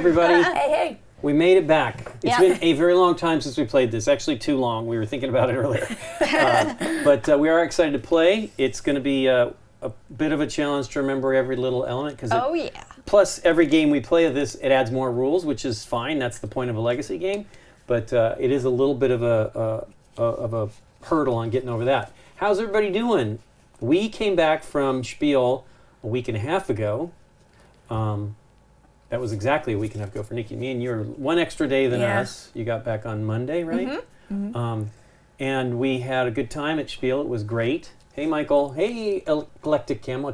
everybody. Hey. We made it back. It's been a very long time since we played this. Actually, too long. We were thinking about it earlier. But we are excited to play. It's going to be a bit of a challenge to remember every little element. Plus, every game we play of this, it adds more rules, which is fine. That's the point of a legacy game. But it is a little bit of a hurdle on getting over that. How's everybody doing? We came back from Spiel a week and a half ago. That was exactly a week and a half ago for Nikki and me, and you're one extra day than us. You got back on Monday, right? And we had a good time at Spiel. It was great. Hey, Michael. Hey, Eclectic Camel. I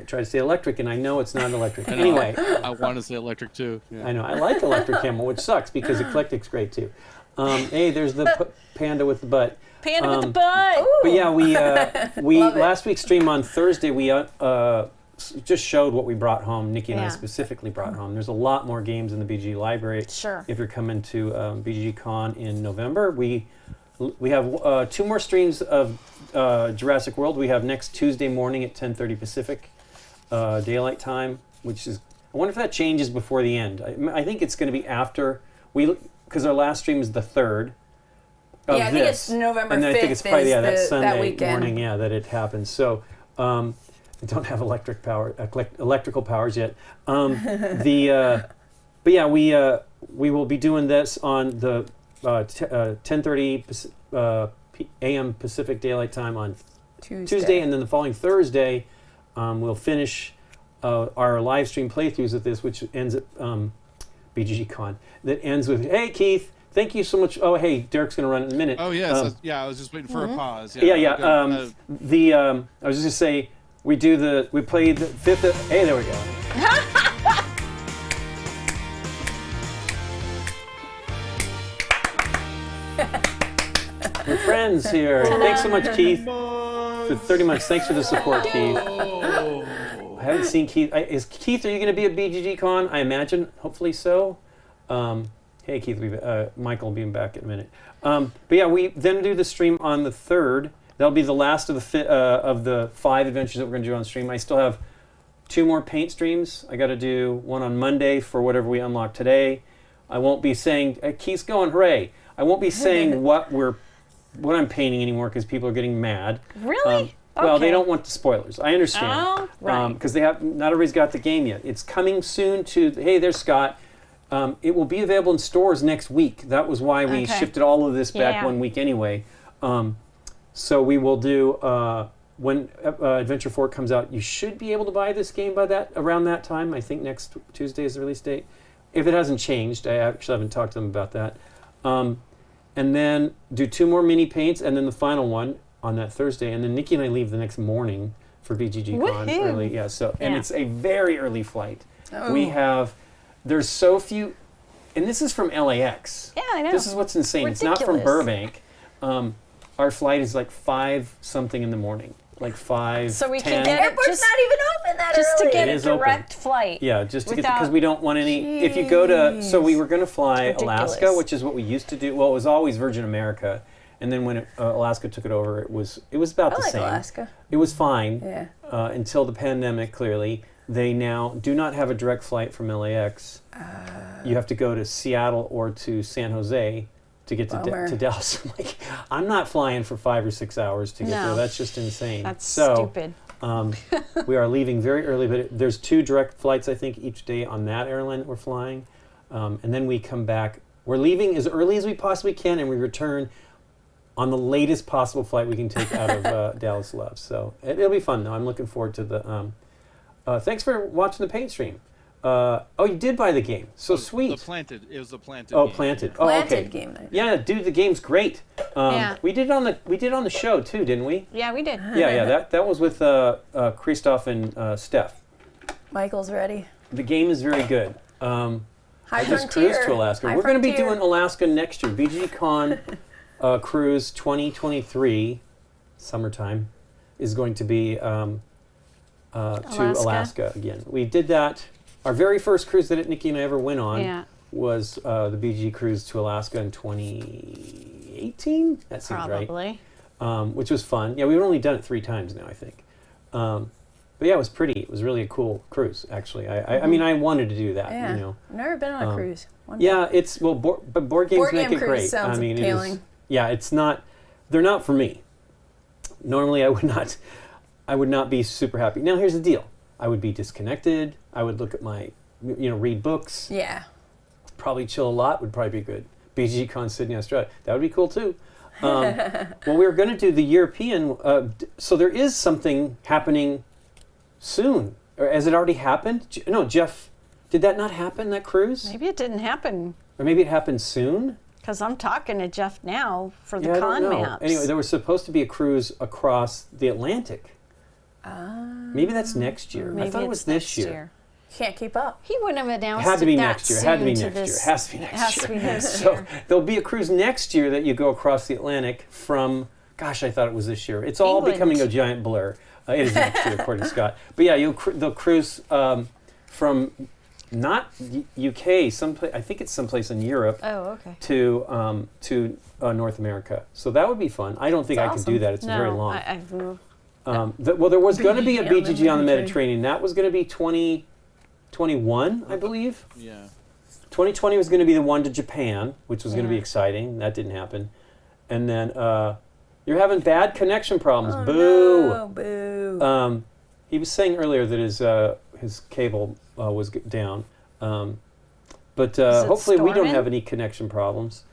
try to say electric, and I know it's not electric. Anyway. I want to say electric, too. Yeah. I know. I like Electric Camel, which sucks because Eclectic's great, too. Hey, there's the panda with the butt. Panda with the butt! Ooh. But yeah, we last week's stream on Thursday, we just showed what we brought home. Nikki and I specifically brought home. There's a lot more games in the BG library. Sure. If you're coming to BG Con in November, we have 2 more streams of Jurassic World. We have next Tuesday morning at 10:30 Pacific daylight time, which is, I wonder if that changes before the end. I think it's going to be after because our last stream is the 3rd. I think it's November 5th. And then I think it's probably that Sunday that weekend. morning, that it happens. So. I don't have electrical powers yet. But yeah, we will be doing this on the 10:30 a.m. Pacific Daylight Time on Tuesday, and then the following Thursday, we'll finish our live stream playthroughs of this, which ends at BGG Con. That ends with, hey Keith, thank you so much. Oh hey, Derek's going to run in a minute. Oh yes, I was just waiting for a pause. I was just going to say. We play the 5th. Hey, there we go. We're friends here. Thanks so much, Keith, for 30 months. Thanks for the support, Keith. I haven't seen Keith. Keith, are you going to be at BGG Con? I imagine, hopefully so. Hey, Keith, Michael will be back in a minute. But yeah, we then do the stream on the 3rd. That'll be the last of the 5 adventures that we're going to do on stream. I still have 2 more paint streams. I got to do one on Monday for whatever we unlock today. I won't be saying Keith's going, hooray! I won't be saying what I'm painting anymore because people are getting mad. Really? Well, they don't want the spoilers. I understand. Oh, right. Because not everybody's got the game yet. It's coming soon to. Hey, there's Scott. It will be available in stores next week. That was why we shifted all of this back 1 week anyway. So we will do, when Adventure 4 comes out, you should be able to buy this game around that time. I think next Tuesday is the release date. If it hasn't changed, I actually haven't talked to them about that. And then do 2 more mini paints, and then the final one on that Thursday. And then Nikki and I leave the next morning for BGG Con early. Yeah, and it's a very early flight. Oh. There's so few, and this is from LAX. Yeah, I know. This is what's insane. Ridiculous. It's not from Burbank. Our flight is like 5-something in the morning, like 5. So we 10. can get Airport's not even open that just early. to get a direct flight. Yeah, just to get because we don't want any. If you go to, so we were going to fly Alaska, which is what we used to do. Well, it was always Virgin America, and then when Alaska took it over, it was about the same. Alaska. It was fine until the pandemic. Clearly, they now do not have a direct flight from LAX. You have to go to Seattle or to San Jose to get to Dallas. I'm not flying for 5 or 6 hours to get there. That's just insane. That's stupid. We are leaving very early, but there's 2 direct flights, I think, each day on that airline that we're flying. And then we come back. We're leaving as early as we possibly can, and we return on the latest possible flight we can take out of Dallas Love. So it'll be fun, though. I'm looking forward to the... thanks for watching the paint stream. You did buy the game. So sweet. It was the Planted. Oh, game. Planted. Planted game night. Yeah, dude, the game's great. We did it on the show too, didn't we? Yeah, we did. Yeah. That was with Christoph and Steph. Michael's ready. The game is very good. High I just Frontier. cruised to Alaska. We're going to be doing Alaska next year. BG Con Cruise 2023, summertime, is going to be to Alaska again. We did that. Our very first cruise that Nikki and I ever went on was the BG cruise to Alaska in 2018. That seems right. Probably. Which was fun. Yeah, we've only done it 3 times now, I think. But yeah, it was pretty. It was really a cool cruise, actually. I mean, I wanted to do that. Yeah. You know. I've never been on a cruise. Yeah, it's but board games Board make game it cruise great. sounds I mean, appealing. yeah, it's not. They're not for me. Normally, I would not be super happy. Now, here's the deal. I would be disconnected. I would look at my, read books. Yeah. Probably chill a lot. Would probably be good. BGCon Sydney, Australia. That would be cool too. Well, we were going to do the European. So there is something happening soon. Or has it already happened? No, Jeff. Did that not happen? That cruise? Maybe it didn't happen. Or maybe it happened soon. Because I'm talking to Jeff now for the I con don't know. maps. Anyway, there was supposed to be a cruise across the Atlantic. Maybe that's next year. Maybe I thought it was this year. Can't keep up. He wouldn't have announced It had to be that next year. It had to be soon next year. this- It has to be It next has year. to be next So year. there'll be a cruise next year that you go across the Atlantic from. Gosh, I thought it was this year. It's all England. becoming a giant blur. It is next year, according to Scott. But yeah, they'll cruise from not UK, someplace. I think it's someplace in Europe. Oh, okay. To North America. So that would be fun. I don't think I That's could do awesome. that. It's very long. I There was going to be a BGG on the BGG on the Mediterranean. Mediterranean. That was going to be 2021, I believe. Yeah. 2020 was going to be the one to Japan, which was going to be Yeah. exciting. That didn't happen. And then you're having bad connection problems. Oh, Boo. no, boo. He was saying earlier that his cable was down. But it hopefully we don't storming? have any connection problems.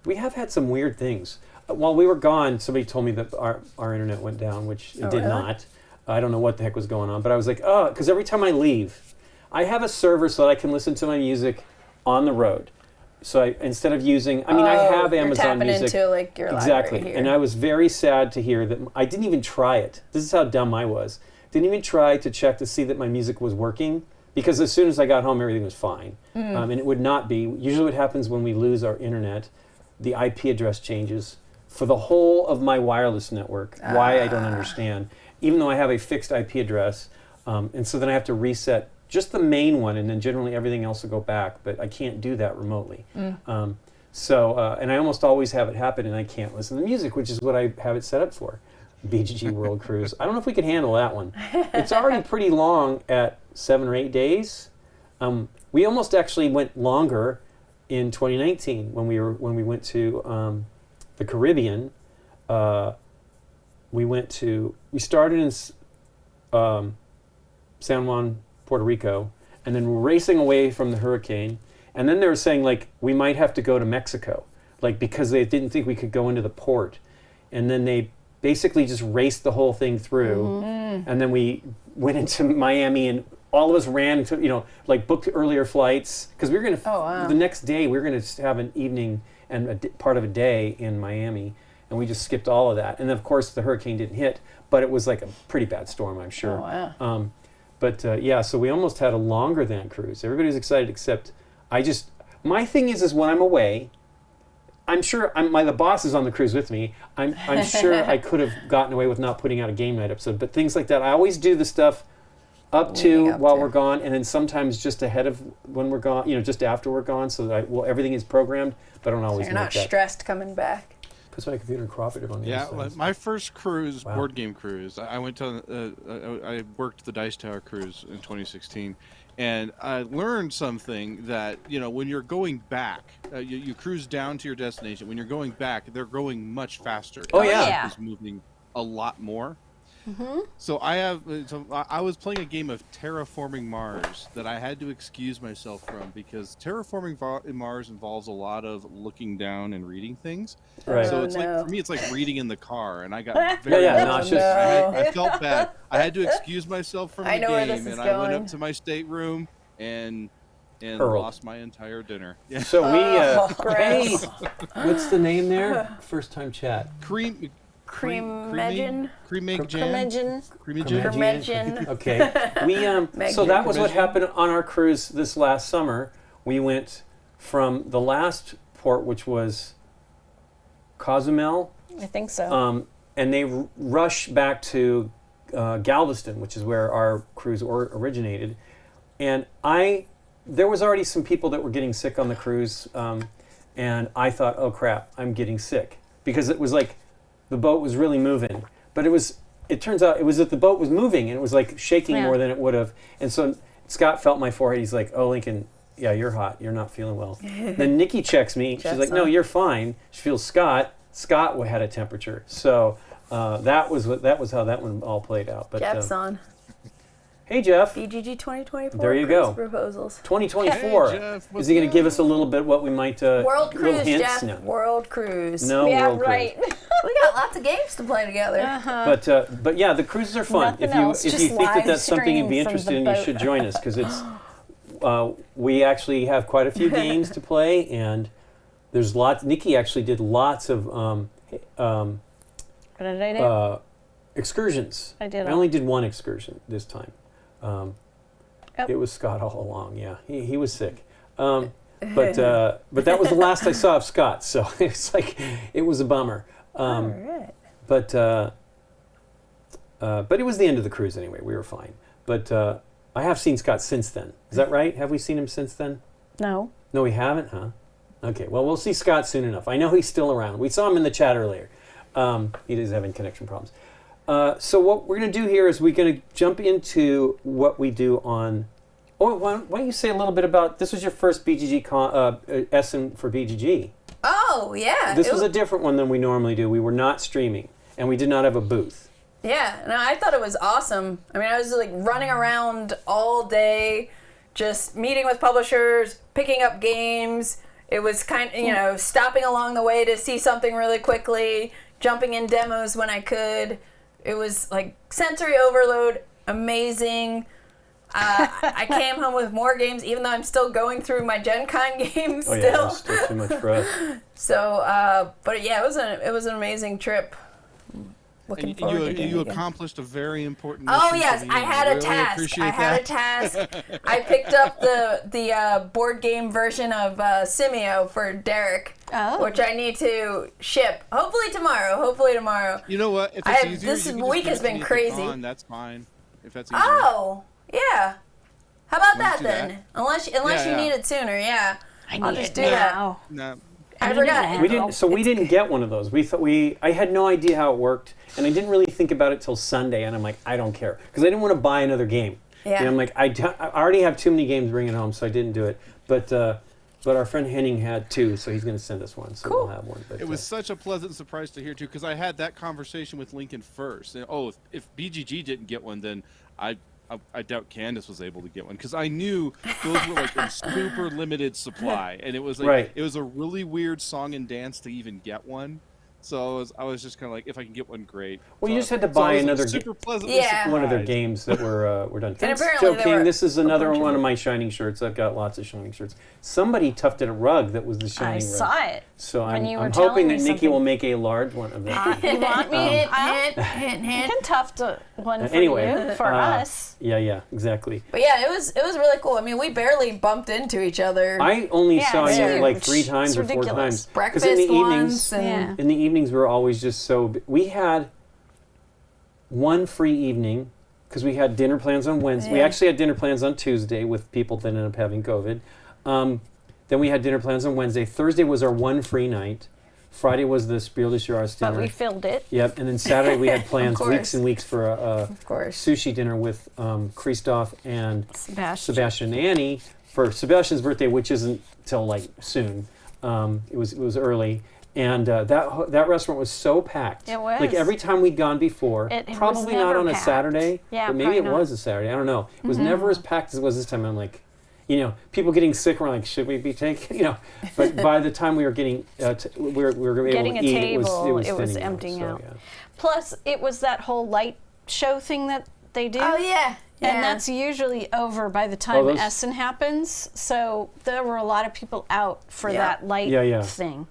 We have had some weird things. While we were gone, somebody told me that our internet went down, which it Oh, did really? not. I don't know what the heck was going on, but I was like, oh, because every time I leave, I have a server so that I can listen to my music on the road. So instead of using, I have you're Amazon tapping Music. into like your Exactly. library here. And I was very sad to hear that I didn't even try it. This is how dumb I was. Didn't even try to check to see that my music was working, because as soon as I got home, everything was fine. And it would not be. Usually what happens when we lose our internet, the IP address changes for the whole of my wireless network. Why, I don't understand. Even though I have a fixed IP address. And so then I have to reset just the main one, and then generally everything else will go back, but I can't do that remotely. And I almost always have it happen, and I can't listen to music, which is what I have it set up for. BGG World Cruise. I don't know if we can handle that one. It's already pretty long at 7 or 8 days. We almost actually went longer in 2019 when we went to the Caribbean. We started in San Juan, Puerto Rico, and then we're racing away from the hurricane. And then they were saying, like, we might have to go to Mexico, like, because they didn't think we could go into the port. And then they basically just raced the whole thing through. And then we went into Miami, and all of us ran to, booked earlier flights, because we were going to, the next day, we were going to have an evening and part of a day in Miami. And we just skipped all of that. And then, of course, the hurricane didn't hit, but it was like a pretty bad storm, I'm sure. Oh, wow. But so we almost had a longer than cruise. Everybody's excited, except my thing is when I'm away, I'm sure the boss is on the cruise with me. I'm sure I could have gotten away with not putting out a game night episode, but things like that, I always do the stuff up to while we're gone, and then sometimes just ahead of when we're gone, just after we're gone, so that everything is programmed, but I don't always You're make not that. stressed coming back. Puts my computer in cooperative on the Yeah, other side. my first cruise, Wow. board game cruise, I went to, I worked the Dice Tower cruise in 2016, and I learned something that, when you're going back, you cruise down to your destination. When you're going back, they're going much faster. Oh, yeah. Yeah. It's moving a lot more. So I was playing a game of Terraforming Mars that I had to excuse myself from, because Terraforming Mars involves a lot of looking down and reading things. Right. So Oh, it's no. like, for me, it's like reading in the car, and I got very nauseous. I felt bad. I had to excuse myself from the I know where game, this is and I went going. up to my stateroom and Hurled. lost my entire dinner. Yeah. So we, hey, gross. what's the name there? First time chat. Cremegin? Curmudgeon. Curmudgeon. Okay. So that was what happened on our cruise this last summer. We went from the last port, which was Cozumel, I think so. and they rush back to Galveston, which is where our cruise originated. And there was already some people that were getting sick on the cruise, and I thought, oh crap, I'm getting sick, because it was like the boat was really moving, but it was it turns out it was that the boat was moving and it was like shaking more than it would have. And so Scott felt my forehead. He's like, "Oh, Lincoln, yeah, you're hot. You're not feeling well." Then Nikki checks me. She's like, "No, you're fine." She feels Scott. Scott had a temperature. So that was how that one all played out. But Jeff's on. Hey, Jeff. BGG 2024. There you go. Proposals. 2024. Hey, Jeff, Is he going to give us a little bit what we might? World little Cruise, hints? Jeff. No. World Cruise. No Yeah, World right. Cruise. We got lots of games to play together. But yeah, the cruises are fun. Nothing If you else, if just you think that live that's something you'd be stream from interested the in, you boat. should join us because it's we actually have quite a few games to play, and there's lots. Nikki actually did lots of What did I do? excursions. I did I all. only did one excursion this time. Yep. It was Scott all along. Yeah, he was sick. But that was the last I saw of Scott, so it's like it was a bummer. All right. But it was the end of the cruise anyway. We were fine. But I have seen Scott since then. Is that right? Have we seen him since then? No. No, we haven't, huh? Okay, well, we'll see Scott soon enough. I know he's still around. We saw him in the chat earlier. He is having connection problems. So what we're going to do here is we're going to jump into what we do on... Oh, why don't you say a little bit about... This was your first BGG Essen for BGG. Oh, yeah. This was a different one than we normally do. We were not streaming, and we did not have a booth. Yeah, no, I thought it was awesome. I mean, I was like running around all day, just meeting with publishers, picking up games. It was kind of, stopping along the way to see something really quickly, jumping in demos when I could. It was like sensory overload, amazing. I came home with more games, even though I'm still going through my Gen Con games Oh, still. yeah, it was still too much for us. So, but yeah, it was an amazing trip. Looking And forward to doing you it again. accomplished a very important mission. Oh yes, for me. I had a really task. appreciate I had that. a task. I picked up the board game version of Simio for Derek, which I need to ship. Hopefully tomorrow. You know what? If I it's have- easier, this you can week just has been give it to crazy. Con, that's fine. If that's easier. Oh yeah. How about Let's that do then? that. Unless Yeah, you need it sooner, yeah. I'll just do that. now. Nah. I forgot. We didn't get one of those. I had no idea how it worked, and I didn't really think about it till Sunday. And I'm like, I don't care, because I didn't want to buy another game. Yeah. And I'm like, I already have too many games bringing home, so I didn't do it. But our friend Henning had two, so he's going to send us one, so we'll have one. But, It was such a pleasant surprise to hear too, because I had that conversation with Lincoln first. And, if BGG didn't get one, then I doubt Candace was able to get one, because I knew those were like in super limited supply, and it was like it was a really weird song and dance to even get one. So I was just kind of like, if I can get one, great. Well, so, you just had to so buy I was, another super pleasantly Yeah. one of their surprised. games that were done. Thanks, apparently Joe there King. were This is another bunch of one of them. my shining shirts. I've got lots of shining shirts. Somebody tufted a rug that was the shining I rug. saw it. So when you were I'm telling hoping me that Nikki something. will make a large one of that. You want me? Hint, I hint. can tuft one for Anyway, you, for us. Yeah, exactly. But yeah, it was really cool. I mean, we barely bumped into each other. I only Yeah, saw it's you huge. like 3 times It's or 4 ridiculous. times. 'Cause breakfast in the once evenings, and Yeah. in the evenings we were always just so. We had one free evening because we had dinner plans on Wednesday. We Yeah. actually had dinner plans on Tuesday with people that ended up having COVID. Then we had dinner plans on Wednesday. Thursday was our one free night. Friday was the Spiel des Jahres But dinner. we filled it. Yep, and then Saturday we had plans course. weeks and weeks for a of course. sushi dinner with Christoph and Sebastian. Sebastian and Annie for Sebastian's birthday, which isn't till like soon. It was early, and that restaurant was so packed. It was. Like every time we'd gone before, It was probably not never on a packed. Saturday, Yeah, but maybe probably it not. Mm-hmm. was a Saturday. I don't know. It was never as packed as it was this time. I'm like, people getting sick. We're like, should we be taking? But by the time we were getting, we were able Getting to a eat, table, it was it was thinning out, emptying so, out. yeah. Plus, it was that whole light show thing that they do. Oh yeah. And that's usually over by the time those- Essen happens. So there were a lot of people out for Yeah. that light Yeah. thing.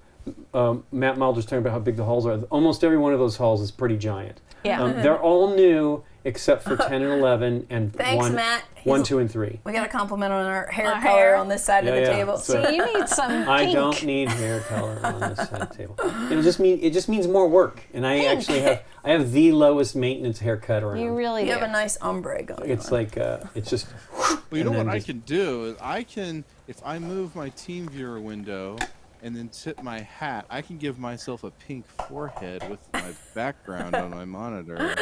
Matt Mulder's talking about how big the halls are. Almost every one of those halls is pretty giant. Yeah. They're all new except for 10 and 11 and Thanks, Matt. 1, 2, and 3. We got a compliment on our hair Our color hair. on this side of the Yeah, table. so- So you need some I pink. don't need hair color on this side of the table. It just means more work, and I actually have the lowest maintenance haircut around. You really You do. have a nice ombre going It's on. like it's just. Well, you know and what then I just- can do is if I move my team viewer window and then tip my hat, I can give myself a pink forehead with my background on my monitor.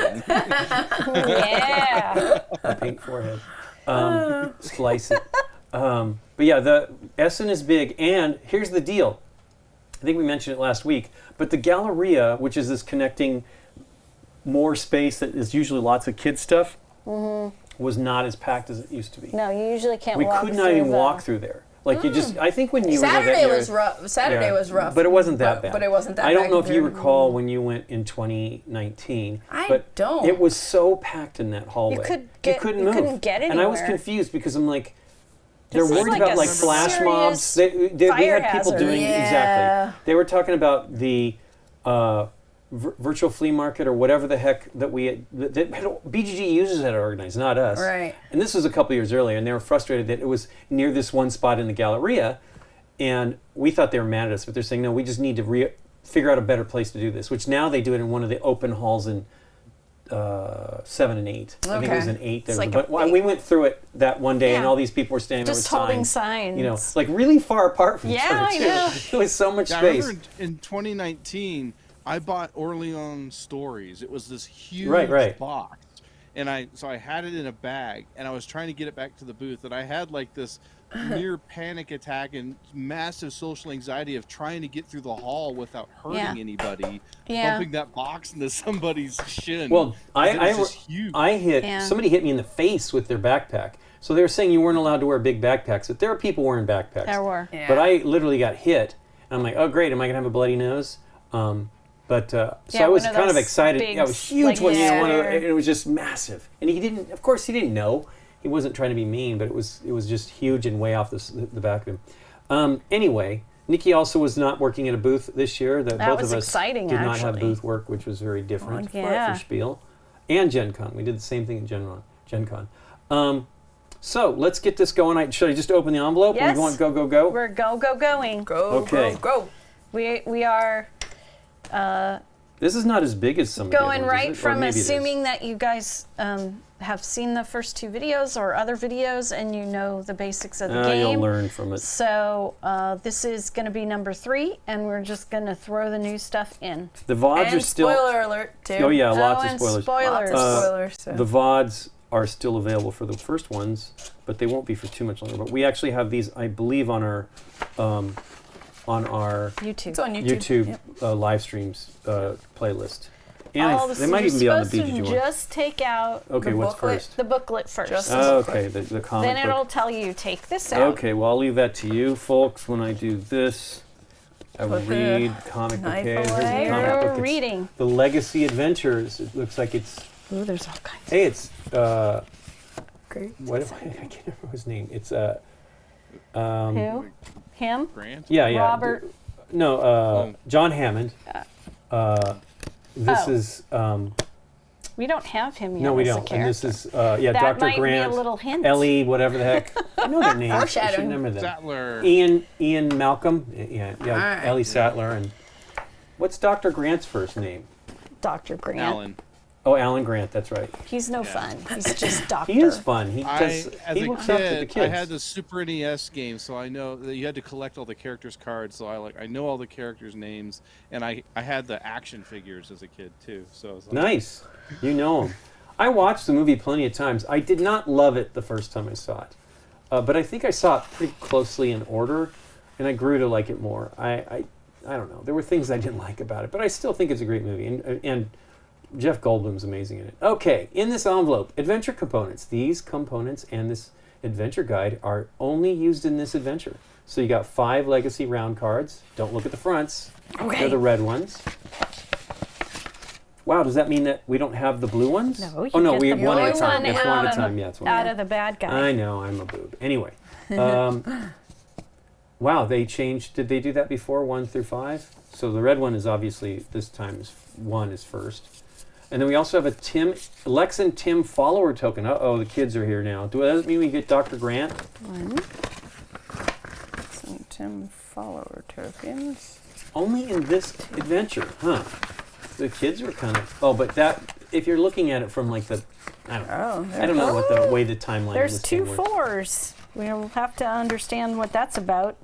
Yeah. A pink forehead. Splice it. But yeah, the Essen is big, and here's the deal. I think we mentioned it last week, but the Galleria, which is this connecting more space that is usually lots of kid stuff, was not as packed as it used to be. No, you usually can't We walk could not even walk through there. Like you just, I think when you were Saturday there, was rough. Saturday was rough. but it wasn't that bad. But it wasn't that I don't bad know if you compared- recall when you went in 2019. But don't. It was so packed in that hallway. You couldn't move. couldn't get And I was anywhere. confused because I'm like, they're This is worried like about a like flash serious mobs. They fire had people hazard. doing Yeah. exactly. They were talking about the virtual flea market or whatever the heck that BGG users had organized, not us. Right. And this was a couple years earlier, and they were frustrated that it was near this one spot in the Galleria, and we thought they were mad at us, but they're saying, no, we just need to figure out a better place to do this, which now they do it in one of the open halls in 7 and 8. I think it was in 8. It's like but we went through it that one day, and Yeah. all these people were standing Just there with holding signs. signs. You know, like really far apart from each Yeah, other, I too. know. It was so much Yeah, I space. remember in 2019, I bought Orleans Stories. It was this huge Right. box, and I had it in a bag, and I was trying to get it back to the booth, and I had like this near panic attack and massive social anxiety of trying to get through the hall without hurting Yeah. anybody, Yeah. bumping that box into somebody's shin. Well, it was just huge. Somebody hit me in the face with their backpack. So they were saying you weren't allowed to wear big backpacks, but there are people wearing backpacks. There were. Yeah. But I literally got hit, and I'm like, oh great, am I gonna have a bloody nose? So Yeah, I was one of kind of those excited. big, Yeah, it was huge like, one, yeah. and it was just massive. And he didn't, of course, he didn't know. He wasn't trying to be mean, but it was just huge and way off the back of him. Anyway, Nikki also was not working at a booth this year. Both was of us exciting, did not have actually. booth work, which was very different Yeah. for Spiel and Gen Con. We did the same thing at Gen Con. So let's get this going. Should I just open the envelope? Yes. Or we want go? We're going. Go, Okay. go. We are This is not as big as some of the other going ones, is right it? Or from maybe it is. assuming that you guys have seen the first 2 videos or other videos and you know the basics of the game. You'll learn from it. So this is going to be number 3, and we're just going to throw the new stuff in. The VODs And are still. spoiler alert, too. Oh yeah, lots oh, of and spoilers. spoilers. Lots of spoilers. So. The VODs are still available for the first ones, but they won't be for too much longer. But we actually have these, I believe, on our YouTube. It's on YouTube. Yep. Live streams playlist. And Oh, they might even be on the supposed to BGG one. just take out Okay, the what's booklet. first? the booklet first. Just- Okay, the comic Then it'll book. tell you take this out. Okay, well I'll leave that to you folks. When I do this, I will Put the read comic book. knife Okay, here's the away. comic You're book. It's reading. The Legacy Adventures. It looks like it's. Ooh, there's all kinds. Hey, it's. Great. What if I can't remember his name? It's Who? Him? Grant? Yeah. Robert. No, John Hammond. This Oh. is We don't have him yet. no, we as a don't. And this character. is That Dr. might Grant, be a little hint. Ellie, whatever the heck. I know their names. I should Foreshadowing. remember them. Sattler. Ian Malcolm. Yeah. right. Ellie Sattler and what's Dr. Grant's first name? Dr. Grant. Alan. Oh, Alan Grant. That's right. He's no fun. He's just doctor. He is fun. He As he a looks after the kid, kids. I had the Super NES game, so I know that you had to collect all the characters' cards. So I know all the characters' names, and I had the action figures as a kid too. So I was like, Nice. You know him. I watched the movie plenty of times. I did not love it the first time I saw it, but I think I saw it pretty closely in order, and I grew to like it more. I don't know. There were things I didn't like about it, but I still think it's a great movie, and Jeff Goldblum's amazing in it. Okay, in this envelope, adventure components. These components and this adventure guide are only used in this adventure. So you got 5 legacy round cards. Don't look at the fronts. Okay. They're the red ones. Wow, does that mean that we don't have the blue ones? No, you oh no, get we the have one at a blue time. one It's one at a out time. Yeah, it's one out at of the bad guy. I know, I'm a boob. Anyway, wow, they changed. Did they do that before 1 through 5? So the red one is obviously this time 1 is first, and then we also have a Lex and Tim follower token. Uh-oh, the kids are here now. Does that mean we get Dr. Grant? Some Tim follower tokens. Only in this adventure, huh? The kids were kind of. Oh, but that if you're looking at it from like the, I don't know. Oh, I don't know what the way the timeline. of There's this 2 thing works. 4s. We'll have to understand what that's about.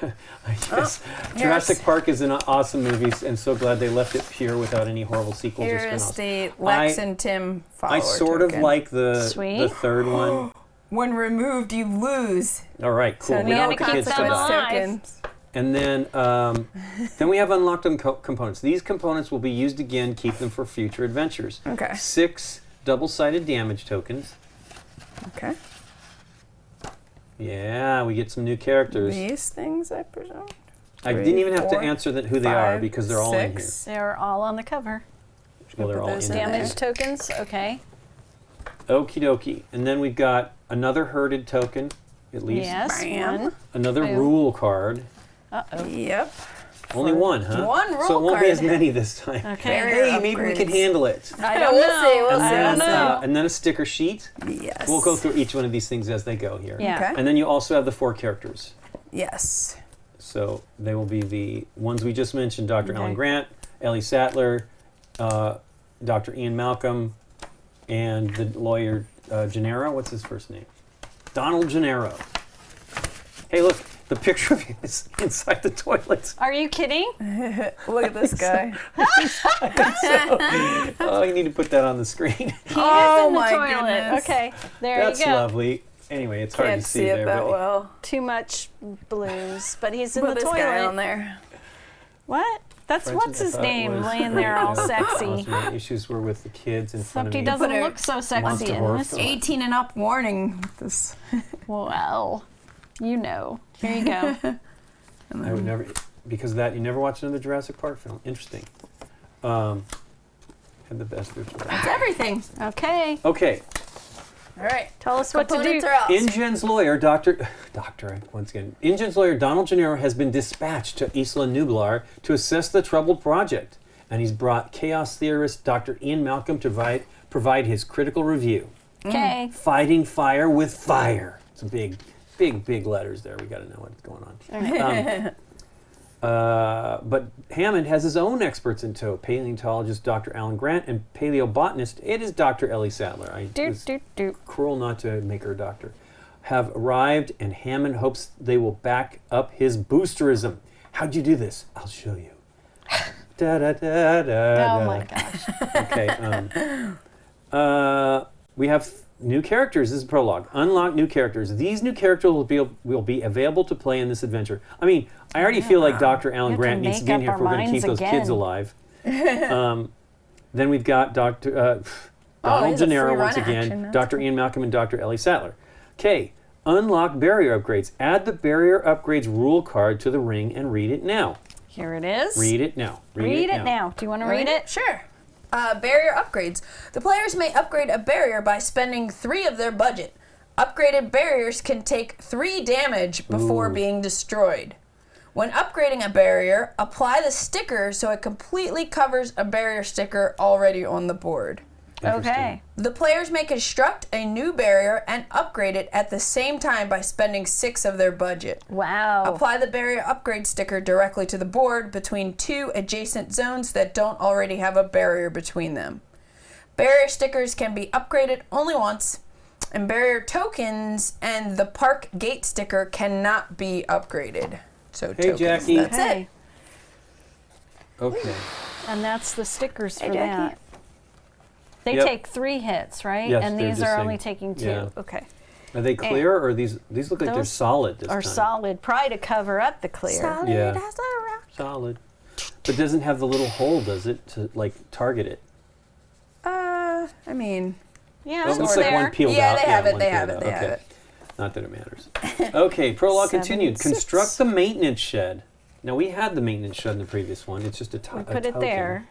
I guess Jurassic Park is an awesome movie, and so glad they left it pure without any horrible sequels or Here's spin-offs. the Lex and Tim follower I sort token. of like the Sweet. third one. When removed, you lose. All right, cool. So We we don't have want to the keep kids to them die. alive. tokens. And then we have unlocked components. These components will be used again. Keep them for future adventures. Okay. 6 double-sided damage tokens. Okay. Yeah, we get some new characters. These things, I presume. I 3, didn't even have to 4, answer who they are 5, because they're all in here. 6. They're all on the cover. Well, they're put all those in in there. Damage tokens, okay. Okie dokie. And then we've got another herded token, at least. Yes, Bam. one. Another Boom. rule card. Uh-oh. Yep. Only one, huh? One So it rule won't be as card. many this time. Okay. Barrier Hey, maybe we can upgrades. handle it. I don't know. We'll see. We'll I see. don't know. And then a sticker sheet. Yes. We'll go through each one of these things as they go here. Yeah. Okay. And then you also have the 4 characters. Yes. So they will be the ones we just mentioned, Dr. Okay. Alan Grant, Ellie Sattler, Dr. Ian Malcolm, and the lawyer Gennaro. What's his first name? Donald Gennaro. Hey, look, the picture of him is inside the toilet. Are you kidding? Look at this guy. Oh, you need to put that on the screen. He Oh is in the my toilet. goodness. Okay, there That's you go. lovely. Anyway, it's hard Can't to see see it there. that but well. Too much blues, but he's in Put the this toilet. guy on there. What? That's French, what's I his thought, name, was- laying there all sexy. My issues were with the kids in front Except of he me. doesn't Put a look so sexy monster in horror this film. one. 18 and up warning. This. Well, you know. Here you go. I would never, because of that, you never watched another Jurassic Park film. Interesting. Had the best virtual. That's everything. Okay, Okay, All right. tell us what to do. Components are out. InGen's lawyer, once again, InGen's lawyer, Donald Gennaro, has been dispatched to Isla Nublar to assess the troubled project. And he's brought chaos theorist Dr. Ian Malcolm to provide his critical review. Okay. Fighting fire with fire. Some big letters there. We got to know what's going on. But Hammond has his own experts in tow. Paleontologist Dr. Alan Grant and paleobotanist, it is Dr. Ellie Sattler. I was Do. cruel not to make her a doctor. Have arrived, and Hammond hopes they will back up his boosterism. How'd you do this? I'll show you. Da da da da. Oh my gosh. Okay. We have new characters. This is prologue. Unlock new characters. These new characters will be available to play in this adventure. I mean, I already feel like Dr. Alan have to Grant needs to make be in up here if our we're going to keep minds those kids again. alive. Then we've got Donald he's a Gennaro free once run again, action, that's Dr. Ian Malcolm, and Dr. Ellie Sattler. Okay. Unlock barrier upgrades. Add the barrier upgrades rule card to the ring and read it now. Here it is. Read it now. Read it now. Do you want to read it? Sure. Barrier upgrades. The players may upgrade a barrier by spending 3 of their budget. Upgraded barriers can take 3 damage before being destroyed. When upgrading a barrier, apply the sticker so it completely covers a barrier sticker already on the board. Okay. The players may construct a new barrier and upgrade it at the same time by spending 6 of their budget. Wow. Apply the barrier upgrade sticker directly to the board between 2 adjacent zones that don't already have a barrier between them. Barrier stickers can be upgraded only once, and barrier tokens and the park gate sticker cannot be upgraded. So Hey, tokens, Jackie. that's Okay. it. Okay. And that's the stickers for Jackie. that. They Yep. take 3 hits, right? Yes, and they're these just are saying- only taking 2. yeah. Okay. Are they clear, or these look like they're Those solid this Or time? solid, probably to cover up the clear. Solid Yeah. as a rock. Solid. But doesn't have the little hole, does it, to like target it? I mean, Yeah, Oh, it it's looks like there. one peeled Yeah, out. they have it, one they peeled have it, out. they have Okay. it. Not that it matters. Okay, prologue 7, continued. 6. Construct the maintenance shed. Now we had the maintenance shed in the previous one. It's just a We a put it token. there.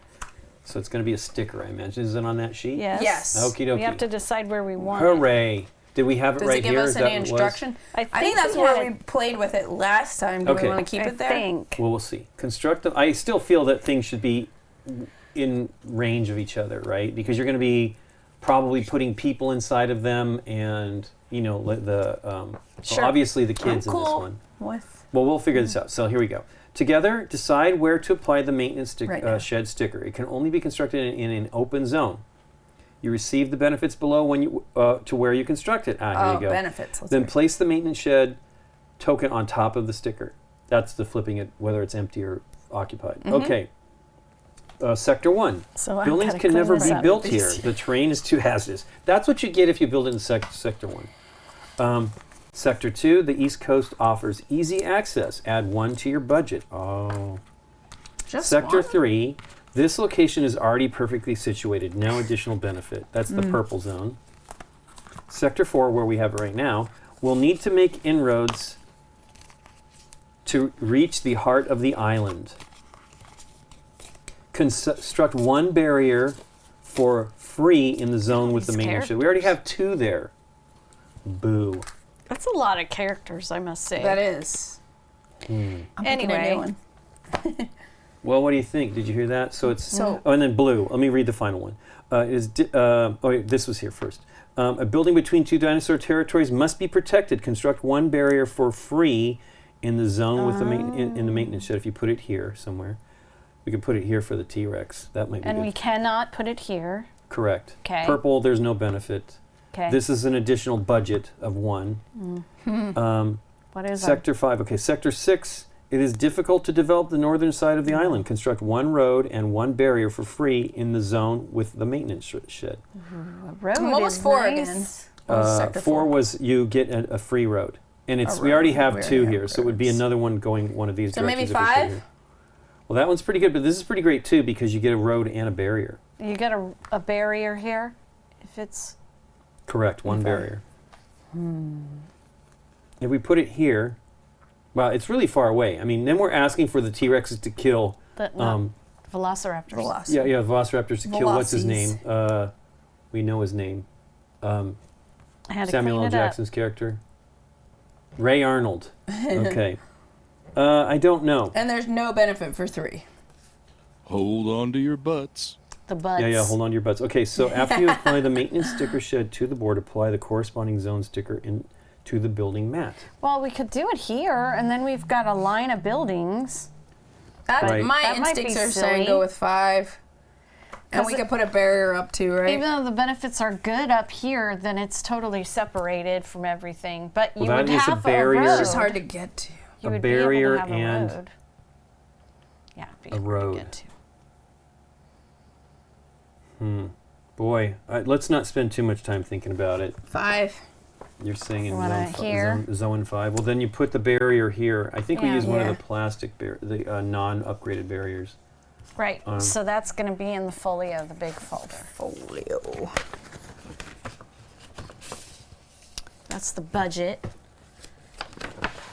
So it's going to be a sticker, I imagine. Is it on that sheet? Yes. Yes. Okie dokie. We have to decide where we want it. Hooray! Did we have it does right it give here? us Is that any what it was? instruction? I I think that's we where had we it- played with it last time. Do Okay. we want to keep I it there? think. Well, we'll see. Construct the. I still feel that things should be in range of each other, right? Because you're going to be probably putting people inside of them, and Sure. obviously the kids I'm in this cool one. with Well, we'll figure this out. So here we go. Together, decide where to apply the maintenance Right now. shed sticker. It can only be constructed in an open zone. You receive the benefits below when you to where you construct it. Here you go. benefits. Let's Then hear it. place the maintenance shed token on top of the sticker. That's the flipping it, whether it's empty or occupied. Okay. Sector 1. So I've Buildings gotta can clean never this be up. built here. The terrain is too hazardous. That's what you get if you build it in Sector 1. Sector 2, the East Coast offers easy access. Add 1 to your budget. Oh. Just Sector one? 3, this location is already perfectly situated. No additional benefit. That's the purple zone. Sector 4, where we have it right now, will need to make inroads to reach the heart of the island. Construct 1 barrier for free in the zone with the These maintenance shed. We already have 2 there. Boo. That's a lot of characters, I must say. That is. I'm picking a new one. Well, what do you think? Did you hear that? So it's So- oh, and then blue. Let me read the final one. This was here first. A building between 2 dinosaur territories must be protected. Construct 1 barrier for free in the zone with the in the maintenance shed. If you put it here somewhere, we could put it here for the T-Rex. That might be And good. we cannot put it here. Correct. 'Kay. Purple. There's no benefit. Okay. This is an additional budget of 1. What is Sector 5. Okay, Sector 6. It is difficult to develop the northern side of the island. Construct 1 road and 1 barrier for free in the zone with the maintenance shed. a road? What was is 4 nice. again? What was Sector 4 was you get a free road. And it's we road. already have We 2 already here, have so it would be roads. another one going one of these So directions. maybe if we put 5? here. Well, that one's pretty good, but this is pretty great too because you get a road and a barrier. You get a barrier here, if it's Correct, 1 barrier. If we put it here, well, it's really far away. I mean, then we're asking for the T-Rexes to kill. the velociraptors. Velocity. Yeah, Velociraptors to kill. What's his name? Velocities. We know his name. I had to Samuel clean L. it up. Jackson's character. Ray Arnold. Okay. I don't know. And there's no benefit for 3. Hold on to your butts. The buds. Yeah, hold on to your butts. Okay, so after you apply the maintenance sticker shed to the board, apply the corresponding zone sticker to the building mat. Well, we could do it here, and then we've got a line of buildings. Right. My That might instincts be are saying silly. go with 5. And 'Cause we could put a barrier up too, right? Even though the benefits are good up here, then it's totally separated from everything. But you Well, would that is a have barrier. road. It's just hard to get to. You a would barrier be able to have and a road. Yeah, it'd be a hard to road. get to. Boy, let's not spend too much time thinking about it. 5. You're saying in You wanna zone, here? zone 5. Well, then you put the barrier here. I think we Yeah. use one of Yeah. the plastic, the non-upgraded barriers. Right. So that's going to be in the folio, the big folder. Folio. That's the budget.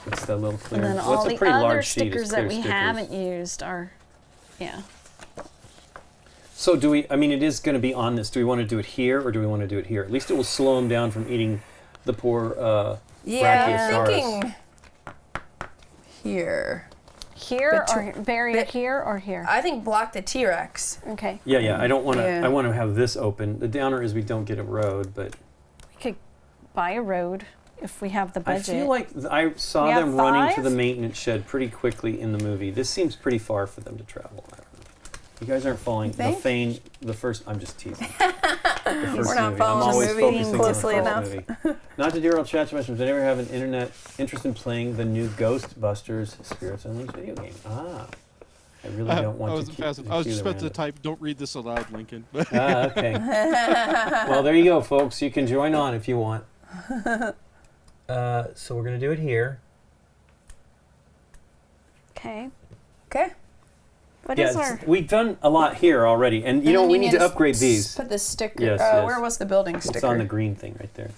It's that little clear. And then well, all it's a the pretty other large sheet. It's stickers that clear we stickers. haven't used are, yeah. So do we? I mean, it is going to be on this. Do we want to do it here or do we want to do it here? At least it will slow him down from eating the poor. Yeah, I'm Brachiosaurus. thinking here. Here But or barrier here or here? I think block the T-Rex. Okay. Yeah. I don't want to. Yeah. I want to have this open. The downer is we don't get a road, but We could buy a road if we have the I budget. feel like I saw We have them running to 5? the maintenance shed pretty quickly in the movie. This seems pretty far for them to travel. I don't know. You guys aren't following the think? Fane. The first. I'm just teasing. The first We're not movie. following I'm the always movie focusing closely on the enough. first movie. Not to derail chat questions. Did I ever have an internet interest in playing the new Ghostbusters Spirits Unleashed video game? I really don't want I to. wasn't fast enough. I was just about to type, "Don't read this aloud, Lincoln." Okay. Well, there you go, folks. You can join on if you want. So we're gonna do it here. Okay. Okay. What is our? We've done a lot here already, and you know then we you need to to upgrade these. Put the sticker. Yes, yes. Where was the building sticker? It's on the green thing right there,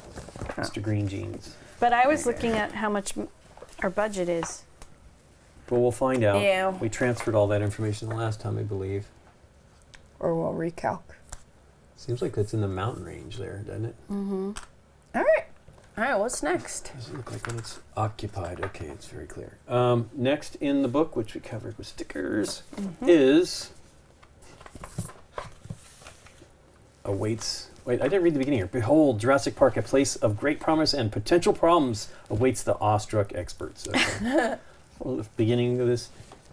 Mr. Green Jeans. But I was looking at how much our budget is. But we'll find out. Yeah. We transferred all that information the last time, I believe. Or we'll recalc. Seems like that's in the mountain range there, doesn't it? All right. All right. What's next? Does it look like when it's occupied? Okay, it's very clear. Next in the book, which we covered with stickers, is awaits. Wait, I didn't read the beginning here. Behold, Jurassic Park, a place of great promise and potential problems awaits the awestruck experts. Okay. Well, the beginning of this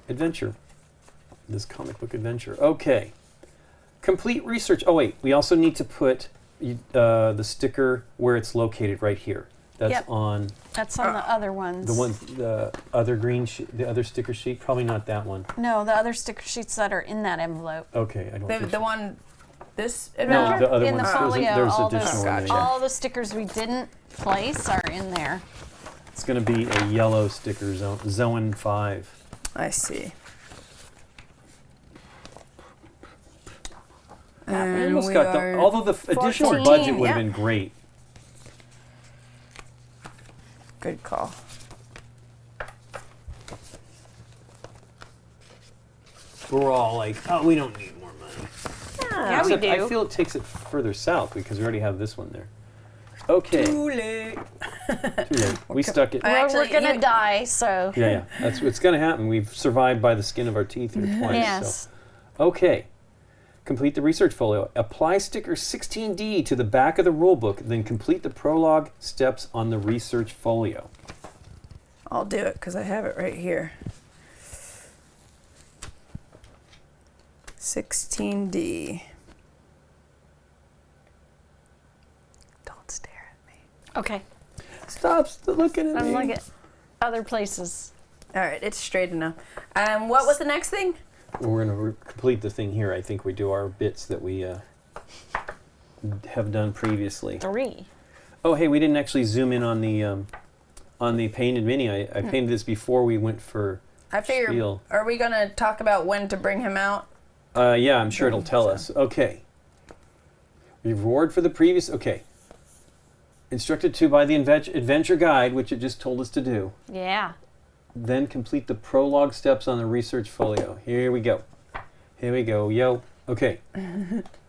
adventure, this comic book adventure. Okay. Complete research. Oh wait, we also need to put the sticker where it's located right here. That's Yep. on That's on the other ones. the other green sheet, the other sticker sheet. Probably not that one. No, the other sticker sheets that are in that envelope. Okay, I don't think The so. one, this No, adventure? the other in ones. the folio, There's all additional the, in there. Gotcha. all the stickers we didn't place are in there. It's going to be a yellow sticker zone 5. I see. We And almost we got are although the additional 14, budget would have yeah. been great. Good call. We're all like, oh, we don't need more money. Yeah, we Except do. I feel it takes it further south because we already have this one there. Okay, Too late. too late. We stuck it. I- Well, Actually, we're gonna even- die, so. Yeah, that's what's going to happen. We've survived by the skin of our teeth here twice. Yes. So. Okay. Complete the research folio. Apply sticker 16D to the back of the rulebook, then complete the prologue steps on the research folio. I'll do it because I have it right here. 16D. Don't stare at me. Okay. Stop looking at I'm me. looking at other places. All right, it's straight enough. What was the next thing? We're going to complete the thing here. I think we do our bits that we have done previously. 3. Oh, hey, we didn't actually zoom in on the painted mini. I painted this before we went for I figured, Spiel. are we going to talk about when to bring him out? Yeah, I'm sure it'll tell us. Okay. Reward for the previous. Okay. Instructed to by the adventure guide, which it just told us to do. Yeah. Then complete the prologue steps on the research folio. Here we go. Here we go. Yo. Okay.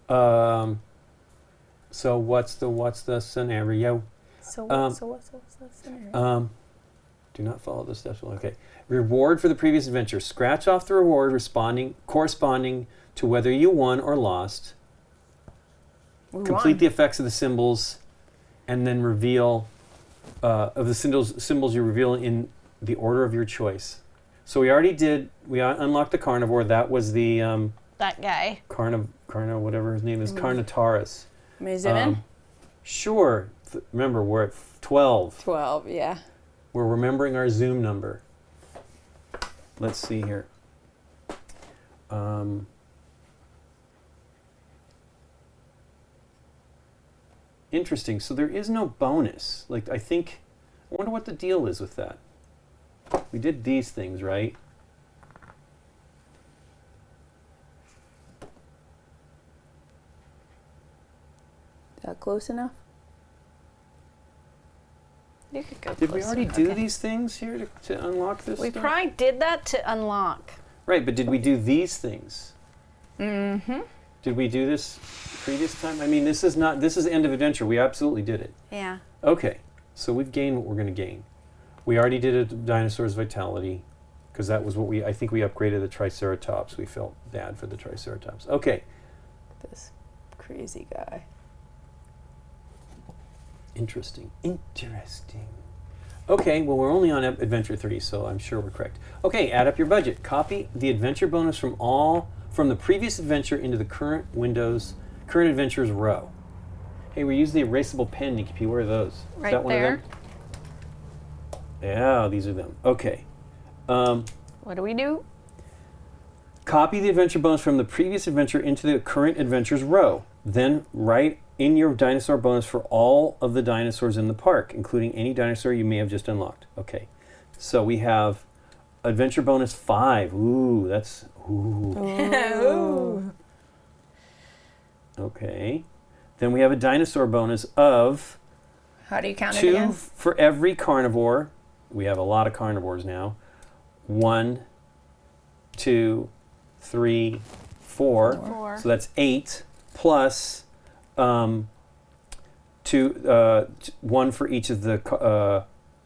So what's the scenario? So Um, what's the scenario? Do not follow the steps. Okay. Reward for the previous adventure. Scratch off the reward corresponding to whether you won or lost. Complete the effects of the symbols, and then reveal of the symbols you reveal in the order of your choice. So we already did. We unlocked the carnivore. That was the That guy. Carno, whatever his name is, Carnotaurus. May I zoom in? Sure. Remember, we're at 12. 12, yeah. We're remembering our Zoom number. Let's see here. Interesting. So there is no bonus. Like, I wonder what the deal is with that. We did these things, right? Is that close enough? You could go Did we closer. already do Okay. these things here to unlock this We stuff? probably did that to unlock. Right, but did we do these things? Mm-hmm. Did we do this previous time? I mean, this is end of adventure. We absolutely did it. Yeah. Okay, so we've gained what we're going to gain. We already did a dinosaur's vitality, because that was what I think we upgraded the Triceratops. We felt bad for the Triceratops. Okay, This crazy guy. interesting. Okay, well, we're only on Adventure 3, so I'm sure we're correct. Okay, add up your budget. Copy the adventure bonus from the previous adventure into the current adventures row. Hey, we use the erasable pen, Nikki P. Where are those? Is Right that one there. of them? Yeah, these are them. Okay. What do we do? Copy the adventure bonus from the previous adventure into the current adventures row. Then write in your dinosaur bonus for all of the dinosaurs in the park, including any dinosaur you may have just unlocked. Okay. So we have adventure bonus 5. Ooh, that's... Ooh. Ooh. Okay. Then we have a dinosaur bonus of How do you count it 2 again? for every carnivore. We have a lot of carnivores now. 1, 2, 3, 4. 4. So that's 8 plus 1 for each of the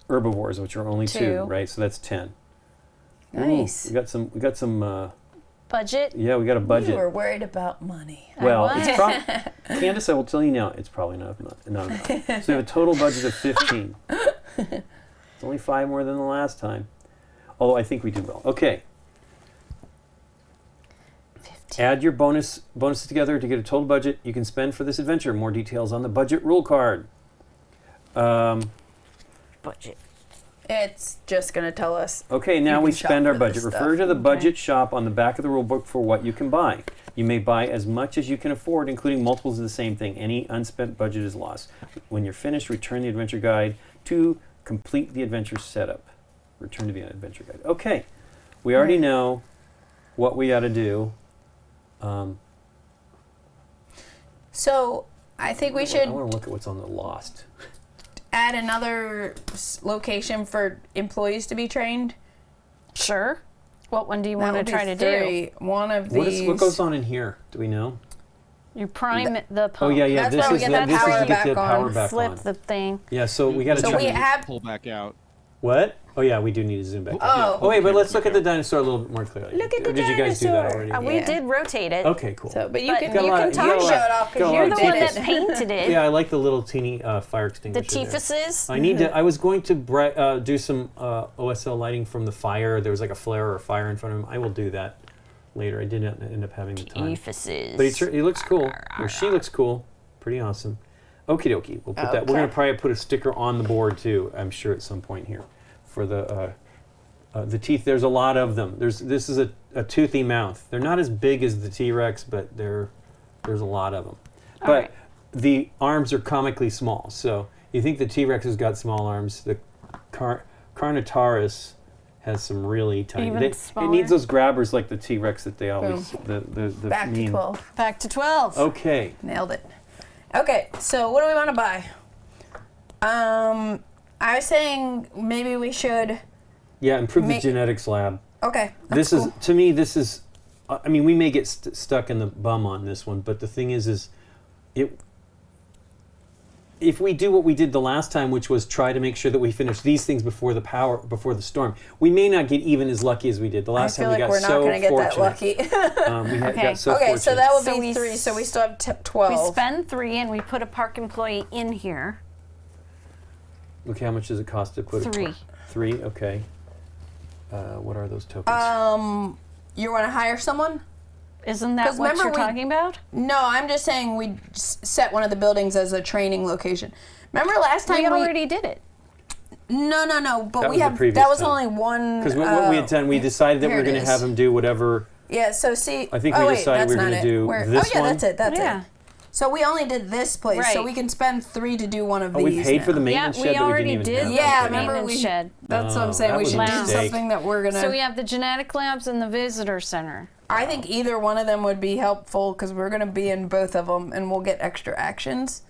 herbivores, which are only 2, 2. right? So that's 10. Nice. Ooh, we got some. Budget? Yeah, we got a budget. You were worried about money. Well, I it's Candace, I will tell you now, it's probably not enough. So we have a total budget of 15. It's only 5 more than the last time. Although I think we did well. Okay. 15. Add your bonuses together to get a total budget you can spend for this adventure. More details on the budget rule card. budget? It's just going to tell us. Okay, now You we can shop spend our for budget. this Refer stuff. to the budget shop on the back of the rule book for what you can buy. You may buy as much as you can afford, including multiples of the same thing. Any unspent budget is lost. When you're finished, return the adventure guide to complete the adventure setup. Return to the adventure guide. Okay, we already know what we got to do. So I think we I should want to look at what's on the Lost. add another location for employees to be trained. Sure. What one do you That want would to be try to do? three. One of these. What goes on in here? Do we know? You prime the pump. Oh yeah. That's This why we is get the, that this is power to get the back power on. back Flip on. the thing. Yeah. So we got to So check. we have. Pull back out. What? Oh yeah, we do need to zoom back. Oh. Oh wait, but let's look at the dinosaur a little bit more clearly. Look at the Or did you guys do that dinosaur. already? We Yeah. did rotate it. Okay, cool. So, but you But can you you can can talk show about- it off go because on. You're you the did one it. that painted it. Yeah, I like the little teeny fire extinguisher. The there. Tifuses. I need to. I was going to do some OSL lighting from the fire. There was like a flare or a fire in front of him. I will do that later. I didn't end up having the time. Tifuses. But he looks cool. Or she looks cool. Pretty awesome. Okie dokie. We'll put that. We're gonna Okay. probably put a sticker on the board too. I'm sure at some point here for the teeth. There's a lot of them. This is a toothy mouth. They're not as big as the T-Rex, but there's a lot of them. But right. the arms are comically small. So you think the T-Rex has got small arms. The Carnotaurus has some really tiny. Even It smaller? needs those grabbers like the T-Rex that they always the Back to mean. 12. Back to 12. Okay. Nailed it. Okay, so what do we want to buy? I was saying maybe we should. Yeah, improve the Make- genetics lab. Okay. This that's is cool. to me. This is. I mean, we may get stuck in the bum on this one, but the thing is it. If we do what we did the last time, which was try to make sure that we finish these things before the storm, we may not get even as lucky as we did the I last feel time. like We got we're not so going to get that fortunate. lucky. We Okay. got so Okay, fortunate. so that would So be we 3. s- So we still have 12. We spend 3 and we put a park employee in here. Okay, how much does it cost to put 3. 3, okay. What are those tokens? You want to hire someone? Isn't that 'Cause what remember you're we- talking about? No, I'm just saying we set one of the buildings as a training location. Remember last time We already did it. No. But That we was the have. previous That was time. only one. Because what we had done, we decided that we here were going it to is. have him do whatever. Yeah. So see. I think oh, we wait, decided that's we were not gonna it. do Where- this Oh yeah, one. that's it. That's Yeah. it. So we only did this place, so Right. we can spend 3 to do one of Oh, these. we paid for the now. maintenance Yeah, shed we that we already didn't even did. have. Yeah, Okay. remember Maintenance we. shed. That's what I'm Oh, saying. that We was should a do mistake. something that we're gonna. So we have the genetic labs and the visitor center. I think either one of them would be helpful because we're gonna be in both of them, and we'll get extra actions.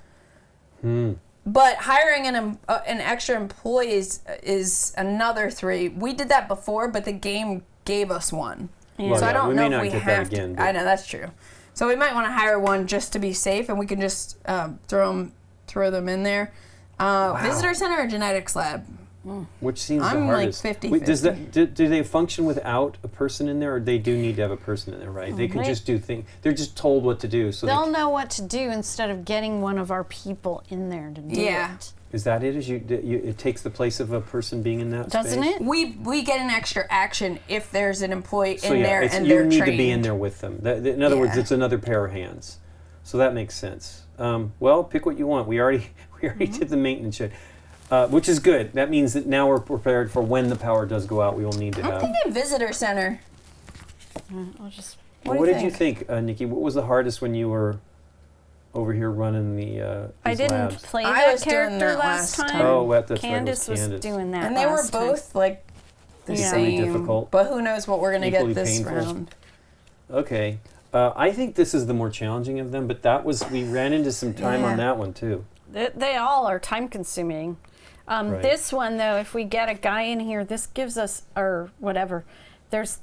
But hiring an extra employee is another 3. We did that before, but the game gave us one. Well, So I yeah, don't we know may if not we get that have again, to. but- I know that's true. So we might want to hire one just to be safe, and we can just throw them in there. Visitor center or genetics lab? Which seems I'm the like hardest. 50-50. Wait, does that do they function without a person in there, or they do need to have a person in there, right? They can They- just do things. They're just told what to do. So They'll know what to do instead of getting one of our people in there to do Yeah. it. is that it? Is it takes the place of a person being in that Doesn't space? it? We get an extra action if there's an employee So in yeah, there it's, and you they're need trained. to be in there with them. In other words, Yeah. it's another pair of hands. So that makes sense. Well, pick what you want. We already did the maintenance shed, which is good. That means that now we're prepared for when the power does go out. We will need to I'm have. thinking visitor center. I'll just. What What do did you think, Nikki? What was the hardest when you were over here running the? I these didn't labs? play I that was doing character that last last time. Oh, that's right, it was Candace was Candace. doing that. And they were last time. both like the Yeah. same. Really difficult. But who knows what we're gonna Equally get this painful. round. Okay, I think this is the more challenging of them, but we ran into some time Yeah. on that one too. They all are time consuming. Right. This one though, if we get a guy in here, this gives us, or whatever, there's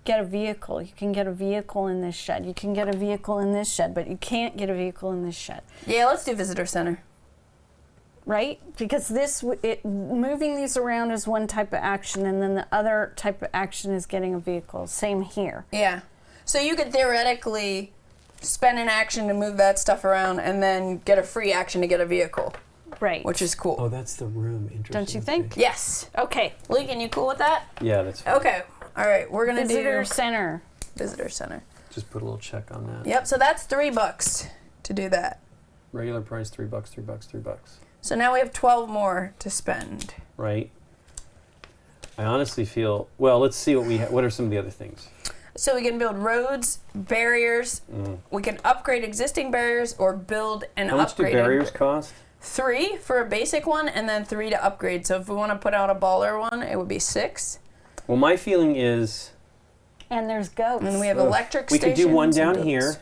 get a vehicle. You can get a vehicle in this shed. You can get a vehicle in this shed, but you can't get a vehicle in this shed, Yeah, let's do visitor center. right? Because moving these around is one type of action, and then the other type of action is getting a vehicle. Same here. Yeah. So you could theoretically spend an action to move that stuff around and then get a free action to get a vehicle, Right. which is cool. Oh, that's the room. Interesting. Don't you think? Yes. Okay. Lincoln, you cool with that? Yeah, that's fine. Okay. All right, we're gonna Visitor do center. visitor center. Just put a little check on that. Yep. So that's $3 to do that. Regular price, $3, $3, $3. So now we have 12 more to spend. Right. I honestly feel, well, let's see what are some of the other things. So we can build roads, barriers. We can upgrade existing barriers or build and How much do upgrade. barriers cost? 3 for a basic one, and then 3 to upgrade. So if we want to put out a baller one, it would be 6. Well, my feeling is And there's goats. And then we have electric we stations. could do one and down goats. here.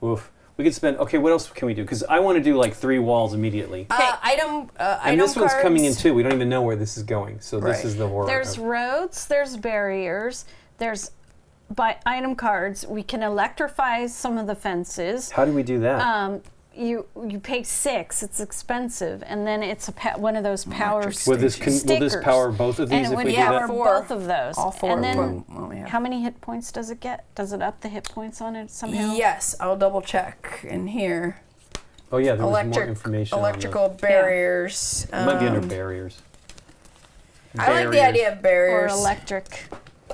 Oof. We could spend, okay, what else can we do? Because I want to do like 3 walls immediately. Item and this one's cards. coming in too. We don't even know where this is going. So this Right. is the horror. There's roads, there's barriers, there's by item cards. We can electrify some of the fences. How do we do that? You pay 6. It's expensive, and then it's one of those power will this stickers. power both of these And if it would we do yeah, that? power four. both of those. All 4 And then of them. We have. how many hit points does it get? Does it up the hit points on it somehow? Yes, I'll double check in here. Oh yeah, there was more information Electrical barriers. on those. It might be under barriers. I like the idea of Or barriers. electric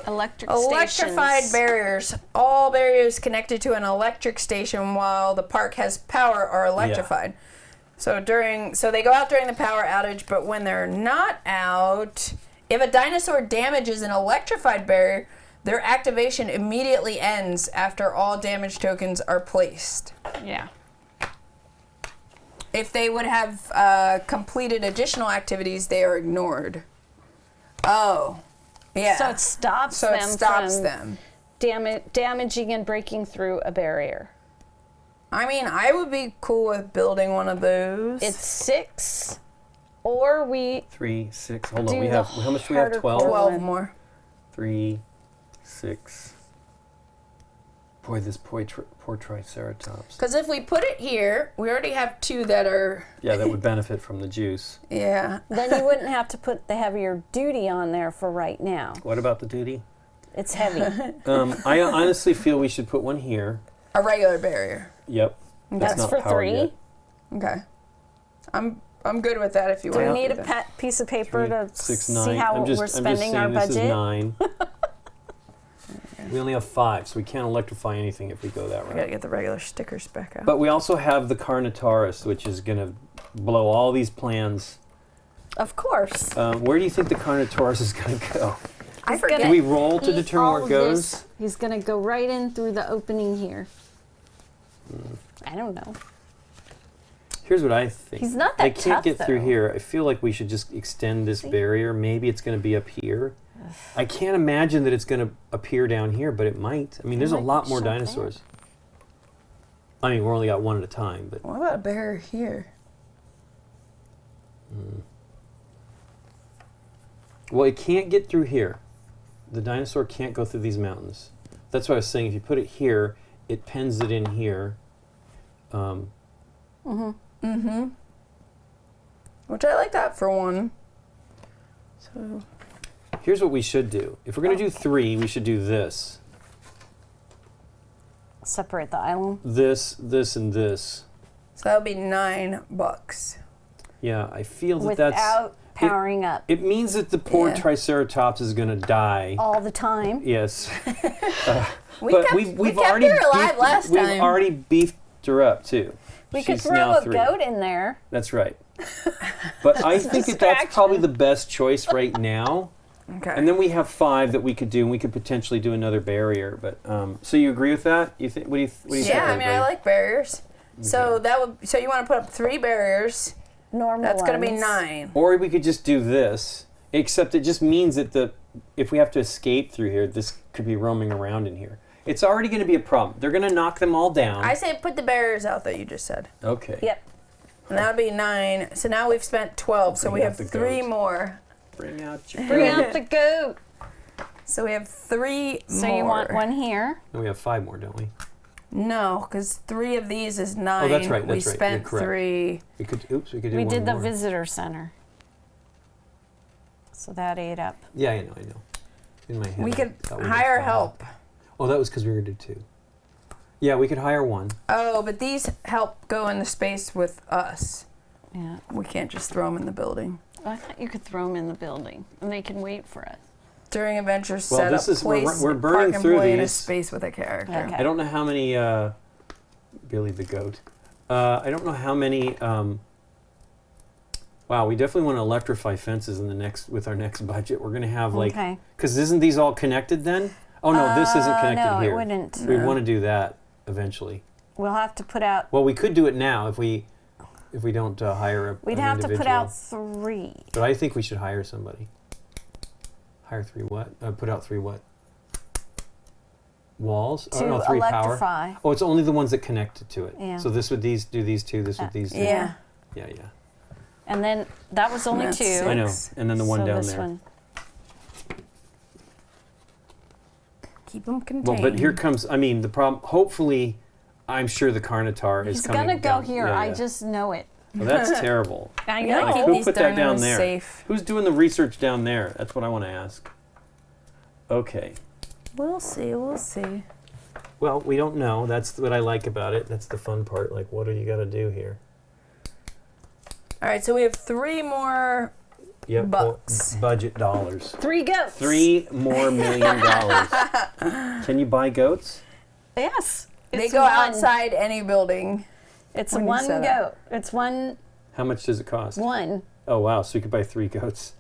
Electrified stations. barriers. All barriers connected to an electric station while the park has power are electrified. So they go out during the power outage, but when they're not out, if a dinosaur damages an electrified barrier, their activation immediately ends after all damage tokens are placed. Yeah. If they would have completed additional activities, they are ignored. Oh, yeah. So it stops So them it stops from them. damaging and breaking through a barrier. I mean, I would be cool with building one of those. It's 6, or we 3, 6. Hold on. do We the have how much do we have? harder 12. core. 12 more. 3, 6. Boy, this poor Triceratops. Because if we put it here, we already have 2 that are, Yeah, that would benefit from the juice. yeah. then you wouldn't have to put the heavier duty on there for right now. What about the duty? It's heavy. I honestly feel we should put one here. A regular barrier. Yep. That's not for powered 3. yet. Okay. I'm good with that if you Do we want to need do a that. piece of paper 3, to 6, see 9. how I'm we're spending saying our this is budget? 9. We only have 5, so we can't electrify anything if we go that I gotta route. get the regular stickers back out. But we also have the Carnotaurus, which is going to blow all these plans. Of course. Where do you think the Carnotaurus is going to go? I He's forget. Do we roll to Eat determine all where it of goes? this. He's going to go right in through the opening here. I don't know. Here's what I think. He's not They that can't tough, get through though. here. I feel like we should just extend this barrier. Maybe it's going to be up here. I can't imagine that it's going to appear down here, but it might. I mean, there's a might lot more shut down. dinosaurs. I mean, we're only got one at a time, but What about a barrier here? well, it can't get through here. The dinosaur can't go through these mountains. That's what I was saying. If you put it here, it pens it in here. Which I like that for one. So Here's what we should do. If we're going to do 3, we should do this. Separate the island. This, and this. that would be $9. Yeah, I feel that that's... Without powering up It means that the poor Yeah. Triceratops is going to die. all the time. Yes. we But kept, we've we kept already her alive beefed, last time. We've already beefed her up too. We could She's throw now a 3. goat in there. That's right. But I think that that's probably the best choice right now. Okay. And then we have 5 that we could do, and we could potentially do another barrier. But so you agree with that? You think? What do you think? yeah, I mean, I everybody? like barriers. So that would. So you want to put up 3 barriers? Normal That's going to be ones. 9. Or we could just do this, except it just means that if we have to escape through here, this could be roaming around in here. It's already going to be a problem. They're going to knock them all down. I say put the barriers out that you just said. Okay. Yep. And that would be 9. So now we've spent 12. So we Bring out have the 3 goat. more. Bring out your Bring out the goat. So we have 3 So more. you want one here? And we have 5 more, don't we? No, because 3 of these is 9. Oh, that's right, We that's right. spent You're correct. 3. We could do We one did the more. visitor center. So that ate up. Yeah, I know. In my head. We I could thought did hire 5. help. Oh, that was because we were going to do 2. Yeah, we could hire 1. Oh, but these help go into space with us. Yeah. We can't just throw them in the building. I thought you could throw them in the building and they can wait for us. During adventures, Well, set this up is- we're- place we're burning park through employee in a these. space with a character. Okay. I don't know how many, Billy the goat. I don't know how many Wow, we definitely want to electrify fences with our next budget. We're going to have Okay. because isn't these all connected then? Oh no, this isn't connected no, here. it wouldn't. We want to do that eventually. We'll have to put out. Well, we could do it now if we don't hire We'd an have to put individual. out 3. But I think we should hire somebody. Hire 3 what? Put out 3 what? Walls? To no, 3 electrify. power. Oh, it's only the ones that connected to it. Yeah. So this would do these 2. This would these 2. Yeah. Yeah. And then that was only That's 2. six. I know. And then the one so down this there. One. Keep them contained. Well, but here comes. I mean, the problem. Hopefully, I'm sure the Carnotaur is He's coming. gonna go down. here. Yeah, I yeah. just know it. Well, that's terrible. I We gotta know. keep Who these put that down dinos there? safe. Who's doing the research down there? That's what I want to ask. Okay. We'll see. We'll see. Well, we don't know. That's what I like about it. That's the fun part. Like, what do you got to do here? All right, so we have 3 more. Yep. Bucks. Budget dollars. 3 goats. 3 more $1 million. Can you buy goats? Yes. They It's go one. outside any building. It's when you one set goat. up. It's one. How much does it cost? 1. Oh wow! So you could buy 3 goats.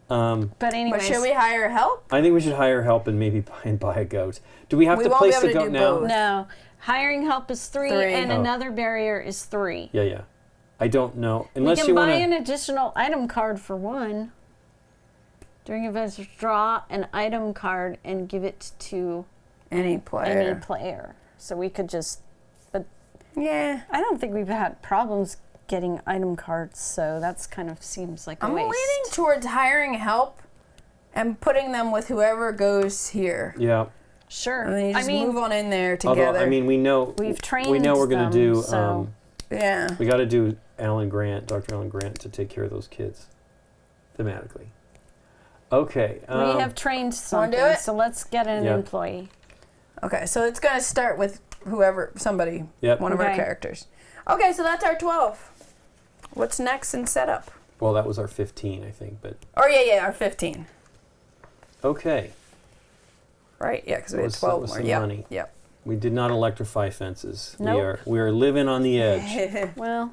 But But anyways. should we hire help? I think we should hire help and maybe buy a goat. Do we have We to won't be place able the to goat do now? both. No. Hiring help is 3, 3. and Oh. another barrier is 3. Yeah. I don't know. We Unless can you buy want an to. additional item card for 1. During events, draw an item card and give it to Any player. any player. So we could just. But Yeah. I don't think we've had problems getting item cards, so that's kind of seems like a I'm waste. leaning towards hiring help and putting them with whoever goes here. Yeah. Sure. And then you just I mean, move on in there together. Although I mean, we know We've trained we know we're going them, to do. so- yeah. We got to do Alan Grant, Dr. Alan Grant, to take care of those kids, thematically. Okay. we have trained Wanna something, do it? so let's get an Yeah. employee. Okay, so it's going to start with somebody, Yep. one of our Okay. characters. Okay, so that's our 12. What's next in setup? Well, that was our 15, I think, but Oh, yeah, our 15. okay. Right, yeah, because we had What's- 12 what's more. the Yep. money? Yep. We did not electrify fences. Nope. We are living on the edge. Well,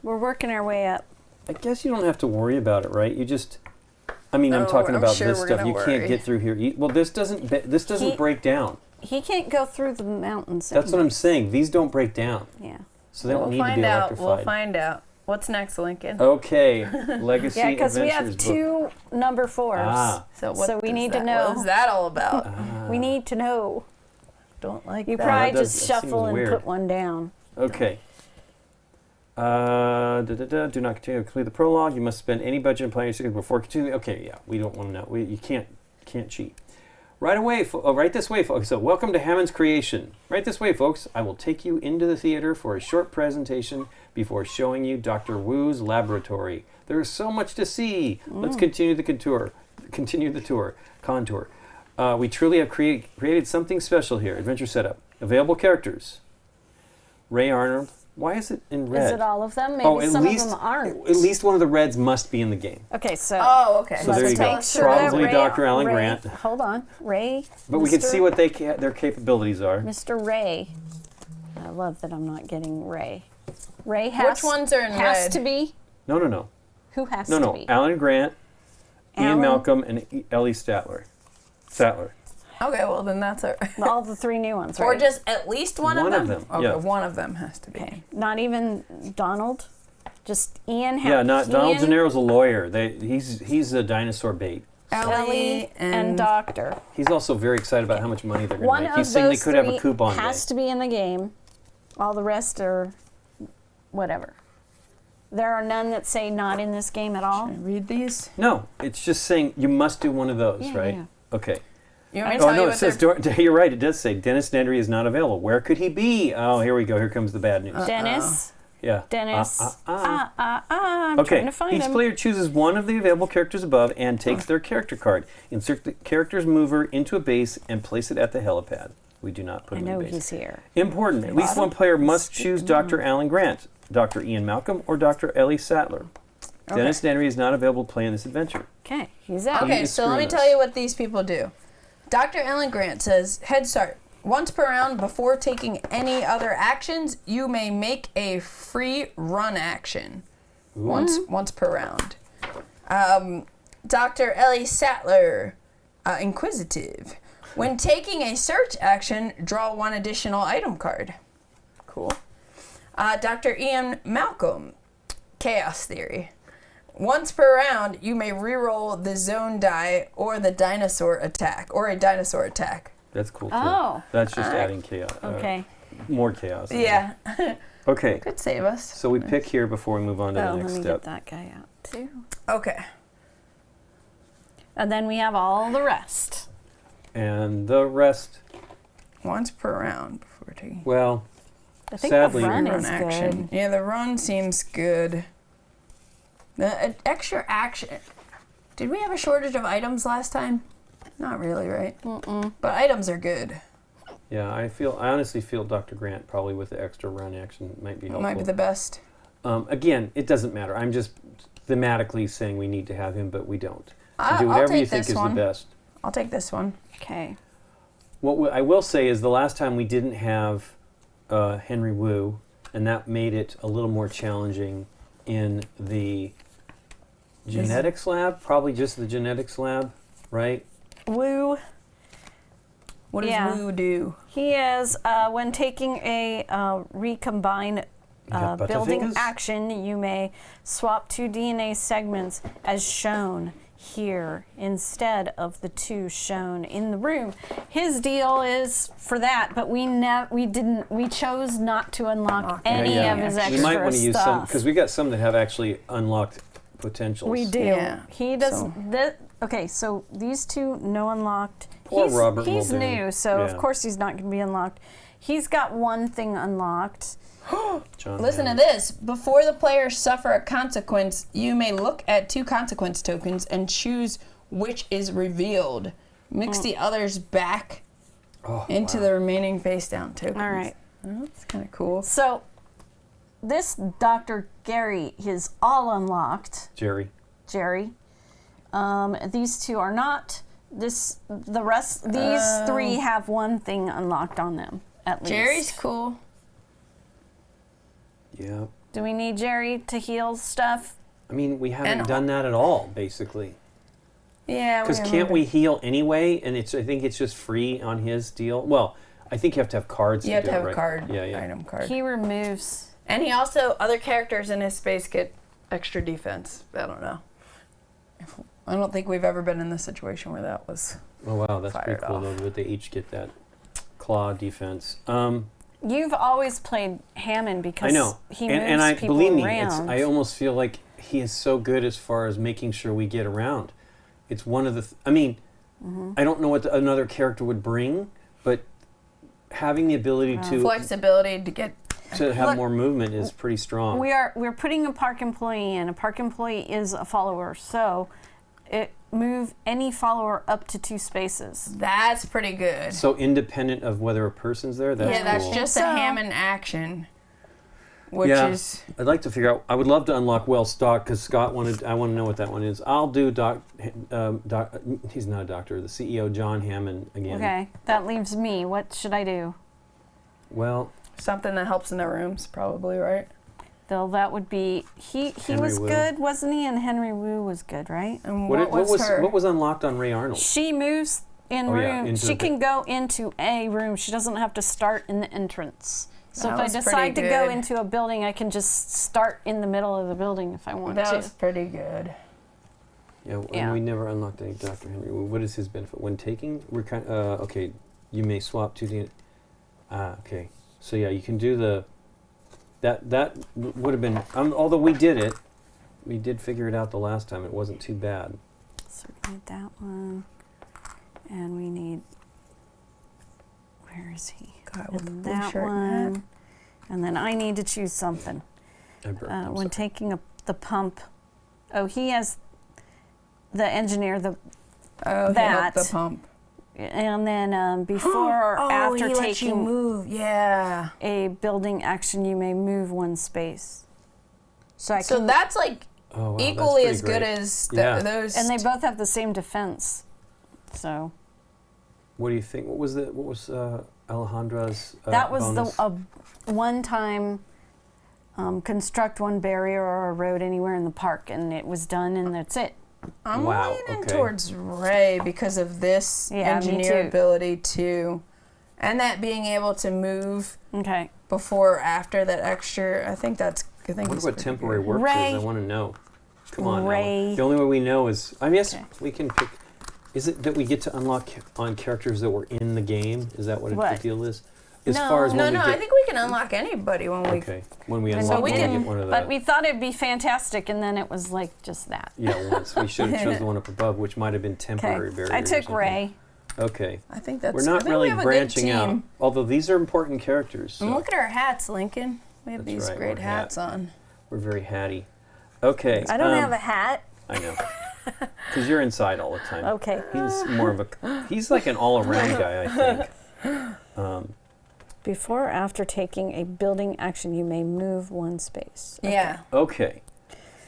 we're working our way up. I guess you don't have to worry about it, right? You just. I mean, I'm No, talking I'm about sure this we're stuff. gonna You worry. can't get through here. Well, this doesn't He- break down. He can't go through the mountains. That's what I'm saying. These don't break down, Yeah. so they don't We'll need to find be out. electrified. We'll find out. What's next, Lincoln? Okay, Legacy Yeah, because we Adventures have 2 number 4s. Ah. So, So we does need to that- know. What is that all about? We need to know. Don't like You that. probably that does- just that shuffle seems and weird. put one down. Okay. Do not continue to complete the prologue. You must spend any budget in playing your before continuing. Okay, yeah, we don't want to know. You can't cheat. Right away, right this way, folks. So, welcome to Hammond's Creation. Right this way, folks. I will take you into the theater for a short presentation before showing you Dr. Wu's laboratory. There is so much to see. Let's continue the contour. Continue the tour. Contour. We truly have created something special here. Adventure setup. Available characters. Ray Arnold. Why is it in red? Is it all of them? Maybe some of them aren't. At least one of the reds must be in the game. Okay, so Oh, okay. So there let's you go. make sure that Probably Ray- Dr. Alan Ray- Grant. Hold on, Ray. But we can Mr. see what their capabilities are. Mr. Ray. I love that I'm not getting Ray. Ray has. Which ones are in has red? to be. No. Who has to No. be? Alan Grant, Ian Alan- Malcolm, and Ellie Statler. Okay, well, then that's our. All the 3 new ones, right? Or just at least one of One them? of them, Okay, yeah. one of them has to be. Okay. Not even Donald. Just Ian. Yeah, not Donald Ian, Gennaro's a lawyer. He's a dinosaur bait. Ellie and Doctor. He's also very excited about how much money they're going One to make. of He's saying they those could have a 3 coupon has day. to be in the game. All the rest are whatever. There are none that say not in this game at all. Read these. No, it's just saying you must do one of those, Yeah, right? yeah. Okay. You want me to Oh tell you no, it what says you're right. It does say Dennis Nedry is not available. Where could he be? Oh, here we go. Here comes the bad news. Dennis. Yeah. Dennis. I'm Okay. trying to find Each him. player chooses one of the available characters above and takes their character card. Insert the character's mover into a base and place it at the helipad. We do not put I him know in base. he's here. Important. At least one player must choose Dr. Alan Grant, Dr. Ian Malcolm, or Dr. Ellie Sattler. Dennis Nedry is not available to play in this adventure. Okay, he's out. Okay, is so let me screwing tell us. you what these people do. Dr. Alan Grant says, Head start. Once per round, before taking any other actions, you may make a free run action. once per round. Dr. Ellie Sattler, Inquisitive. When taking a search action, draw 1 additional item card. Cool. Dr. Ian Malcolm, Chaos Theory. Once per round, you may reroll the zone die or the dinosaur attack, or a dinosaur attack. That's cool too. Oh. That's just adding chaos. Okay. More chaos. Yeah. Okay. Could save us. So we pick here before we move on to the next let me step. get that guy out too. Okay. And then we have all the rest. And the rest, Once per round before taking well, I think sadly, the run run is action. good. Yeah, the run seems good. The extra action. Did we have a shortage of items last time? Not really, right? But items are good. yeah, I honestly feel Dr. Grant probably with the extra run action might be helpful. Might be the best. Again, it doesn't matter. I'm just thematically saying we need to have him, but we don't. So I'll do whatever you take think this is one. the best. I'll take this one. Okay. What I will say is the last time we didn't have Henry Wu, and that made it a little more challenging in the genetics lab, probably just the genetics lab, right? Woo. What does Yeah. Woo do? He is, when taking a recombine You got building Butterfingers? action, you may swap 2 DNA segments as shown here instead of the 2 shown in the room. His deal is for that, but we chose not to unlock any of his extra We might want to use some stuff. because we got some that have actually unlocked potentials. We do. Yeah, He does. so- Okay, so these 2 no unlocked. Poor Robert He's Muldoon. new, so Yeah. of course he's not going to be unlocked. He's got 1 thing unlocked. John Listen to Hammond. this. Before the players suffer a consequence, you may look at 2 consequence tokens and choose which is revealed. Mix the others back into the remaining face down tokens. All right. Oh, that's kind of cool. So this Dr. Gary is all unlocked. Jerry. Jerry. These 2 are not. These 3 have 1 thing unlocked on them at least. Jerry's cool. Yeah. Do we need Jerry to heal stuff? I mean, we haven't And- done that at all, basically. Yeah. Because can't we heal anyway? And I think it's just free on his deal. Well, I think you have to have cards. You have do to it, have a right? card. Yeah. Item card. He removes. And he also, other characters in his space get extra defense. I don't know. I don't think we've ever been in this situation where that was. Oh wow, that's pretty Fired cool off. though. That they each get that claw defense. You've always played Hammond because I know, he moves and I people believe me, around. I almost feel like he is so good as far as making sure we get around. It's one of the. I mean, I don't know what another character would bring, but having the ability Flexibility to get. to have Look, more movement is pretty strong. We're putting a park employee in. A park employee is a follower, so it move any follower up to 2 spaces. That's pretty good. So independent of whether a person's there, that's Yeah, that's cool. just So- a Hammond action. Which Yeah. is. I'd like to figure out. I would love to unlock well stock because Scott wanted. I want to know what that one is. I'll do he's not a doctor. The CEO John Hammond again. Okay, that leaves me. What should I do? Well, Something that helps in the rooms, probably, right? Though that would be he Henry was Wu. good, wasn't he? And Henry Wu was good, right? And what was her? what was unlocked on Ray Arnold? She moves in Oh, yeah, room. into She the- can go into a room. She doesn't have to start in the entrance. So That if I was decide to pretty go good. into a building, I can just start in the middle of the building if I want That to. was pretty good. Yeah, and Yeah. we never unlocked any Dr. Henry. What is his benefit when taking? We're kind. Okay, you may swap to the. Okay. So yeah, you can do the. That would have been. Although we did figure it out the last time. It wasn't too bad. So we need that one, and we need. Where is he? God, with the And blue that shirt and hat. one, and then I need to choose something. I burped, I'm When sorry. taking the pump. Oh, he has the engineer, Oh, that. the pump. and then before or after he lets you taking move. Yeah. a building action, you may move 1 space. So I So can, that's like Oh, wow, that's equally pretty as good great. as Yeah. those. and they both have the same defense. So What do you think? What was Alejandra's that was bonus? the one time construct one barrier or a road anywhere in the park, and it was done, and that's it. I'm Wow, leaning okay. towards Ray because of this Yeah, me engineer too. ability too, and that being able to move Okay. before or after that extra. I think I it's wonder what pretty temporary good. work Ray. is. I want to know. Come on, Ella. Ray. The only way we know is, I guess Okay. we can pick. Is it that we get to unlock on characters that were in the game? Is that what What? the deal is? As No. far as No, when no, we get, I think we can unlock anybody when we. okay, when we And unlock, we when can- we get one of the. But we thought it'd be fantastic, and then it was like just that. Yeah, once we should have chosen the one up above, which might have been Okay. temporary barrier. I or took something. Ray. Okay, I think that's. we're I not think really we have a good branching team. out, although these are important characters. So And look at our hats, Lincoln. We have That's these right, great we're hats on. we're very hatty. Okay, I don't have a hat. I know, because you're inside all the time. Okay. He's more of a. He's like an all-around guy, I think. Before or after taking a building action, you may move one space. Yeah. Okay.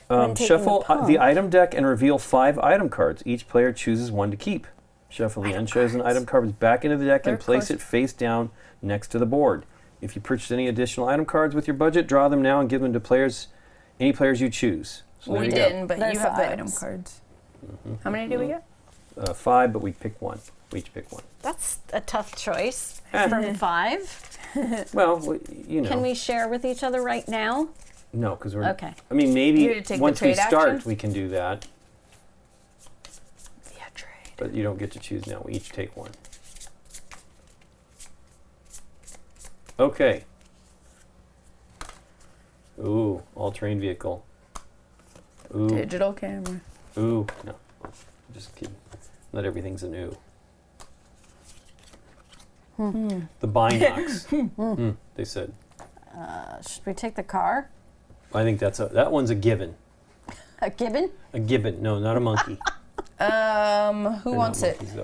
When taking Shuffle the palm. the item deck and reveal 5 item cards. Each player chooses one to keep. Shuffle the Item unchosen cards. item cards back into the deck They're and place close. it face down next to the board. If you purchase any additional item cards with your budget, draw them now and give them to any players you choose. So there We you go. didn't, but There's you have the the item items. cards. Mm-hmm. How many did we get? 5, but we pick one. We each pick one. That's a tough choice. Eh. From 5. Well, you know. Can we share with each other right now? No, because we're. Okay. I mean, You maybe need to take the once we trade start, action? we can do that. Yeah, trade. But you don't get to choose now. We each take one. Okay. Ooh, all-terrain vehicle. Ooh, Digital camera. ooh. No, just kidding. Not everything's a new. The binocs. They said. Should we take the car? I think that one's a given. A gibbon? A gibbon. No, not a monkey. Who They're wants not it? monkeys,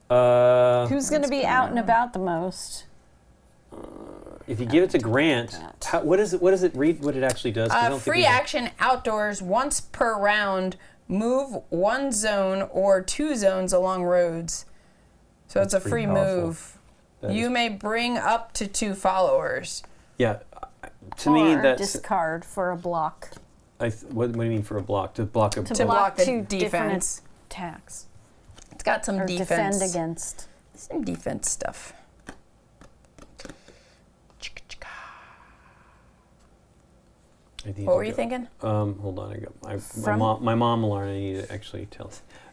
though. Who's going to be out and about the most? If you give it to Grant, what does it read? What it actually does? 'Cause I don't think Free we have- action outdoors once per round. Move one zone or 2 zones along roads. So it's That's a pretty free powerful. move. That You is- may bring up to 2 followers. Yeah. To me, Or that's. discard for a block. What do you mean for a block? To block a. To block the 2 different defense. attacks. It's got some Or defense. defend against. Some defense stuff. I need What to were you go. thinking? Hold on. my From- mom alarm. I need to actually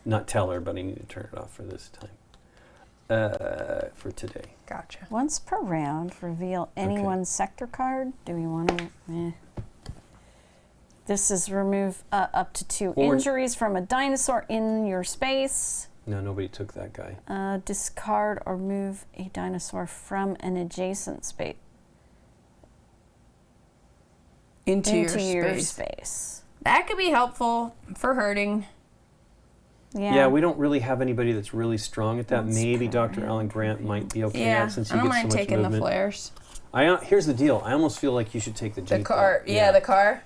not tell her, but I need to turn it off for this time. For today. Gotcha. Once per round, reveal any Okay. one sector card. Do we want to? This is remove up to 2 Well, we're- injuries from a dinosaur in your space. No, nobody took that guy. Discard or move a dinosaur from an adjacent space Into, into your your space. space. That could be helpful for hurting. Yeah, we don't really have anybody that's really strong at that. Once Maybe per Dr. round. Alan Grant might be okay Yeah, at since I he don't gets so mind much taking movement. the flares. Here's the deal. I almost feel like you should take the The Jeep. car. though. Yeah, the car.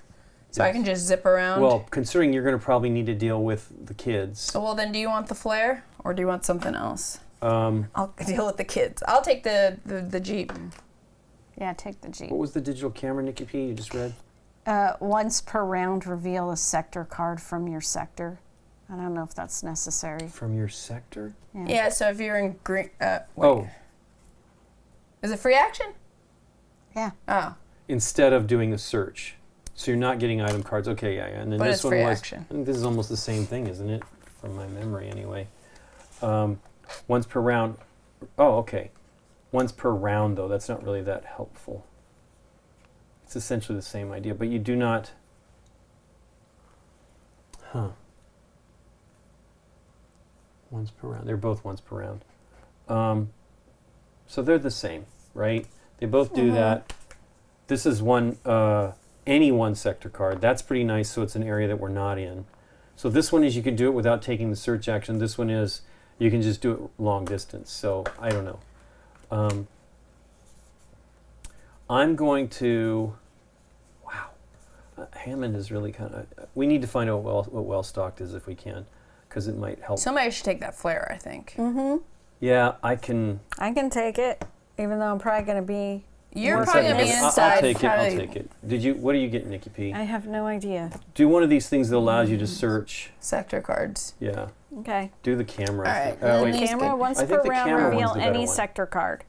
So I Yes. can just zip around. Well, considering you're going to probably need to deal with the kids. Well, then do you want the flare or do you want something else? Um, I'll deal with the kids. I'll take the Jeep. Yeah, take the Jeep. what was the digital camera, Nikki P, you just read? Once per round, reveal a sector card from your sector. I don't know if that's necessary. From your sector? Yeah, so if you're in green. Oh, Is it free action? Yeah. Oh. instead of doing a search. So you're not getting item cards. Okay, yeah. And then But this it's one free was. action. I think this is almost the same thing, isn't it? From my memory, anyway. Once per round. Oh, okay. Once per round, though. That's not really that helpful. It's essentially the same idea, but you do not. Huh. Once per round. They're both once per round. So they're the same, right? They both do that. This is any one sector card. That's pretty nice, so it's an area that we're not in. So this one is you can do it without taking the search action. This one is you can just do it long distance. So I don't know. I'm going to, wow. Hammond is really kind of, we need to find out what well-stocked is if we can, because it might help. Somebody should take that flare, I think. Yeah, I can. I can take it, even though I'm probably going to be You're One probably second. on the I'll inside. take it. I'll probably take it. What are you getting, Nikki P? I have no idea. Do one of these things that allows you to search. Sector cards. Yeah. Okay. Do the camera. All right. thing. Oh, Then wait. these- Camera good. once I per think the round camera reveal one's the better any one. sector card.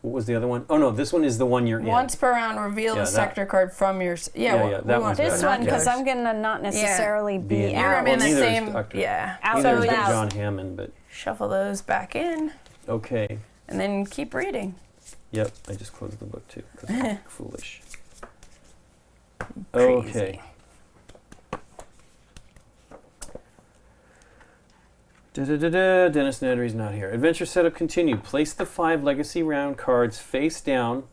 What was the other one? Oh no, this one is the one you're in. Once per round, reveal Yeah, the that- sector card from your. Yeah, that one's This better. one, because Yeah. I'm gonna not necessarily Be be in- You're out. gonna be in the Neither is same. Dr. Yeah. Out Neither and is out. John Hammond, but Shuffle those back in, okay. and then keep reading. Yep, I just closed the book too because I'm foolish. Crazy. Okay. Da-da-da-da, Dennis Nedry's not here. Adventure setup continued. Place the 5 legacy round cards face down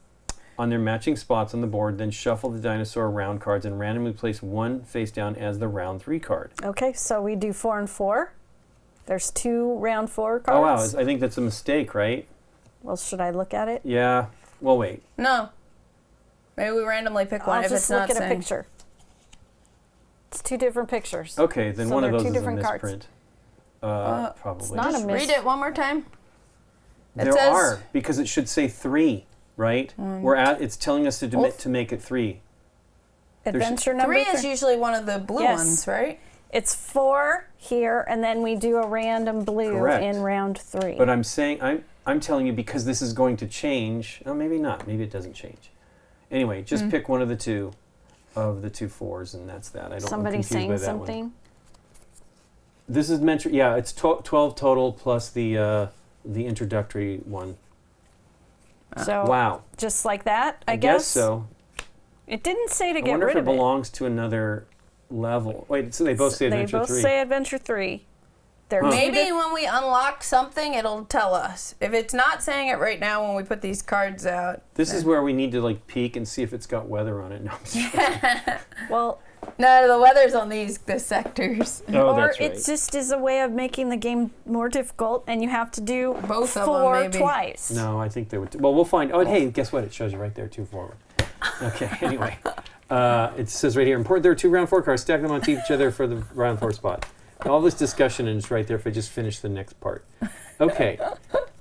on their matching spots on the board, then shuffle the dinosaur round cards and randomly place one face down as the round 3 card. Okay, so we do 4 and 4. There's 2 round 4 Oh wow, cards. I think that's a mistake, right? Well, should I look at it? Yeah. Well, wait. No. Maybe we randomly pick one I'll if just it's look not at a saying. picture. It's 2 different pictures. Okay, then So one of they're those two is a different cards. misprint. Probably. it's not Just a read it one more time. It There says- are, because it should say 3, right? It's telling us to Well, to make it 3. Adventure number 3 is usually one of the blue Yes. ones, right? It's 4 here, and then we do a random blue Correct. in round 3. But I'm saying I'm telling you because this is going to change. Oh, maybe not. Maybe it doesn't change. Anyway, just pick one of the 2 of the 2 4s, and that's that. I'm Somebody confused by saying that something. One. This is meant. Yeah, it's 12 total plus the introductory one. So Wow. just like that, I guess so. It didn't say to I get wonder rid if it of it. belongs to another level. Wait, so they both say They Adventure both 3. say Adventure 3. They're Huh. two Maybe diff- when we unlock something, it'll tell us. If it's not saying it right now when we put these cards out. This is where we need to like peek and see if it's got weather on it. No, I'm just kidding. well, No, the weather's on the sectors. Oh, or that's it right. just is a way of making the game more difficult, and you have to do Both of them, 4 maybe. twice. No, I think they would. Well, we'll find. Oh, hey, guess what? It shows you right there, 2 forward. Okay. Anyway, it says right here. Important. There are 2 round 4 cards. Stack them on each other for the round 4 spot. All this discussion and it's right there if I just finish the next part. Okay.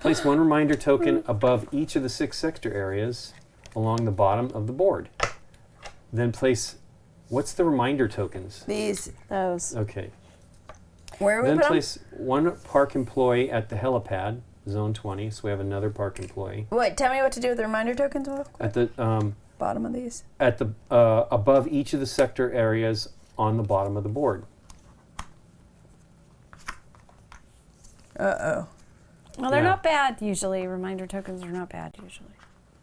Place 1 reminder token above each of the 6 sector areas along the bottom of the board. Then place. What's the reminder tokens? These. Those. Okay. Where we Then put 'em? place 1 park employee at the helipad, zone 20. So we have another park employee Wait, tell me what to do with the reminder tokens, Will? at the Bottom of these. above each of the sector areas on the bottom of the board. Uh-oh. Well, they're Yeah. not bad usually. Reminder tokens are not bad usually.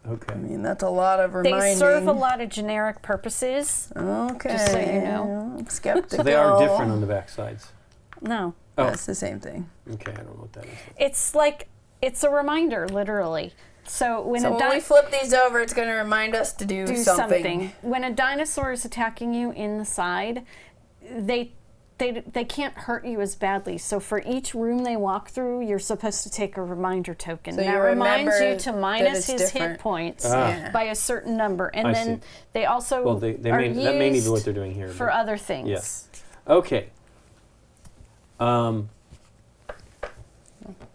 Okay. I mean, that's a lot of reminding. They serve a lot of generic purposes. Okay. Just so you know. I'm skeptical. So they are different on the back sides. No. Oh. That's the same thing. Okay, I don't know what that is. It's like, it's a reminder, literally. So when So a when we flip these over, it's going to remind us to do something. When a dinosaur is attacking you in the side, they can't hurt you as badly. So for each room they walk through, you're supposed to take a reminder token. So that you reminds remember you to that minus it's his different. hit points Yeah. by a certain number. And I then see. they also Well, they are may, that may be used what they're doing here. for but- other things. Yes. Okay.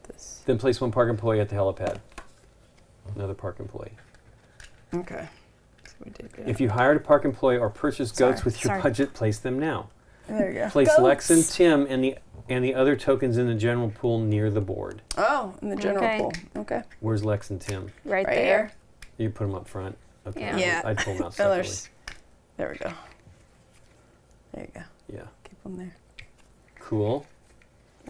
This. Then place 1 park employee at the helipad. Another park employee. Okay. So we did good. If you hired a park employee or purchased goats Sorry. with your Sorry. budget, place them now. There you go. Place Lex and Goats. Tim and the other tokens in the general pool near the board. Oh, in the general Okay. pool. Okay. Where's Lex and Tim? Right, Right there. here. You put them up front. Okay. Yeah. Yeah. I'd pull them out separately. Fillers. There we go. There you go. Yeah. Keep them there. Cool.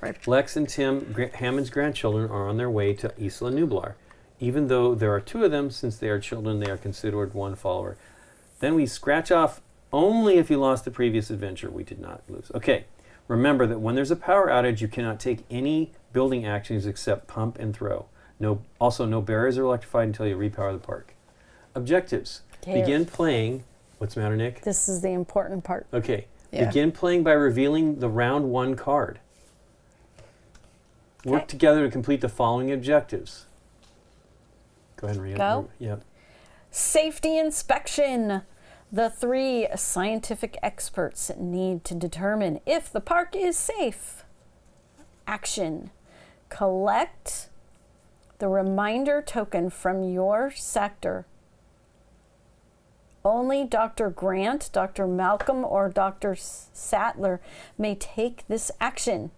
Right. Lex and Tim, Hammond's grandchildren, are on their way to Isla Nublar. Even though there are 2 of them, since they are children, they are considered 1 follower. Then we scratch off only if you lost the previous adventure. We did not lose. Okay. Remember that when there's a power outage, you cannot take any building actions except pump and throw. Also, no barriers are electrified until you repower the park. Objectives. Okay. Begin playing. What's the matter, Nick? This is the important part. Okay. Yeah. Begin playing by revealing the round 1 card. Work Okay. together to complete the following objectives. Go ahead and read it. Go? Yep. Safety inspection. The 3 scientific experts need to determine if the park is safe. Action. Collect the reminder token from your sector Only Dr. Grant, Dr. Malcolm, or Dr. Sattler may take this action.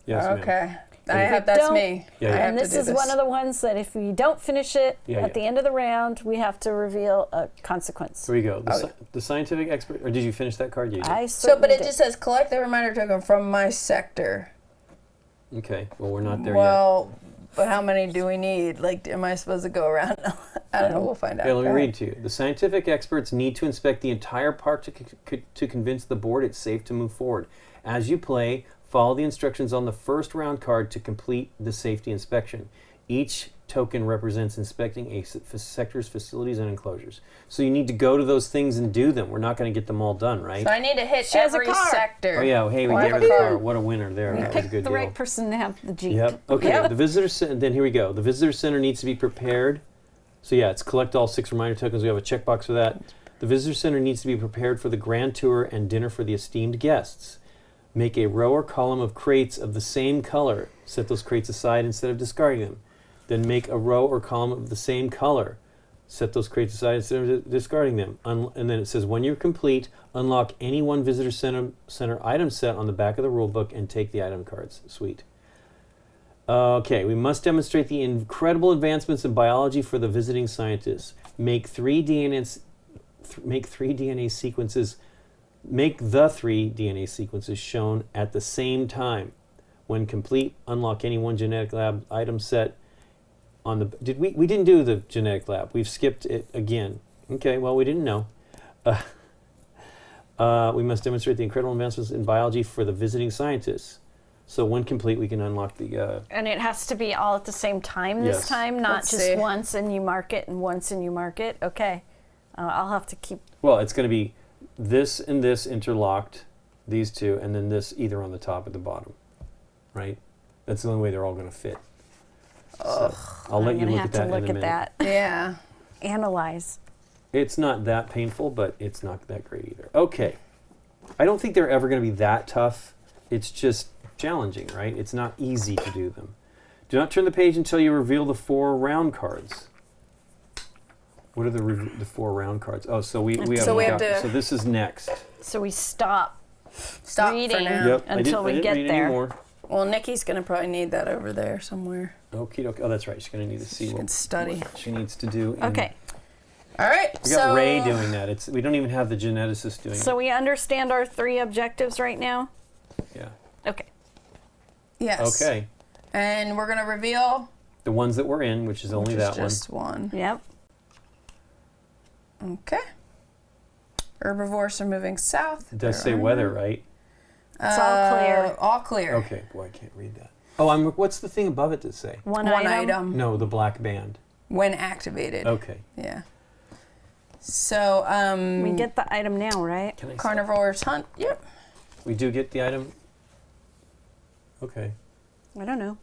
Yes, ma'am. Okay. If That's don't- me. Yeah, I yeah. have And to this do is one of the ones that if we don't finish it at the end of the round, we have to reveal a consequence. Here we go. The scientific expert, or did you finish that card? You did. I So, but certainly it did. just says collect the reminder token from my sector. Okay, well, we're not there yet. Well, but how many do we need? Like, am I supposed to go around? I don't know. We'll find out. Okay, let me Go read ahead. to you. The scientific experts need to inspect the entire park to convince the board it's safe to move forward. As you play, follow the instructions on the first round card to complete the safety inspection. Each token represents inspecting a sector's facilities and enclosures. So you need to go to those things and do them. We're not going to get them all done, right? So I need to hit She has a every car. sector. Oh yeah, hey, we Well, I gave have her a the car. car. What a winner there. That was a Pick good the deal. right person to have the Jeep. Yep. Okay. Yep. The visitor. Then here we go. The visitor center needs to be prepared. So yeah, it's collect all 6 reminder tokens. We have a checkbox for that. The visitor center needs to be prepared for the grand tour and dinner for the esteemed guests. Make a row or column of crates of the same color. Set those crates aside instead of discarding them. Then make a row or column of the same color. Set those crates aside instead of discarding them. And then it says, when you're complete, unlock any one visitor center item set on the back of the rule book and take the item cards. Sweet. Okay, we must demonstrate the incredible advancements in biology for the visiting scientists. Make the 3 DNA sequences shown at the same time. When complete, unlock any one genetic lab item set on the... We didn't do the genetic lab. We've skipped it again. Okay, well, we didn't know. We must demonstrate the incredible advancements in biology for the visiting scientists. So when complete, we can unlock the... And it has to be all at the same time this Yes. time, not Let's just see. once and you mark it and once and you mark it. Okay. I'll have to keep... Well, it's going to be this and this interlocked, these two, and then this either on the top or the bottom, right? That's the only way they're all going to fit. So I'll let I'm you gonna look have at that to look in a at minute. that. Yeah. Analyze. It's not that painful, but it's not that great either. Okay. I don't think they're ever going to be that tough. It's just challenging, right? It's not easy to do them. Do not turn the page until you reveal the 4 round cards. What are the 4 round cards? Oh, so we have So we have to- so this is next. So we stop Stop for reading. now. Yep. Until we I didn't get read there. Anymore. Well, Nikki's going to probably need that over there somewhere. Okie dokie. Oh, that's right. She's going to need to see She what can study. she needs to do. Okay. All right. We got Ray doing that. We don't even have the geneticist doing So we understand our 3 objectives right now? it. Yeah. Okay. Yes. Okay. And we're going to reveal... The ones that we're in, which is only which is that one. just one. Yep. Okay. Herbivores are moving south. It does They're say on weather, there. right? It's all clear. All clear. Okay. Boy, I can't read that. Oh, what's the thing above it to say? One One item. item No, the black band. when activated. Okay. Yeah. So, We get the item now, right? Can I? carnivores hunt. Yep. We do get the item. Okay. I don't know.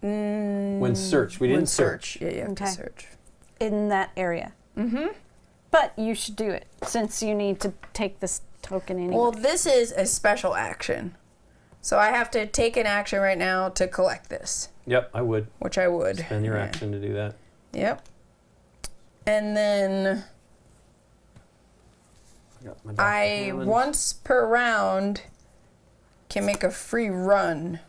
When search, we didn't When search. Yeah, you have Okay. to search. In that area. Mm-hmm. But you should do it since you need to take this token anyway. Well, this is a special action. So I have to take an action right now to collect this, Yep, I would. which I would. Spend your Yeah. action to do that. Yep. And then I got my Dr. I, Hammond. once per round, can make a free run,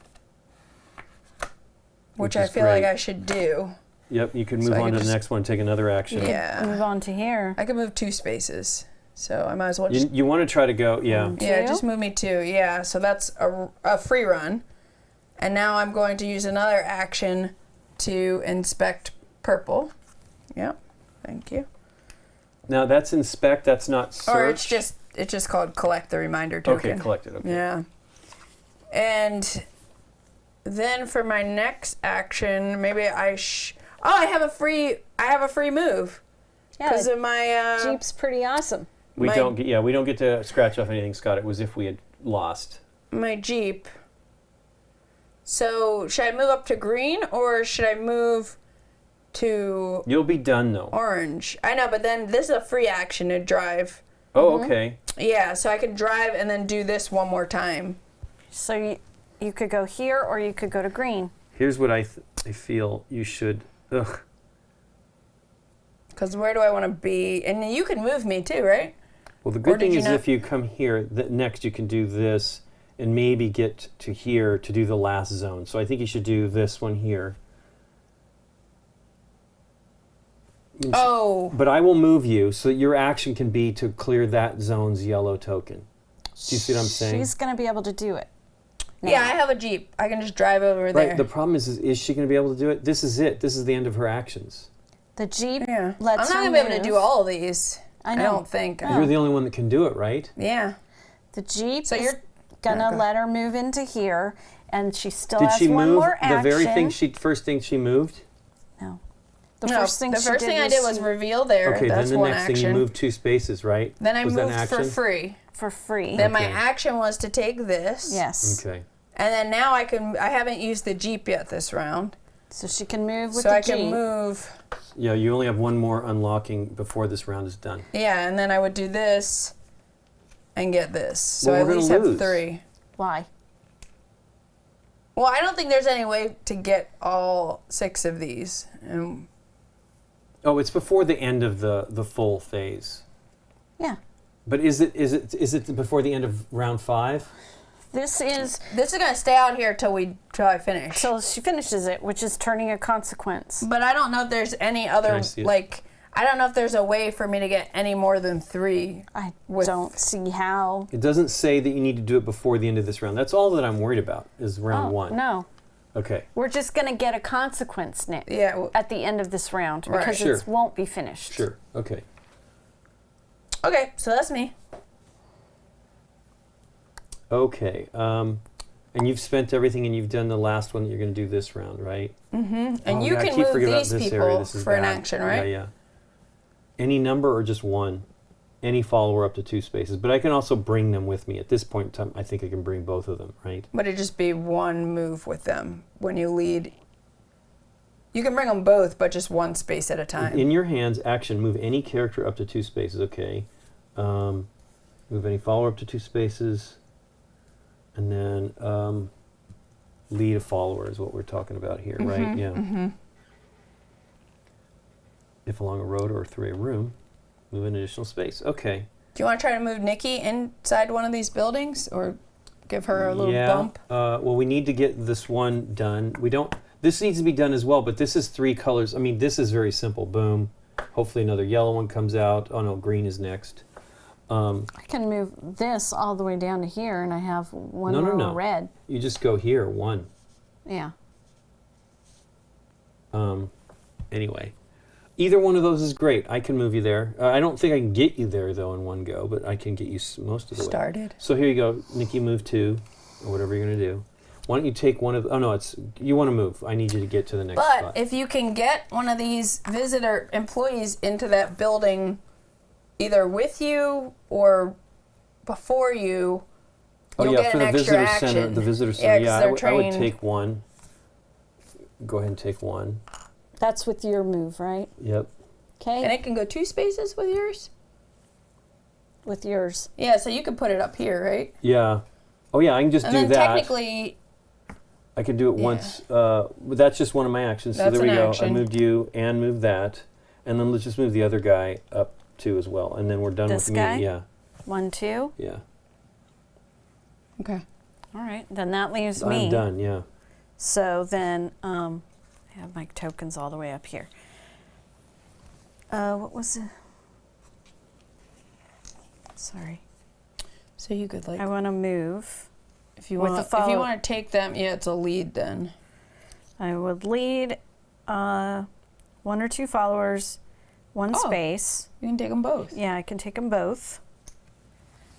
which I is feel like great. I should do. Yep, you can So move I on can to the just- next one, take another action. Yeah. Move on to here. I can move 2 spaces. So I might as well just... You want to try to go, yeah. Yeah, Two? just move me 2. Yeah, so that's a free run. And now I'm going to use another action to inspect purple. Yep, thank you. Now that's inspect, that's not search. Or it's just called collect the reminder token. Okay, collect it. Okay. Yeah. And then for my next action, maybe I have a free move Yeah, because of my Jeep's pretty awesome. We My- don't get to scratch off anything, Scott. It was if we had lost. my Jeep. So should I move up to green or should I move to You'll be done though. orange? I know, but then this is a free action to drive. Oh, okay. Yeah, so I can drive and then do this one more time. So you could go here or you could go to green. Here's what I feel you should. Ugh. Because where do I want to be? And you can move me too, right? Well, the good did thing you is not- if you come here, next you can do this and maybe get to here to do the last zone. So I think you should do this one here. Oh. But I will move you so that your action can be to clear that zone's yellow token. Do you see what I'm saying? She's going to be able to do it. Yeah, I have a Jeep. I can just drive over there. Right. The problem is she going to be able to do it? This is it. This is the end of her actions. The Jeep Yeah. lets I'm not her going to be able to move. do all of these. I I know. don't think. You're the only one that can do it, right? Yeah. The Jeep So is you're- going to Okay. let her move into here, and she still Did has she one move more the action. very thing first thing she moved? No. The No, first thing the she first thing I did was she- reveal there. Okay, That's then the one next action. thing you moved 2 spaces, right? Then I Was that an moved for action? free. for free. Then my Okay. action was to take this. Yes. Okay. And then now I haven't used the Jeep yet this round. So she can move with So the I Jeep. can move. Yeah, you only have one more unlocking before this round is done. Yeah, and then I would do this and get this. So Well, I we're at gonna least have lose. 3. Why? Well, I don't think there's any way to get all 6 of these. And Oh, it's before the end of the full phase. Yeah. But is it before the end of round 5? This is this is gonna stay out here till I finish. till she finishes it, which is turning a consequence. But I don't know if there's any Can other I see it? I don't know if there's a way for me to get any more than 3. I With- don't see how. It doesn't say that you need to do it before the end of this round. That's all that I'm worried about is round 1. No. Okay. We're just going to get a consequence, Nick, Yeah. Well, at the end of this round Right. because Sure. it won't be finished. Sure. Okay. okay, so that's me. Okay. And you've spent everything and you've done the last one that you're going to do this round, right? And Oh, you yeah, I can keep move forgetting about these this people area. This is for an bad. action, right? Yeah, yeah. Any number or just one? Any follower up to 2 spaces. But I can also bring them with me. At this point in time, I think I can bring both of them, right? But it'd just be one move with them when you lead. You can bring them both, but just one space at a time. In your hands, action, move any character up to 2 spaces. Okay. Move any follower up to 2 spaces. And then lead a follower is what we're talking about here, right? Yeah. If along a road or through a room, move an additional space. Okay. Do you want to try to move Nikki inside one of these buildings or give her a little bump? Well, we need to get this one done. We don't. This needs to be done as well, but this is 3 colors. I mean, this is very simple. Boom. Hopefully another yellow one comes out. Oh no, green is next. I can move this all the way down to here, and I have one No, more no. red. You just go here, 1. Yeah. Anyway, either one of those is great. I can move you there. I don't think I can get you there though in one go, but I can get you most of the way. Started. So here you go, Nikki. Move 2, or whatever you're gonna do. Why don't you take one of? Oh no, it's you want to move. I need you to get to the next But spot. if you can get one of these visitor employees into that building either with you or before you, Oh you'll yeah, get for an the extra visitor action. center. The visitor Yeah, center. 'cause Yeah, they're I would trained. take 1. Go ahead and take 1. That's with your move, right? Yep. Okay. And it can go 2 spaces with yours? With yours. Yeah, so you could put it up here, right? Yeah. Oh yeah, I can just And do then that. technically, I could do it Yeah. once. But that's just one of my actions. So That's there we an go. action. I moved you and moved that, and then let's just move the other guy up too as well, and then we're done This with guy? me. Yeah. 1, 2. Yeah. okay. All right. Then that leaves me. I'm done. Yeah. So then I have my tokens all the way up here. What was it? Sorry. So you could like I want to move. if you with want the if you follow- want to take them, yeah, it's a lead then. I would lead 1 or 2 followers, 1 Oh. space. You can take them both. Yeah, I can take them both.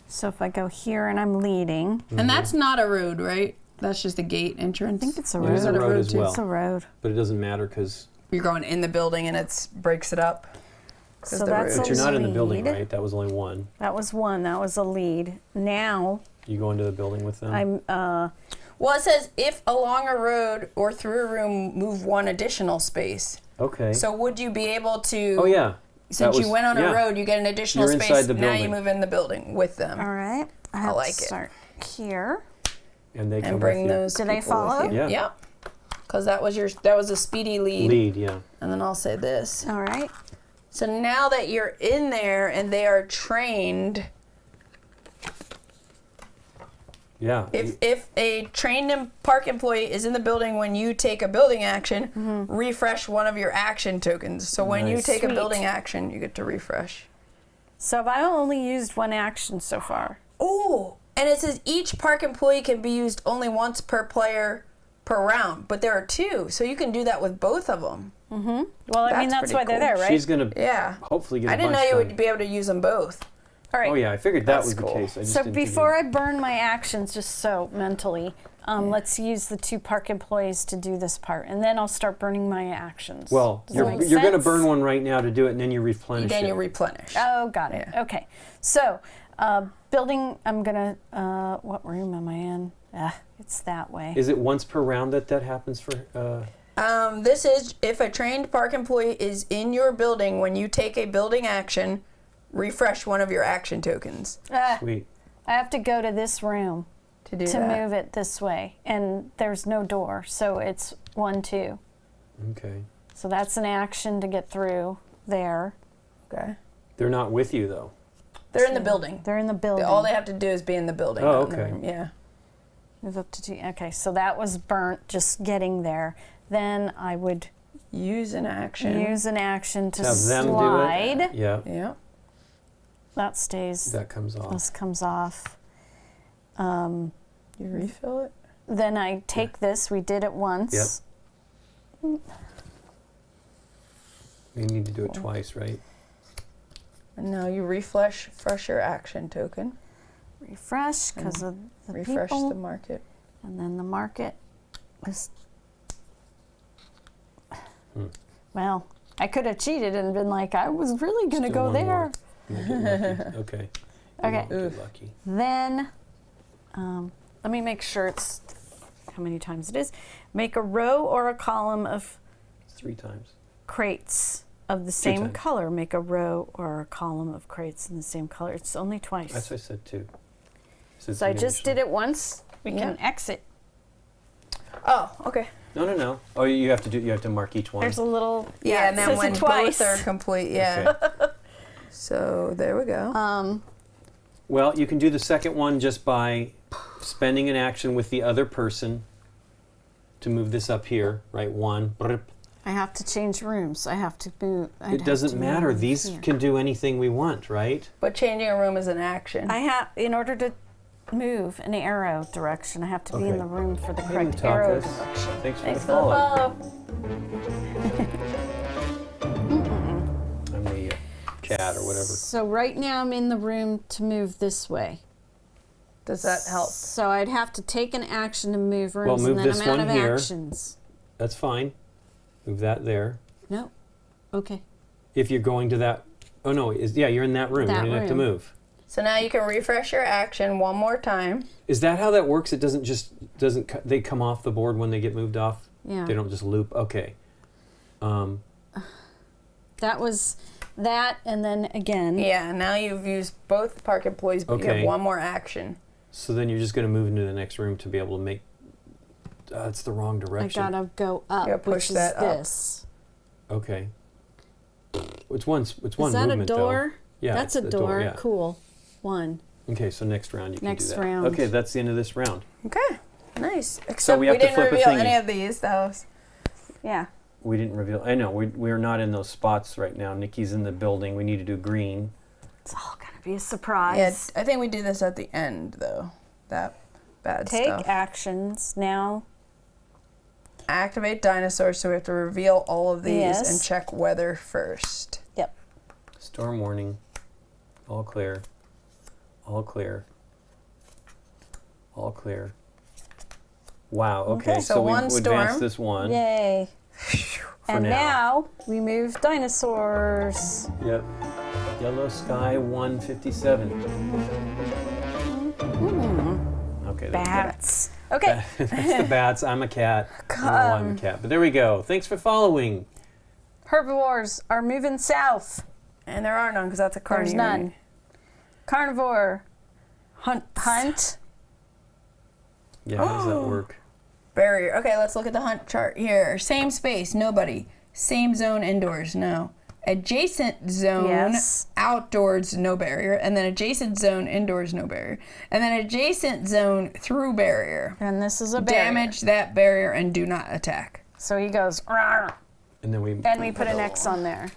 So if I go here and I'm leading, And that's not a road, right? That's just a gate entrance. I think it's a There's road. a road as too. well, It's a road. but it doesn't matter because You're going in the building and it breaks it up. 'Cause So the that's road- you're not in the building, lead. right? That was only 1. That was 1. That was a lead. Now You go into the building with them. I'm Well, it says if along a road or through a room, move 1 additional space. okay. So would you be able to? Oh yeah. Since That you was- went on yeah. a road, you get an additional You're space. inside the Now you building. move in the building with them all right. I have like to it. start here. And they come and bring with you. those. Do they people follow? With you. Yeah. Yep. Because that was a speedy lead. Lead, yeah. And then I'll say this. All right. So now that you're in there and they are trained, Yeah. if a trained park employee is in the building when you take a building action, refresh one of your action tokens. So when you Nice. take a Sweet. building action, you get to refresh. So I've only used one action so far. Oh, and it says each park employee can be used only once per player per round, but there are 2, so you can do that with both of them. Well, I mean, That's that's why pretty they're cool. there, right? She's going to Yeah. hopefully get a I didn't know bunch you done. would be able to use them both. All right. Oh, yeah, I figured that That's was cool. the case. I just So didn't think before I burn my actions, just so mentally, let's use the 2 park employees to do this part, and then I'll start burning my actions. Well, Does that make you're going to sense? burn one right now to do it, and then you replenish Then it. you replenish. Oh, got it. Yeah. Okay. So, building, I'm going to, what room am I in? It's that way. Is it once per round that happens for... This is if a trained park employee is in your building when you take a building action, refresh one of your action tokens Sweet. I have to go to this room to do to that. move it this way, and there's no door, so it's 1, 2. Okay. So that's an action to get through there. Okay. They're not with you, though. They're in the building. They're in the building. All they have to do is be in the building. Oh, not in the okay. room. Yeah. Move up to 2. Okay, so that was burnt, just getting there. Then I would Use an action. use an action to Have them slide. do it. Yeah, Yeah. That stays. that comes off. This comes off. You refill it. Then I take this. We did it once. You need to do it twice, right? And now you refresh your action token. Refresh because of the Refresh people. the market. And then the market was. Well, I could have cheated and been like, I was really going to Still go one there. more. You get lucky. Okay. You Okay. won't get lucky. Then, let me make sure it's how many times it is. Make a row or a column of 3 times. crates of the same times. color. Make a row or a column of crates in the same color. It's only twice. That's what I said, 2. So I just did it once. We can exit. Oh, okay. No. Oh, you have to mark each one. There's a little Yeah, it and then says when it twice. both are complete, yeah. Okay. So there we go. Well, you can do the second one just by spending an action with the other person to move this up here, right? 1. Brrp. I have to change rooms. I have to move. It doesn't matter. These can do anything we want, right? But changing a room is an action. I have, in order to move an arrow direction, I have to be in Okay. the room for the Hey, correct arrow Mutakas. direction. Thanks for Thanks the for the follow. follow. I'm the cat or whatever. So right now I'm in the room to move this way. Does that help? So I'd have to take an action to move rooms, move and then this I'm out one of here. actions. That's fine. Move that there. No. Okay. If you're going to that, oh no, you're in that room. That you don't have to room. move. So now you can refresh your action one more time. Is that how that works? It doesn't they come off the board when they get moved off? Yeah. They don't just loop. Okay. That was that, and then again. Yeah, now you've used both park employees, but you Okay. have one more action. So then you're just going to move into the next room to be able to make. It's the wrong I direction. gotta go up, You gotta push which is that up. this. Okay. It's one Is that movement a door? though. Yeah, That's a it's the door. yeah. Cool. 1. Okay, so next round you can Next do that. round. Okay, that's the end of this round. Okay, nice. Except we we, have to didn't flip a reveal thingy. any of these, though. Yeah. We didn't reveal. I know we're not in those spots right now. Nikki's in the building. We need to do green. It's all gonna be a surprise. Yeah, I think we do this at the end, though. That bad Take stuff. actions now. Activate dinosaurs, so we have to reveal all of these Yes. and check weather first. Yep. Storm warning. All clear. All clear. All clear. Wow. Okay, Okay, so we one advanced storm. this one. Yay. For And now. now we move dinosaurs. Yep. Yellow sky 157. Okay. Bats. Okay. That's the bats. I'm a cat. I don't know why I'm a cat. But there we go. Thanks for following. Herbivores are moving south. And there are none, because that's a There's carnivore. none. Carnivore. Hunt. Hunt. Yeah, how does that work? Barrier. Okay, let's look at the hunt chart here. Same space, nobody. Same zone indoors, no. adjacent zone, Yes. outdoors, no barrier, and then adjacent zone, indoors, no barrier, and then adjacent zone, through barrier. And this is a barrier. Damage that barrier and do not attack. So he goes, "Rawr," And then we and we put an X on there.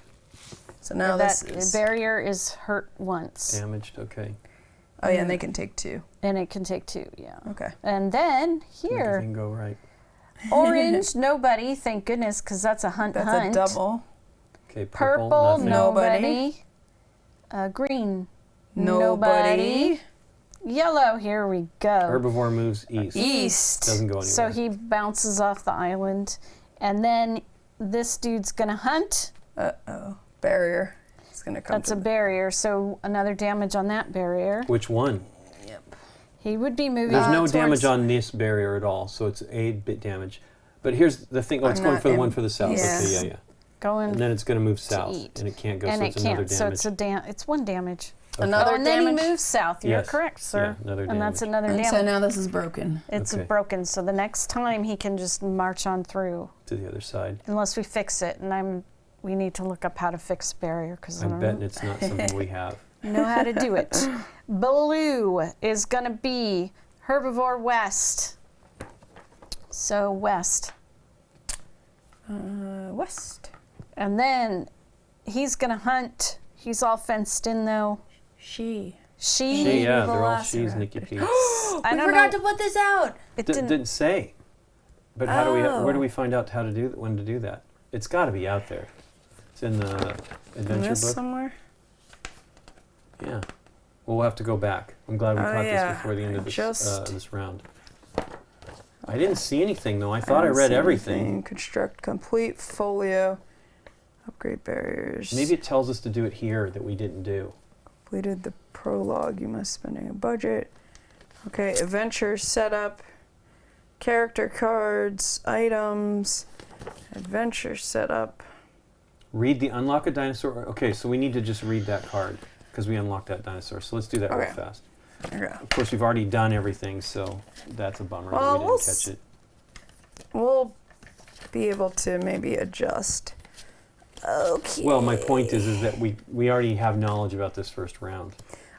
So now That this is... barrier is hurt once. damaged. Okay. Oh, yeah, and they can take 2. And it can take 2, yeah. Okay. And then Everything here, go right. orange, nobody, thank goodness, because that's a hunt. That's a double. Okay. Purple, nothing. nobody. Green, Nobody. Yellow, here we go. Herbivore moves east. East. Doesn't go anywhere. So he bounces off the island. And then this dude's going to hunt. Uh-oh. Barrier. It's going to come That's a barrier, so another damage on that barrier. Which one? He would be moving There's no towards- damage on this barrier at all, so it's 8-bit damage. But here's the thing. Oh, it's I'm going not for the in- one for the south. yeah. Okay, yeah. going And then it's going to move south, eat. and it can't go, and so it it's another can't. damage. So it's 1 damage. Another Oh, and then damage. he moves south. You're Yes. correct, sir. Yeah, another and that's damage. another And damage. so now this is broken. It's Okay. broken, so the next time he can just march on through, To the other side. unless we fix it. And we need to look up how to fix barrier because I I'm don't betting it's not something we have. know how to do it. Blue is gonna be herbivore west. So west, West. and then he's gonna hunt. He's all fenced in though. She. She, yeah, they're all Velociraptor. she's Nikki P. I We don't forgot know. to put this out. It Didn't say. But how do we? Where do Oh. we find out how to do when to do that? It's got to be out there. It's in the adventure this book. somewhere. Yeah. Well, we'll have to go back. I'm glad we Oh, caught yeah. this before the end of this Just- this round. I didn't see anything though. I thought I don't read see everything. anything. Construct complete folio. Upgrade barriers. Maybe it tells us to do it here that we didn't do. Completed the prologue. You must spend a budget. Okay, adventure setup. Character cards. Items. Adventure setup. Read the unlock a dinosaur. Okay, so we need to just read that card because we unlocked that dinosaur. So let's do that real Okay. fast. Okay. Of course, we've already done everything, so that's a bummer that Well, we we'll didn't catch it. We'll be able to maybe adjust. Okay. Well, my point is that we already have knowledge about this first round.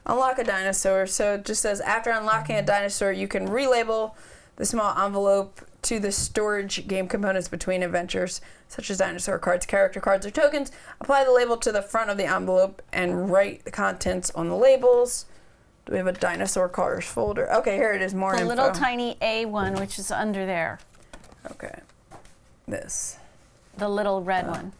Unlock a dinosaur. So it just says after unlocking a dinosaur, you can relabel the small envelope to the storage game components between adventures, such as dinosaur cards, character cards, or tokens. Apply the label to the front of the envelope and write the contents on the labels. Do we have a dinosaur cards folder? Okay, here it is. More the info. little tiny A1, which is under there. Okay. This. The little red one.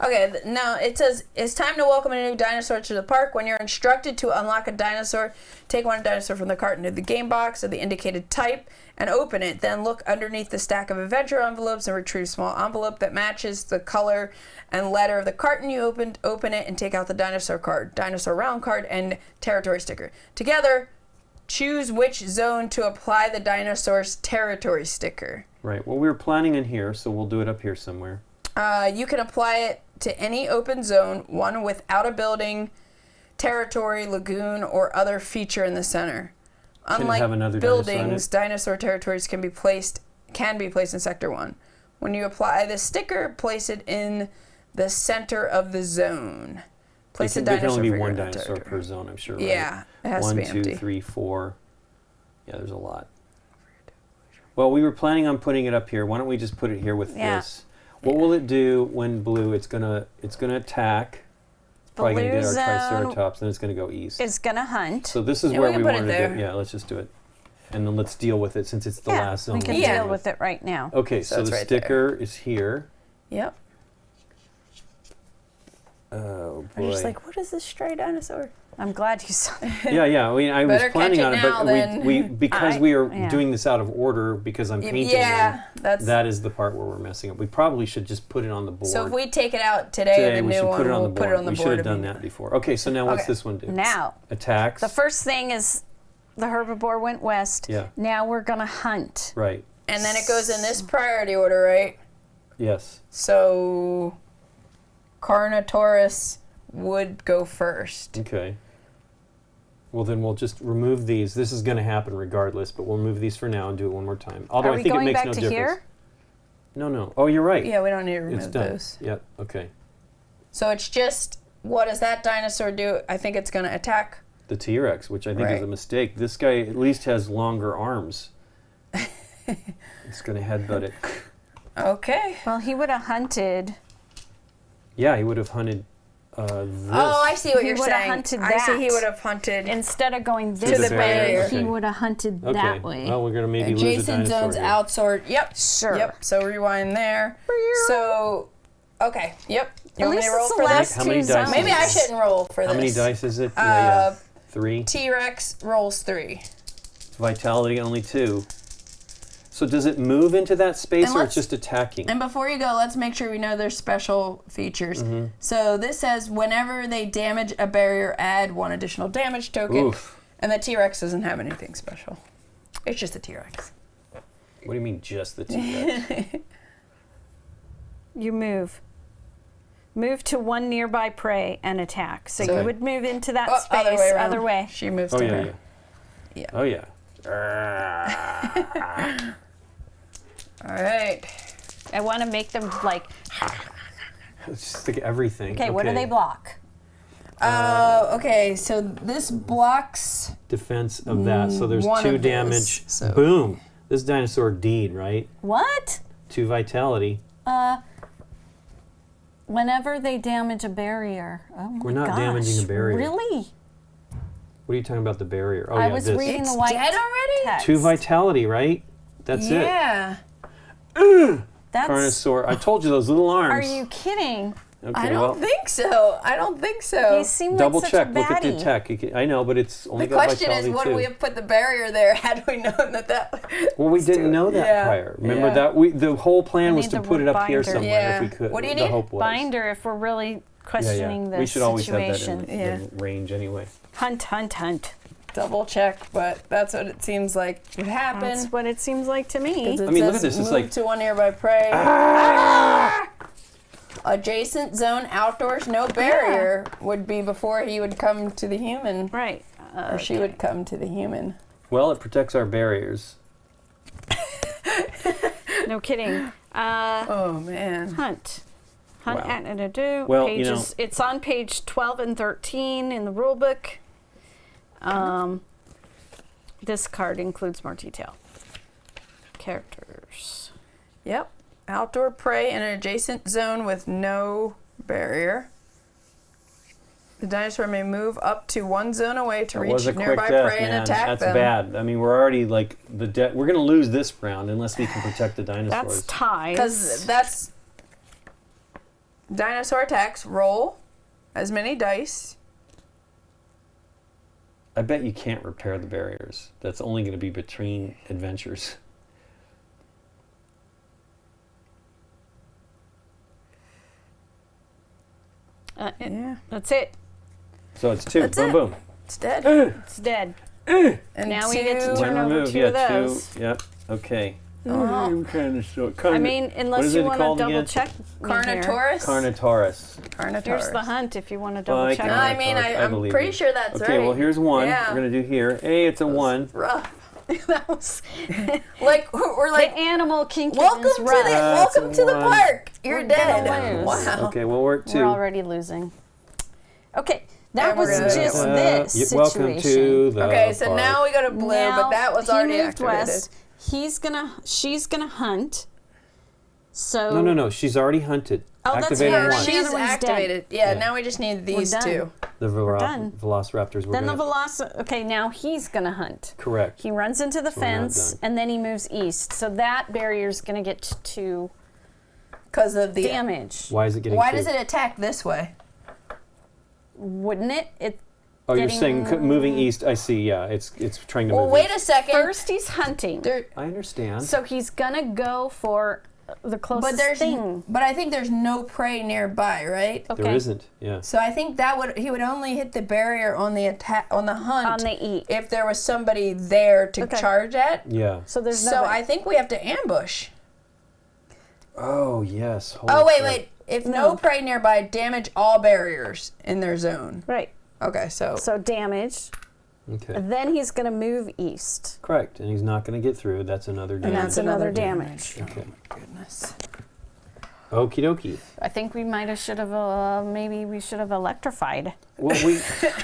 Okay, now it says, it's time to welcome a new dinosaur to the park. When you're instructed to unlock a dinosaur, take one dinosaur from the cart into the game box of the indicated type and open it. Then look underneath the stack of adventure envelopes and retrieve a small envelope that matches the color and letter of the carton you opened. Open it and take out the dinosaur card, dinosaur round card, and territory sticker. Together, choose which zone to apply the dinosaur's territory sticker. Right. Well, we were planning in here, so we'll do it up here somewhere. You can apply it to any open zone, one without a building, territory, lagoon, or other feature in the center. Can it Unlike have another dinosaur in buildings, it? dinosaur territories can be placed in Sector 1. When you apply the sticker, place it in the center of the zone. Place a There can dinosaur only be figure one in the dinosaur territory. per zone, I'm sure. Right? Yeah, it has to be 1, 2, empty. 3, 4. Yeah, there's a lot. Well, we were planning on putting it up here. Why don't we just put it here with Yeah. this? What will it do when blue? It's gonna attack. Probably gonna Blue get our zone triceratops, then it's gonna go east. is gonna hunt. So this is Yeah, where we we can put it wanted to do there. it. Yeah, let's just do it. And then let's deal with it since it's the yeah, last zone. we can we're Yeah. deal dealing with it right now. Okay, So so it's the right there. sticker is here. Yep. Oh I'm just boy. like, what is this stray dinosaur? I'm glad you saw that. Yeah. I mean, I was Better planning catch on it it, now but then. we because I- we are yeah. doing this out of order because I'm painting Yeah, them. That is the part where we're messing up. We probably should just put it on the board. So if we take it out today, the we new should one, put it on we'll the put board. it on the We board. should have done that before. Okay, so now what's Okay. this one do? Now, Attacks. the first thing is the herbivore went west. Yeah. Now we're gonna hunt. Right. And then it goes in this priority order, right? Yes. So Carnotaurus would go first. Okay. Well, then we'll just remove these. This is going to happen regardless, but we'll remove these for now and do it one more time. Although Are I we think it going makes back no to difference. here? No. Oh, you're right. Yeah, we don't need to It's remove done. those. Yep. Okay. So it's just, what does that dinosaur do? I think it's going to attack. The T-Rex, which I think is a mistake. This guy at least has longer arms. It's going to headbutt it. Okay. Well, he would have hunted. Yeah, he would have hunted this. Oh, I see what He you're would have saying. hunted I see that. he would have hunted. Instead of going To this the way, barrier. he Okay. would have hunted Okay. that way. Well, we're going to maybe lose a Adjacent dinosaur zones here. outsort. Yep. Sure. Yep. So rewind there. So, okay. Yep. You At want me least to roll it's for the this? last How many two dice zones. Maybe I shouldn't roll for How this. many dice is it? Yeah. 3. T-Rex rolls 3. Vitality only 2. So does it move into that space And or let's- it's just attacking? And before you go, let's make sure we know their special features. So this says whenever they damage a barrier, add 1 additional damage token. Oof. And the T-Rex doesn't have anything special. It's just a T-Rex. What do you mean just the T-Rex? You move. Move to one nearby prey and attack. So Okay. you would move into that Oh, space. other way around. Other way. She moves Oh to yeah, her. yeah. Yeah. Oh yeah. All right. I want to make them like. It's just like everything. Okay, what do they block? Okay, so this blocks. Defense of that. So there's One 2 of those, damage. so- Boom. This dinosaur D'd, right? What? 2 vitality. Whenever they damage a barrier. Oh my We're not gosh. damaging a barrier. Really? What are you talking about the barrier? Oh I yeah, was this. reading It's the white dead already? text. 2 vitality, right? That's it. Yeah. That's. Carnosaur. I told you those little arms. Are you kidding? Okay, I well, don't think so. I don't think so. He seemed double like check. such a Look at the baddie. tech. I know, but it's only The got question is, vitality would 2. we have put the barrier there had we known that? Well, we didn't know that Yeah, prior. Remember yeah. that the whole plan We was need to the put it up here binder. somewhere Yeah. if we could. What do you the need? hope was. Binder if we're really questioning We this should always situation. have that in the range anyway. Hunt, hunt, hunt. Double check, but that's what it seems like would happen. That's what it seems like to me. It I mean, look says at this, it's move like- to one nearby prey. Adjacent zone outdoors, no barrier would be before he would come to the human, Right. or she would come to the human. Well, it protects our barriers. No kidding. Oh man. Hunt. Hunt Wow. at do. Well, you pages. It's on page 12 and 13 in the rule book. This card includes more detail. Characters. Yep. Outdoor prey in an adjacent zone with no barrier. The dinosaur may move up to one zone away to That reach was a quick nearby death, prey and man. attack That's them. bad. I mean, we're already like we're going to lose this round unless we can protect the That's dinosaurs. ties. Because that's dinosaur attacks. Roll as many dice. I bet you can't repair the barriers. That's only going to be between adventures. Yeah. That's it. So it's 2. That's boom, it. boom. It's dead. It's dead. And Now we get to two- turn One over remove. 2 Yeah, of 2. those. Yep. Okay. Oh. Kind of I mean, unless you want to double again? check. Carnotaurus. Carnotaurus. Carnotaurus. Here's the hunt if you want to double Like check. it. I mean, I I'm believe pretty you. sure that's Okay, right. well, here's 1. Yeah. We're going to do here. Hey, it's a 1. Rough. That was like we're like The animal kink welcome is to the rough. welcome That's to the one. park. You're We're dead. gonna lose. Wow. Okay, well, we're at 2. We're already losing. Okay, that And we're was gonna just go. this situation. Welcome to the Okay, so park. now we go to blue, Now, but that was he already moved activated. west. She's gonna hunt. So No. She's already hunted. Oh, that's Activated her. 1. The other She's one's activated. dead. Yeah, Yeah. now we just need these done. two. The done. Velociraptors were then the gonna... Okay, now he's gonna hunt. Correct. He runs into the we're not fence done. and then he moves east. So that barrier's gonna get to Because of the damage, Why is it getting Why 2? does it attack this way? wouldn't it? It Oh, you're getting- saying moving east. I see. Yeah, it's trying to Well, move. wait east. a second. first he's hunting. There, I understand. So he's gonna go for the closest but there's thing. but I think there's no prey nearby, right? Okay. There isn't. Yeah. So I think he would only hit the barrier on the attack on the hunt On the eat. if there was somebody there to Okay. charge at. Yeah. So there's So no. I think we have to ambush. Oh yes. Holy Oh wait, crap. wait. If no prey nearby, damage all barriers in their zone. right. Okay, so So damage. Okay. Then he's gonna move east. Correct. And he's not going to get through. That's another And damage. that's another damage. Okay. goodness. Okie dokie. I think we might have maybe we should have electrified. Well,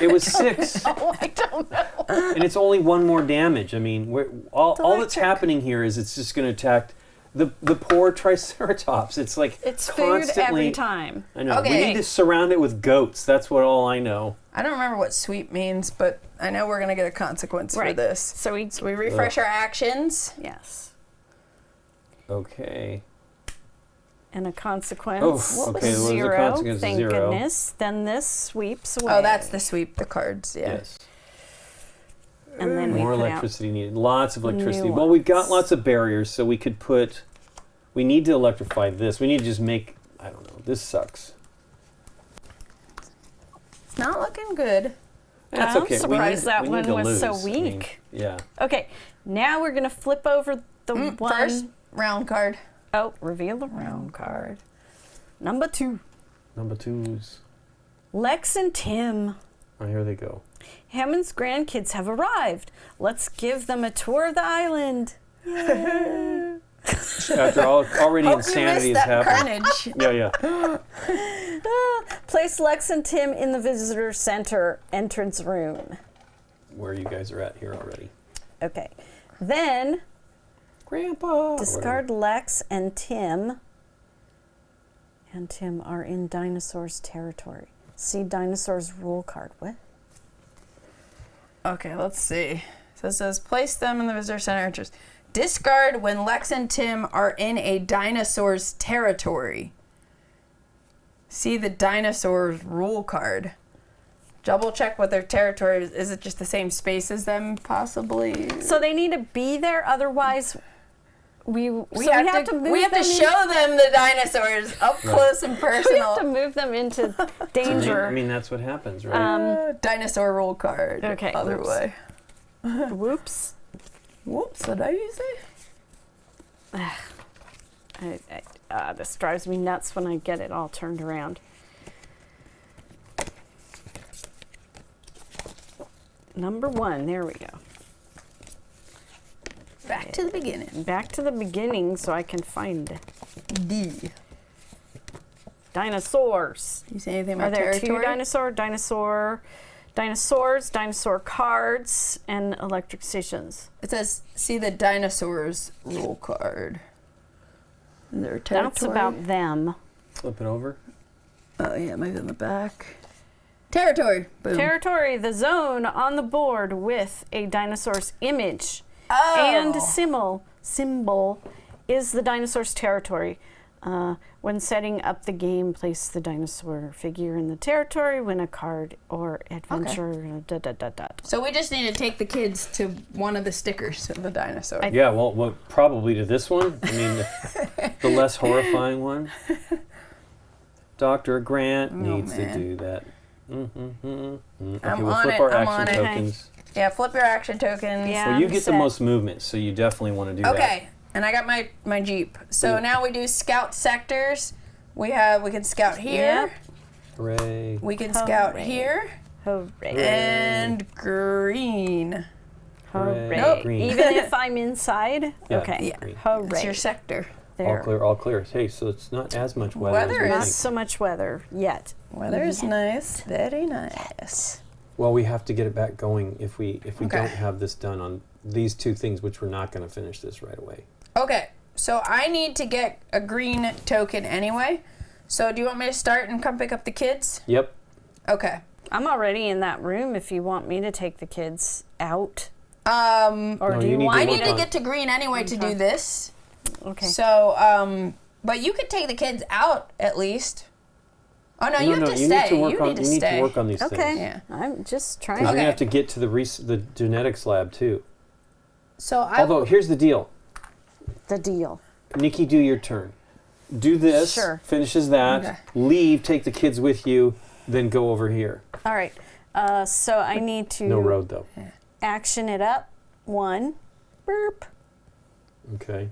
it was 6. Oh, I don't know. And it's only 1 more damage. I mean, all that's happening here is it's just going to attack the poor Triceratops. It's like It's food constantly, every time. I know. Okay. We need to surround it with goats. That's all I know. I don't remember what sweep means, but I know we're gonna get a consequence for Right. this. So we refresh our actions. yes. Okay. And a consequence. Oh, okay, what was the 0. consequence? Thank 0. goodness. Then this sweeps away. Oh, that's the sweep, the cards, yeah. Yes. And then More we put electricity needed. Lots of electricity. new Well, we've got ones. lots of barriers, so we could put. We need to electrify this. We need to just make. I don't know. This sucks. It's not looking good. That's I'm okay. surprised that we one need to was so lose. I mean, weak. yeah. Okay, now we're gonna flip over the one. First, round card. Oh, reveal the round card. Number 2. Number 2s. Lex and Tim. Oh, here they go. Hammond's grandkids have arrived. Let's give them a tour of the island. After already Hope insanity you has missed that happened. carnage. Yeah. Place Lex and Tim in the visitor center entrance room. Where you guys are at here already. Okay. Then Grandpa. discard Lex and Tim. And Tim are in dinosaurs territory. See dinosaurs rule card. What? Okay, let's see. So it says place them in the visitor center entrance. Discard when Lex and Tim are in a dinosaur's territory. See the dinosaur's rule card. Double check what their territory is. Is it just the same space as them, possibly? So they need to be there, otherwise we have to move we have them to show them the dinosaurs up close and we have to personal. move them into danger. I mean, that's what happens, right? Dinosaur rule card. Okay, Other whoops. way. Whoops. Whoops, what did you say? This drives me nuts when I get it all turned around. Number 1, there we go. Back to the beginning. Back to the beginning so I can find D. dinosaurs. You say anything Are about there territory? 2 dinosaurs, dinosaur cards, and electric stations? It says, see the dinosaurs rule card. Their territory. That's about them. Flip it over. Oh, yeah, maybe in the back. Territory. Boom. Territory, the zone on the board with a dinosaur's image Oh. and symbol is the dinosaur's territory. When setting up the game, place the dinosaur figure in the territory, win a card or adventure. So we just need to take the kids to one of the stickers of the dinosaur. Yeah, well, probably to this one. I mean, the less horrifying one. Dr. Grant needs to man. do that. Okay, I'm we'll on flip it, our I'm action on it. tokens. Yeah, flip your action tokens. Yeah. Well, you I'm get the set. most movement, so you definitely want to do that. Okay, and I got my Jeep. So Yeah. now we do scout sectors. We can scout here. Hooray. We can scout Hooray. here. Hooray. And green. Hooray. Nope. Green. Even if I'm inside? Yeah. Okay. Yeah. Green. Hooray. It's your sector. All There. clear, all clear. Hey, so it's not as much weather, Weather as we Not is- think. so much weather yet. Weather is nice. Very nice. Well, we have to get it back going if we Okay. don't have this done on these 2 things, which we're not going to finish this right away. Okay, so I need to get a green token anyway. So do you want me to start and come pick up the kids? Yep. Okay. I'm already in that room if you want me to take the kids out. Or No, do you you need want I to need work to on- get to green anyway to do this. Okay. So, but you could take the kids out at least. Oh no, you have to stay. Need to work You on, need to you need stay. to work on these Okay. things. Yeah. I'm just trying. Because Okay. we have to get to the genetics lab too. So I Although, here's the deal. The deal. Nikki, do your turn. Do this, Sure. finishes that, Okay. leave, take the kids with you, then go over here. All right. So I need to No road though. action it up. 1. Burp. Okay.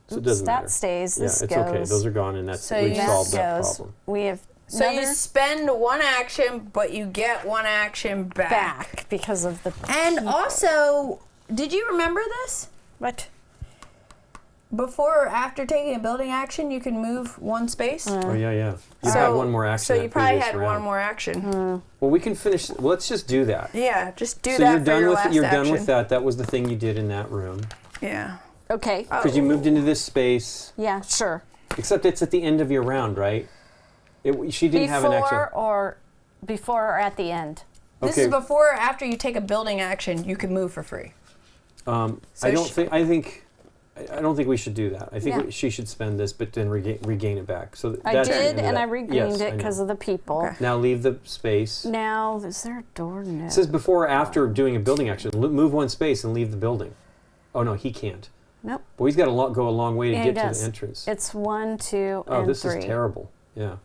So it Oops, doesn't that matter. stays. Yeah, This it's goes. okay. Those are gone, and that's So we've that solved that goes. problem. We have so you another spend one action, but you get one action back because of the And people. also, did you remember this? What? before or after taking a building action, you can move one space? Oh yeah. You had one more action. So you that probably previous had round. one more action. Well, we can finish. Well, let's just do that. Yeah, just do So that you're for done your with last you're action. done with that. That was the thing you did in that room Yeah. Okay. because you moved into this space. Yeah, sure. Except it's at the end of your round, right? She didn't have an action. Before or at the end. This is before or after you take a building action, you can move for free. I don't think we should do that. I think she should spend this, but then regain it back. So I did, and I regained it because of the people. Okay. Now leave the space. Now, is there a door? No. It says before or after doing a building action. Move one space and leave the building. Oh no, he can't. Nope. Well, he's got to go a long way to Yeah, get he to does. the entrance. It's 1, 2, Oh, and this 3. is terrible. Yeah.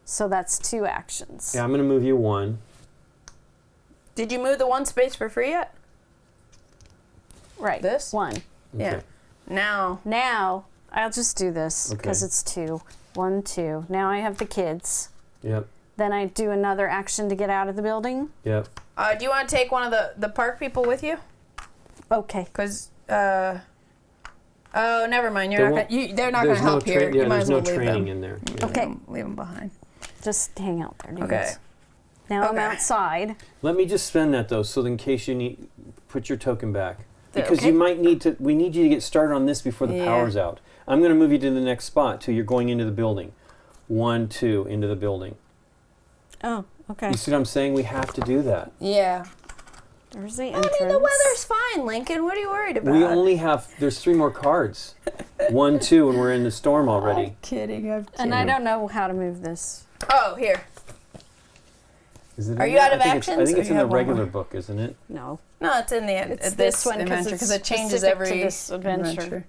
So that's 2 actions. Yeah, I'm going to move you 1. Did you move the one space for free yet? Right. This? 1. Yeah. Okay. Now, I'll just do this because Okay. it's 2. 1, 2. Now I have the kids. Yep. Then I do another action to get out of the building. Yep. Do you want to take one of the park people with you? Okay. Because, oh, never mind. They're not going to help here. Yeah, You might there's as no well leave training them. in there. Okay. Leave them behind. Just hang out there, dudes. Okay. Now I'm Okay. outside. Let me just spend that though, so in case you need, put your token back. Because Okay. you might need to, we need you to get started on this before the Yeah. power's out. I'm going to move you to the next spot till you're going into the building. 1, 2, into the building. Oh, okay. You see what I'm saying? We have to do that. Yeah. There's the I entrance. mean, the weather's fine, Lincoln. What are you worried about? We only have, there's 3 more cards. 1, 2, and we're in the storm I'm already. kidding. And I don't know how to move this. Oh, here. Is it Are in you there? out of I think it's actions, or in you the have one regular more? book, isn't it? No. No, it's in the It's this one adventure because it changes specific to every this adventure.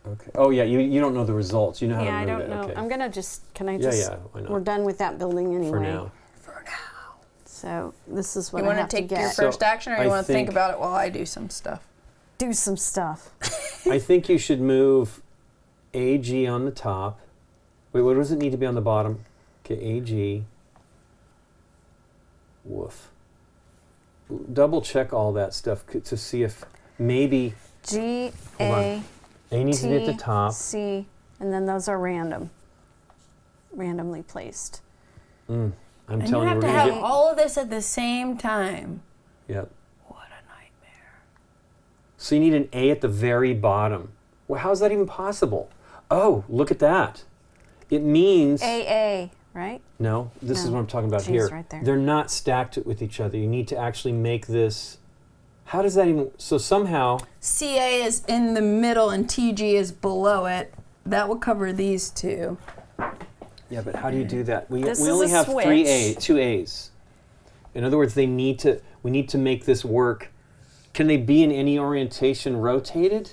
Okay. Oh yeah, you don't know the results. You know how Yeah, I to move don't it. know. Okay. I'm gonna just. Can I Yeah, just? yeah, I know. We're done with that building anyway. For now. So this is what You I want have to take to your get. first action, or I you want to think think- about it while I do some stuff? Do some stuff. I think you should move AG on the top. Wait, what does it need to be on the bottom? Okay, AG. Woof. Double check all that stuff to see if maybe G Hold on. A A needs to be at the T top. C, and then those are randomly placed. I'm And you telling you, have we're to gonna have get. all of this at the same time. Yep. What a nightmare. So you need an A at the very bottom. Well, how is that even possible? Oh, look at that. It means AA, right? no. This is No. what I'm talking about G's here. right there. They're not stacked with each other. You need to actually make this. How does that even? So somehow. CA is in the middle and TG is below it. That would cover these two. Yeah, but how do you do that? We This is only a have switch. 2 A's. In other words, we need to make this work. Can they be in any orientation rotated?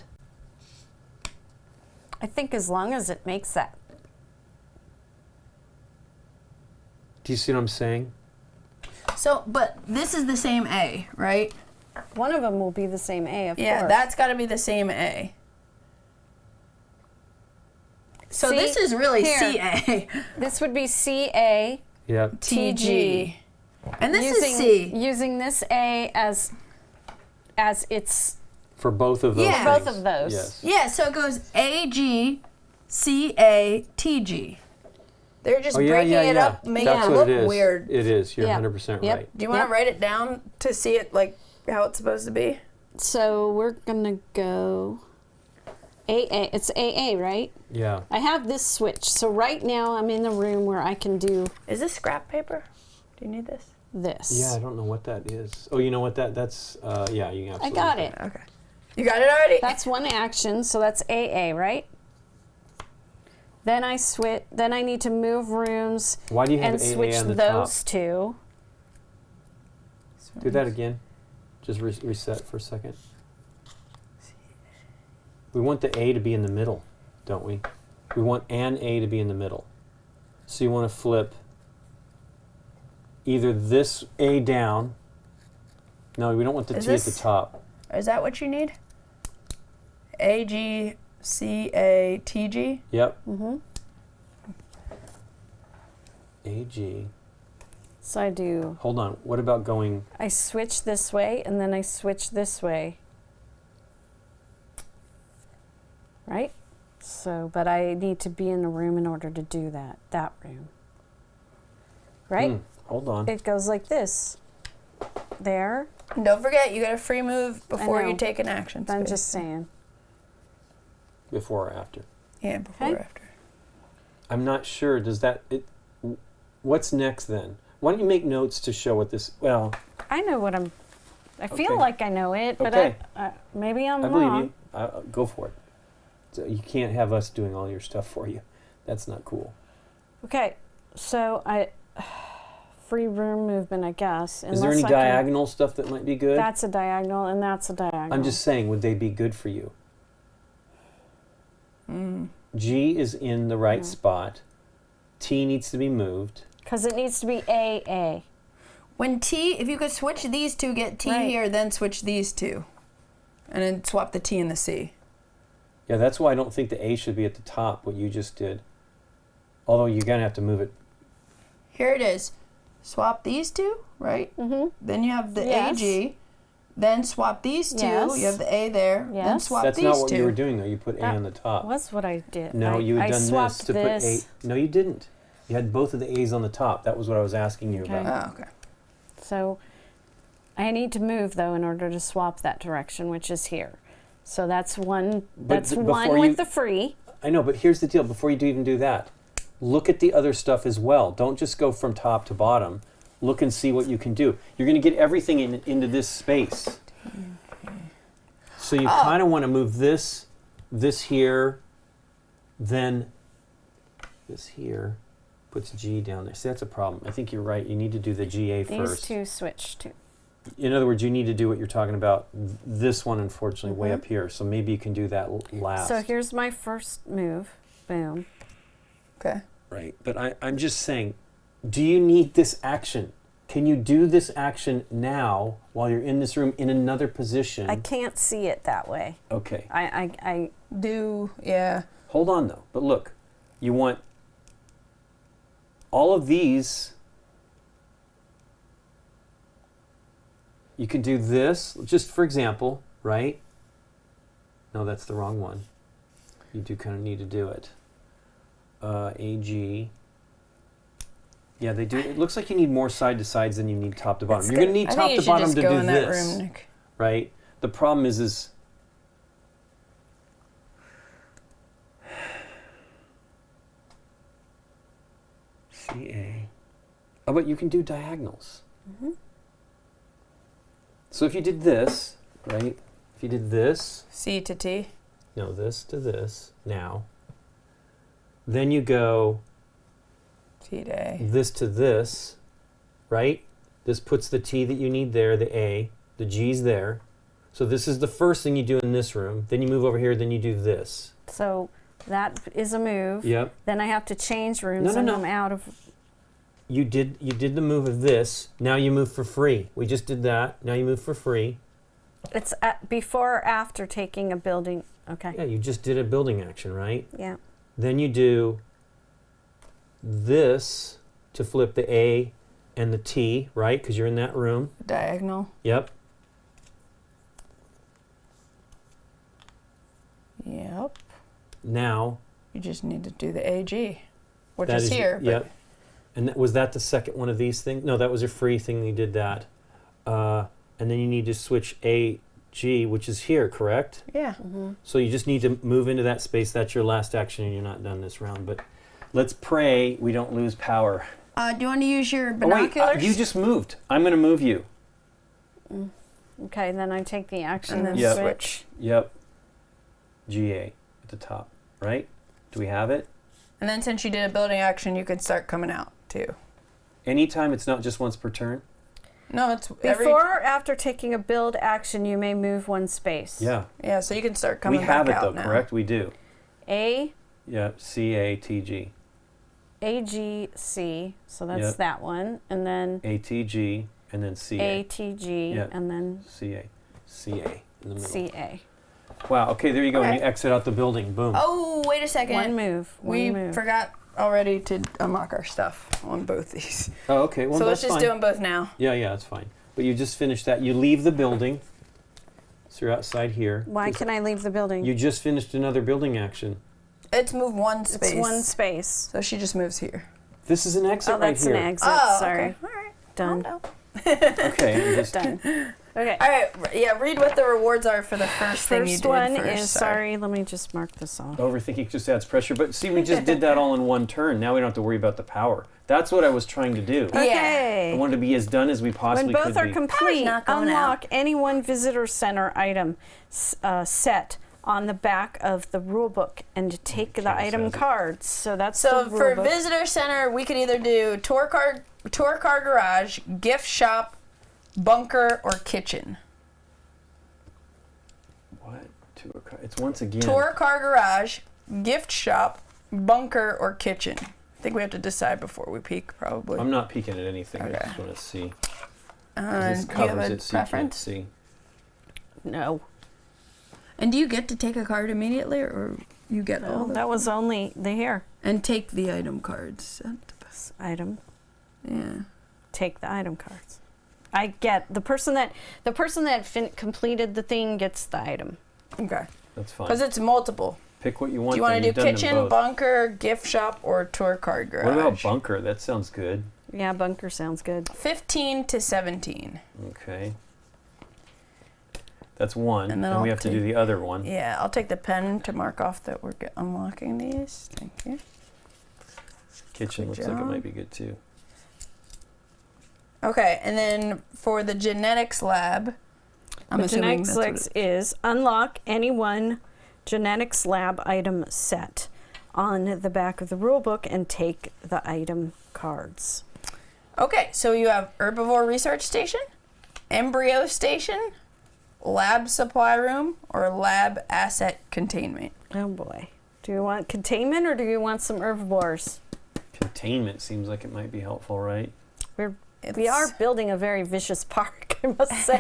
I think as long as it makes that. Do you see what I'm saying? So, but this is the same A, right? One of them will be the same A, of Yeah, course. that's got to be the same A. So See? this is really Here. CA, This would be CA. Yep. TG. And this using, is C. Using this A as its For both of those. Yeah. both things. of those. Yes. Yeah, so it goes AG, CA, TG. They're just Oh yeah, breaking yeah, it yeah. up, making That's it what look it is. weird. It is. You're Yep. 100% Yep. right. Do you want to Yep. write it down to see it like how it's supposed to be? So we're gonna go AA. It's AA, right? Yeah. I have this switch. So right now I'm in the room where I can do Is this scrap paper? Do you need this? this. Yeah, I don't know what that is. Oh, you know what that's? Yeah, you can absolutely. I got it. Okay. You got it already? That's one action, so that's AA, right? Then I switch. Then I need to move rooms Why do you have and AA switch on the those top? two. Do that again. Just reset for a second. We want the A to be in the middle, don't we? We want an A to be in the middle. So you want to flip either this A down. No, we don't want the Is T at the this- top. Is that what you need? AG, CA, TG? Yep. Mm-hmm. AG. So I do. Hold on. What about going? I switch this way, and then I switch this way. right? So, but I need to be in the room in order to do that room. Right? Hold on. It goes like this. There. And don't forget, you get a free move before know. you take an action. I'm space. just saying. Before or after? Yeah, before or after. I'm not sure. What's next then? Why don't you make notes to show what this? Well, I know what I feel Okay. like I know it, but Okay. maybe I'm I wrong. believe you. Go for it. So you can't have us doing all your stuff for you. That's not cool. Okay, so free room movement, I guess. Is there any unless I can- diagonal stuff that might be good? That's a diagonal, and that's a diagonal. I'm just saying, would they be good for you? G is in the right spot. T needs to be moved. because it needs to be AA. When T, if you could switch these two, get T Right. here, then switch these two. And then swap the T and the C. Yeah, that's why I don't think the A should be at the top, what you just did. Although you're going to have to move it. Here it is. Swap these two, right? Mm-hmm. Then you have the Yes. AG. Then swap these two. Yes. You have the A there. Then Yes. swap That's these not what two. you were doing, though. You put A That on the top. Was what I did. No, you had I done this swapped to this. put A. No, you didn't. You had both of the A's on the top. That was what I was asking you Okay. about. Oh, okay. So I need to move though in order to swap that direction, which is here. So that's one. That's one before with you- the free. I know, but here's the deal. Before you even do that, look at the other stuff as well. Don't just go from top to bottom. Look and see what you can do. You're going to get everything into this space. So you kind of want to move this here, then this here. Puts G down there. See, that's a problem. I think you're right. You need to do the GA These first. two switch to. In other words, you need to do what you're talking about. This one, unfortunately, way up here. So maybe you can do that last. So here's my first move. Boom. Okay. Right. But I'm just saying, do you need this action? Can you do this action now while you're in this room in another position? I can't see it that way. Okay. I Yeah. Hold on, though. But look, you want all of these. You can do this, just for example, right? No, that's the wrong one. You do kind of need to do it. AG. Yeah, they do. It looks like you need more side to sides than you need top to bottom. That's You're going to good. need I top think you to should bottom just to go do in this, that room, Nick. right? The problem is CA. Oh, but you can do diagonals. So if you did this, right? If you did this, C to T. no, this to this, now. Then you go T to A. this to this, right? This puts the T that you need there, the A, the G's there. So this is the first thing you do in this room. Then you move over here, then you do this. so that is a move. Yep. Then I have to change rooms No, and no. I'm out of. You did the move of this. Now you move for free. We just did that. Now you move for free. It's before or after taking a building. Okay. Yeah, you just did a building action, right? Yeah. Then you do this to flip the A and the T, right? Because you're in that room. Diagonal. Yep. Yep. Now You just need to do the AG, which that is here. But Yep. And was that the second one of these things? No, that was a free thing. You did that. And then you need to switch AG, which is here, correct? Yeah. So you just need to move into that space. That's your last action, and you're not done this round. But let's pray we don't lose power. Do you want to use your Oh, wait, binoculars? you just moved. I'm going to move you. Okay. Then I take the action And and then Yep. switch. Yep. GA at the top, right? Do we have it? And then since you did a building action, you can start coming out too. Anytime it's not just once per turn? No, it's every. Before or after taking a build action, you may move one space. Yeah. Yeah, so you can start coming We have back it, though, out now. correct? We do. A, Yeah, CATG. AG, C. So that's Yep. that one. And then ATG, and then CA. ATG, Yeah. and then CA. CA in the middle. CA. Wow, okay, there you go. And Okay. you exit out the building. Boom. Oh, wait a second. One move. We One move. forgot already to unlock our stuff on both these. Oh, okay. Well, So let's that's just fine. do them both now. Yeah, that's fine. But you just finished that. You leave the building. So you're outside here. Why can I leave the building? You just finished another building action. It's move one space. It's one space. So she just moves here. This is an exit Oh, right that's here. an exit. Oh, Sorry. okay. All right. Done. Calm down. Okay. I'm just, Done. Okay. All right. Yeah. Read what the rewards are for the first thing you First did. one first. is, sorry, let me just mark this off. overthinking just adds pressure. But see, we just did that all in one turn. Now we don't have to worry about the power. That's what I was trying to do. Yeah. Okay. I wanted to be as done as we When possibly both could are be. complete, not going unlock any one visitor center item set on the back of the rule book and take the Canvas item has it. cards. So that's So the for rule book. visitor center, we could either do tour car garage, gift shop, bunker, or kitchen. What? It's once again. Tour car garage, gift shop, bunker, or kitchen. I think we have to decide before we peek, probably. I'm not peeking at anything. I Okay. just want to see. Do This you have covers a it so you can't preference? see. No. And do you get to take a card immediately, or you get all No, of them? that was only the here. And take the item cards. This item. Yeah. Take the item cards. I get the person that completed the thing gets the item. Okay. That's fine. Because it's multiple. Pick what you want. Do you want then. to You've do done them kitchen, both. bunker, gift shop, or tour card garage? What about bunker? That sounds good. Yeah, bunker sounds good. 15 to 17. Okay. That's one. And then And we I'll have to do take- the other one. Yeah, I'll take the pen to mark off that we're unlocking these. Thank you. Kitchen Good looks like it job. might be good too. Okay, and then for the genetics lab, I'm The assuming genetics that's what list is unlock any one genetics lab item set on the back of the rule book and take the item cards. Okay, so you have herbivore research station, embryo station, lab supply room, or lab asset containment. Oh boy. Do you want containment or do you want some herbivores? Containment seems like it might be helpful, right? We are building a very vicious park, I must say.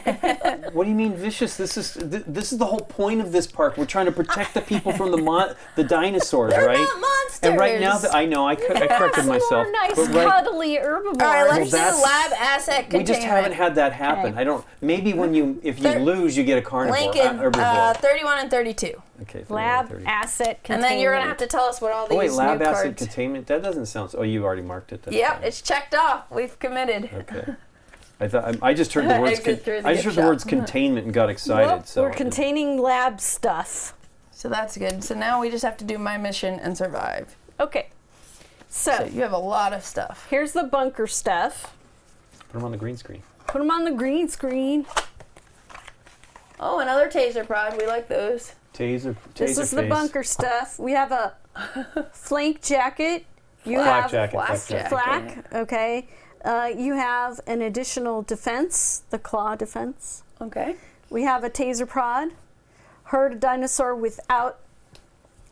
What do you mean vicious? This is the whole point of this park. We're trying to protect the people from the dinosaurs, They're right? not monsters. And right now, I know I corrected myself. More nice, but right, cuddly herbivores. All right, let's do that's- lab asset we containment. just haven't had that happen. Okay. I don't. Maybe if you lose, you get a carnivore. Lincoln, Herbivore. 31 and 32. Okay. 30, Lab 30. asset containment. And then you're going to have to tell us what all these Oh wait, lab new asset cards... containment. That doesn't sound. Oh, you already marked it. That's Yep, fine. it's checked off. We've committed. Okay. I thought I just heard the words. Exit through the I just gift heard the shop. words containment and got excited. Well, so we're containing lab stuff. So that's good. So now we just have to do my mission and survive. Okay. So So you have a lot of stuff. here's the bunker stuff. put them on the green screen. Put them on the green screen. Oh, another taser prod. We like those. Taser. This is the face. bunker stuff. We have a flank jacket. You Flak have jacket. flak flak jacket. jacket. flak. Okay. You have an additional defense, the claw defense. Okay. We have a taser prod. Herd a dinosaur without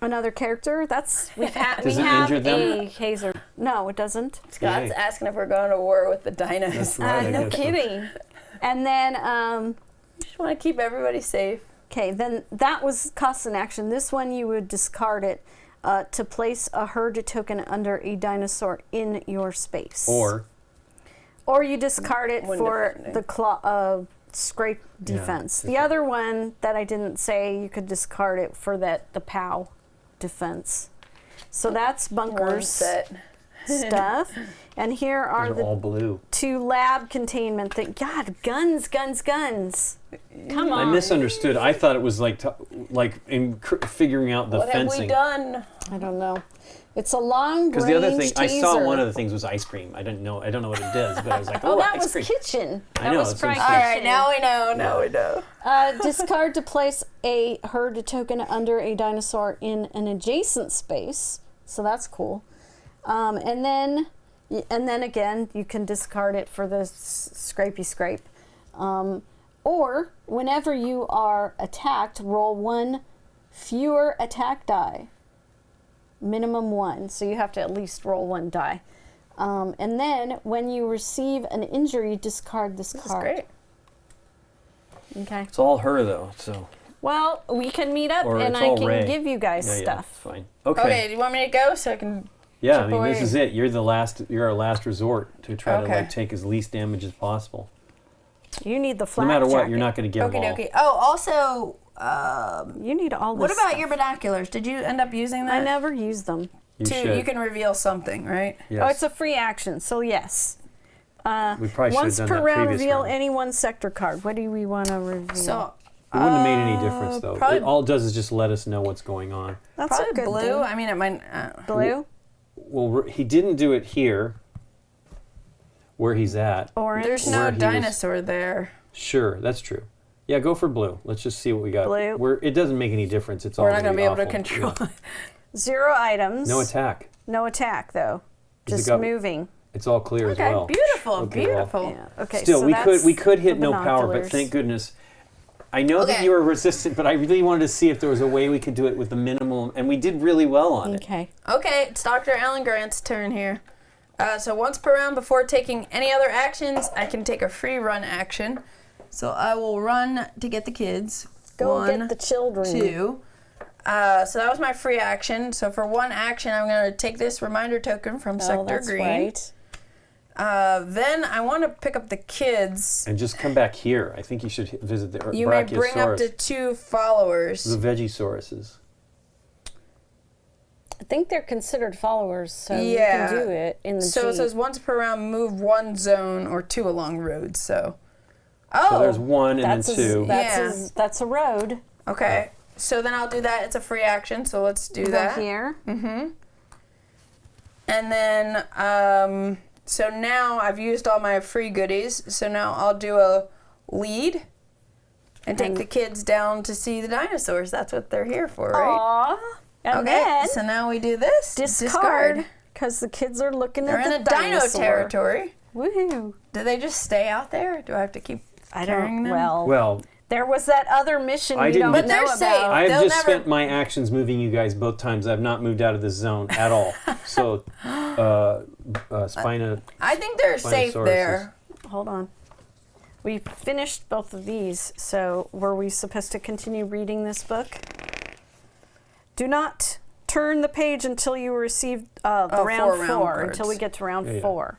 another character. That's we Does we it have injure them? a taser. No, it doesn't. Scott's Yay. asking if we're going to war with the dinos. That's right. I No guess so. kidding. And then Just want to keep everybody safe. okay, then that was cost an action. This one you would discard it to place a herd token under a dinosaur in your space. Or you discard it One for different the claw scrape defense. The other one that I didn't say, you could discard it for the POW defense. So that's One bunkers set. stuff. And here are Those are the all blue. 2 lab containment thing. God, guns. Come on. I misunderstood. I thought it was like figuring out the What fencing. have we done? I don't know. It's a long Because the other thing, range I saw taser. one of the things was ice cream. I don't know what it does, but I was like, oh, Oh, that ice was cream. kitchen. I That know, was that's what I'm probably All saying. right, now we know. Now we know. Discard to place a herd token under a dinosaur in an adjacent space. So that's cool. And then again, you can discard it for the scrapey scrape. Or whenever you are attacked, roll 1 fewer attack die. Minimum 1. So you have to at least roll 1 die. And then when you receive an injury, discard this This is card. great. Okay. It's all her though, so Well, we can meet up Or and it's I all can Ray. give you guys yeah, stuff. fine. Okay. Okay. Do you want me to go so I can? Yeah, I chip mean away? this is it. You're our last resort to try to Okay. take as least damage as possible. You need the No flak matter what, jacket. you're not going to get them all. Okay. Oh, also, You need all this what about stuff. your binoculars? Did you end up using that? I never use them. You should. You can reveal something, right? Yes. Oh, it's a free action, so yes. We probably should Once have per done that round, previous reveal round. any one sector card. What do we want to reveal? So, It wouldn't have made any difference, though. probably- All it does is just let us know what's going on. That's probably a good blue. thing. I mean, it might. Blue, Well, he didn't do it here, where he's at. orange, There's Where no he was- dinosaur there. Sure, that's true. Yeah, go for blue. Let's just see what we got. Blue. It doesn't make any difference. It's all We're not going to be able to awful. control Yeah. it. 0 items. No attack. No attack, though. Has it Just got- moving. It's all clear as Okay, well. beautiful, Okay, well, beautiful. Yeah. Okay. Still, so we that's could hit the no power, but binoculars. thank goodness. I know that Okay. you were resistant, but I really wanted to see if there was a way we could do it with the minimum, and we did really well on it. Okay. Okay, it's Dr. Alan Grant's turn here. So once per round, before taking any other actions, I can take a free run action. So I will run to get the kids. Go One, get the children. 2. So that was my free action. So for one action, I'm going to take this reminder token from Oh, Sector that's Green. right. Then I want to pick up the kids. And just come back here. I think you should visit the You may bring up to Brachiosaurus, 2 followers. the Vegisauruses. I think they're considered followers, so Yeah. you can do it in the So it Jeep. says once per round, move 1 zone or 2 along roads. So, So there's 1 and that's then 2. Yeah. that's a road. Okay. So then I'll do that. It's a free action, so let's do Go that. here. And then, so now I've used all my free goodies. So now I'll do a lead and take And- the kids down to see the dinosaurs. That's what they're here for, right? Aw. And Okay. then So now we do this. discard because the kids are looking They're at in the a dino dinosaur. territory. Woohoo! Do they just stay out there? Do I have to keep I carrying don't. them? Well, There was that other mission I you didn't don't get- But they're know safe. about. I have They'll just never- spent my actions moving you guys both times. I've not moved out of this zone at all. So, Spina. I think they're safe Spinosaurus there. Hold on. We finished both of these, so were we supposed to continue reading this book? Do not turn the page until you receive the round 4 4, round until we cards. get to round Yeah. 4.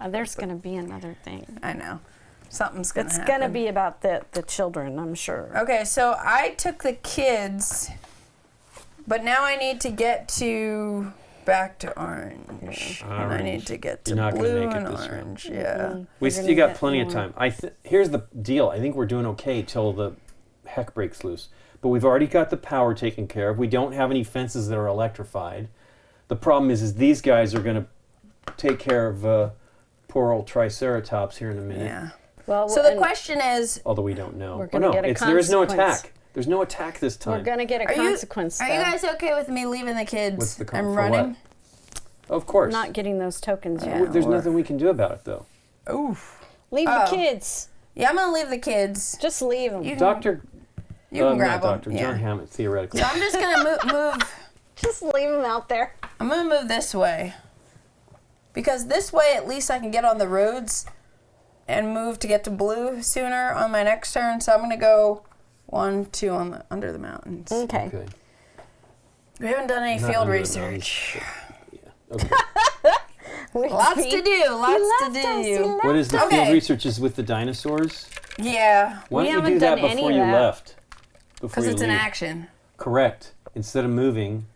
There's going to be another thing. I know. Something's going to It's happen. going to be about the children, I'm sure. Okay, so I took the kids, but now I need to get to back to orange. And I Orange. need to get to You're not gonna blue make it and this round. orange. Yeah. We We're still gonna got get plenty of more. time. Here's the deal. I think we're doing okay till the heck breaks loose. But we've already got the power taken care of. We don't have any fences that are electrified. The problem is these guys are going to take care of poor old Triceratops here in a minute. Yeah. Well, So the and question is, Although we don't know. We're Oh, gonna no, get a there is no consequence. attack. There's no attack this time. we're going to get a are you consequence, are though. you guys okay with me leaving the kids What's the and for running? what? Of course. Not getting those tokens Yeah. yet. There's or- nothing we can do about it, though. Oof. Leave Oh. the kids. Yeah, I'm gonna leave the kids. Just leave them. You can, Doctor, you can grab not them. Doctor, John Hammett, theoretically. So I'm just gonna move. Just leave them out there. I'm gonna move this way because this way at least I can get on the roads and move to get to blue sooner on my next turn. So I'm gonna go 1, 2 on the under the mountains. Okay. Okay. We haven't done any Not field under the research. Okay. Lots to do. Lots to do. What is the Okay. field research is with the dinosaurs? Yeah, Why We don't you haven't do that done any before of you that. left? Before because you it's an leave. action. Correct. Instead of moving.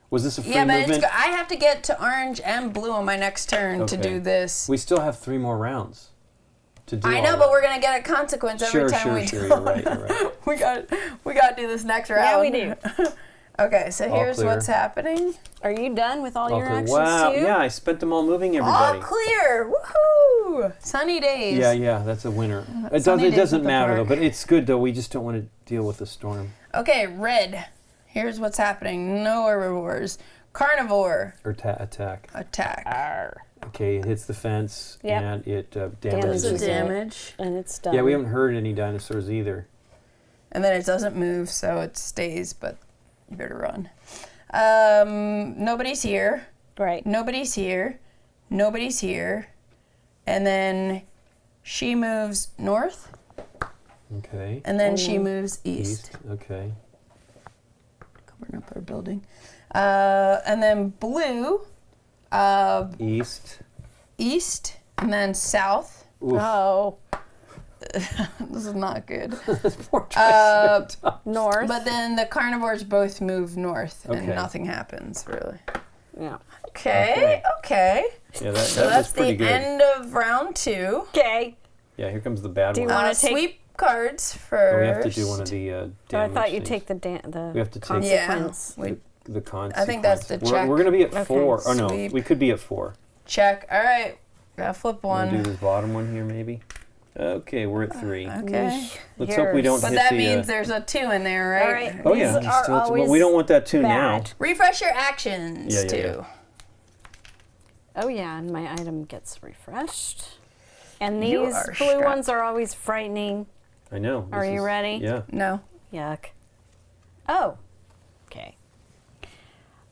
Was this a free Yeah, but movement? I have to get to orange and blue on my next turn to Okay. do this. We still have 3 more rounds to do I all know, that. but we're gonna get a consequence every Sure, time sure, we sure. do. You're right, you're right. we got to do this next round. Yeah, we do. Okay, so All here's clear. what's happening. Are you done with all your Okay, actions wow, too? yeah, I spent them all moving All everybody. clear. Woohoo! Sunny days. Yeah, that's a winner. It sunny days doesn't at the matter though, park. but it's good though. We just don't want to deal with the storm Okay, red. Here's what's happening. No herbivores. Carnivore or attack. attack. Okay, it hits the fence Yep. and it That's damages the Damages it. it. damage. And it's done. Yeah, we haven't heard any dinosaurs either. And then it doesn't move, so it stays, but you better run. Nobody's here. Right. Nobody's here. Nobody's here. And then she moves north, Okay. and then she moves east. Okay. Covering up our building. And then blue, East. east, and then south. Oof. Oh. This is not good. Poor Triceratops. North. But then the carnivores both move north, and Okay. nothing happens, really. Yeah. Okay. Yeah, that So was that's pretty the good. end of round 2. Okay. Yeah, here comes the bad Do you one. wanna take- Sweep cards first. Oh, we have to do one of the So I damage thought you'd things. take the We have to take- Yeah. consequence. the consequence. I think that's the we're, check. We're going to be at Okay. 4. Oh, no, Sweep. we could be at 4. Check. All right. Gotta flip Want to do one. this bottom one here, maybe? Okay, we're at 3. Okay. Let's hope we don't But hit that the... means there's a 2 in there, right? All right. oh, yeah. These are Still, but always we don't want that 2 now. bad. Refresh your actions, Yeah, too. Oh yeah, and my item gets refreshed. And You these are blue strapped. ones are always frightening. I know. Are this you is- ready? Yeah. No. Yuck. Oh. Okay.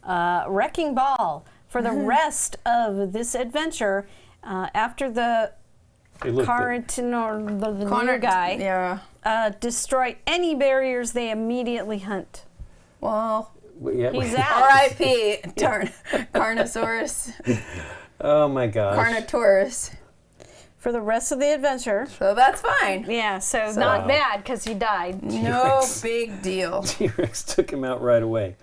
Wrecking Ball. For the rest of this adventure, after the Hey, look, Carrington or the Connor new guy, Yeah. destroy any barriers they immediately hunt. Well, yeah, He's out. R.I.P. Carnosaurus. Oh, my gosh. Carnotaurus. For the rest of the adventure. So that's fine. Yeah, so not bad because he died. No big deal. T-Rex took him out right away.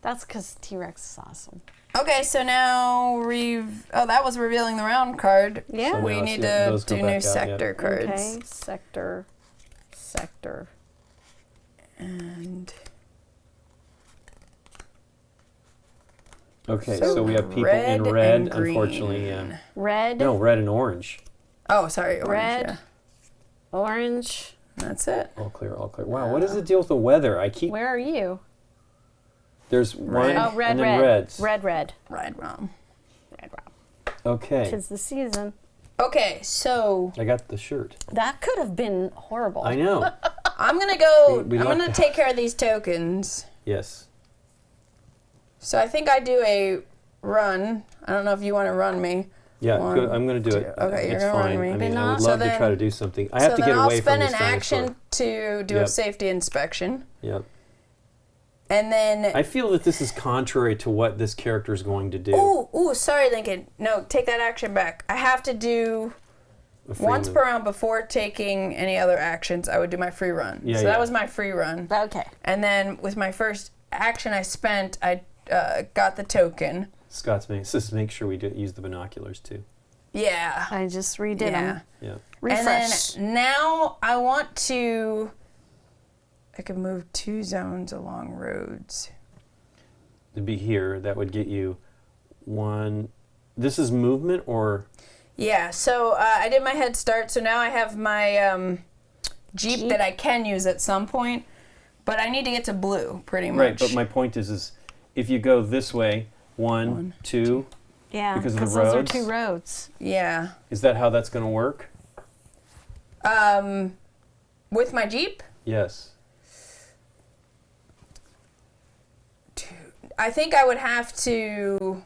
That's because T-Rex is awesome. Okay, so now that was revealing the round card. Yeah. So We now need it's- to those go do back new out, sector cards. Okay, sector. And Okay, So so we have people red in red, and green. unfortunately. Yeah. Red, No, red and orange. oh, sorry, orange. Red. Yeah. orange. That's it. All clear, all clear. Wow, what is the deal with the weather? I keep... Where are you? There's one Oh, red, and then red. reds. Red. Right wrong. Red. Okay, Tis the season. Okay, so I got the shirt. That could have been horrible. I know. I'm gonna go. We I'm like gonna that. take care of these tokens. Yes. So I think I do a run. I don't know if you want to run me. Yeah, One, good. I'm going to do it. Okay, you're it's gonna run fine. me. I mean, But I would not- love So to try then- to do something. I have so to then get I'll away from spend this an dinosaur. action to do a Yep. safety inspection, Yep. and then. I feel that this is contrary to what this character is going to do. Ooh, sorry, Lincoln. No, take that action back. I have to do A free once move. per round before taking any other actions. I would do my free run. Yeah, so yeah. that was my free run. Okay. And then with my first action I spent, I got the token. Scott's makes this make sure we use the binoculars too. Yeah. I just redid Yeah. them. Yeah. Refresh. And then now I want to. I could move 2 zones along roads. To be here, that would get you 1. This is movement or Yeah, so I did my head start, so now I have my Jeep that I can use at some point, but I need to get to blue pretty much. right? But my point is if you go this way, 1, 2, Yeah, because of the those are roads? 2 roads. Yeah. is that how that's going to work? With my Jeep, Yes. I think I would have to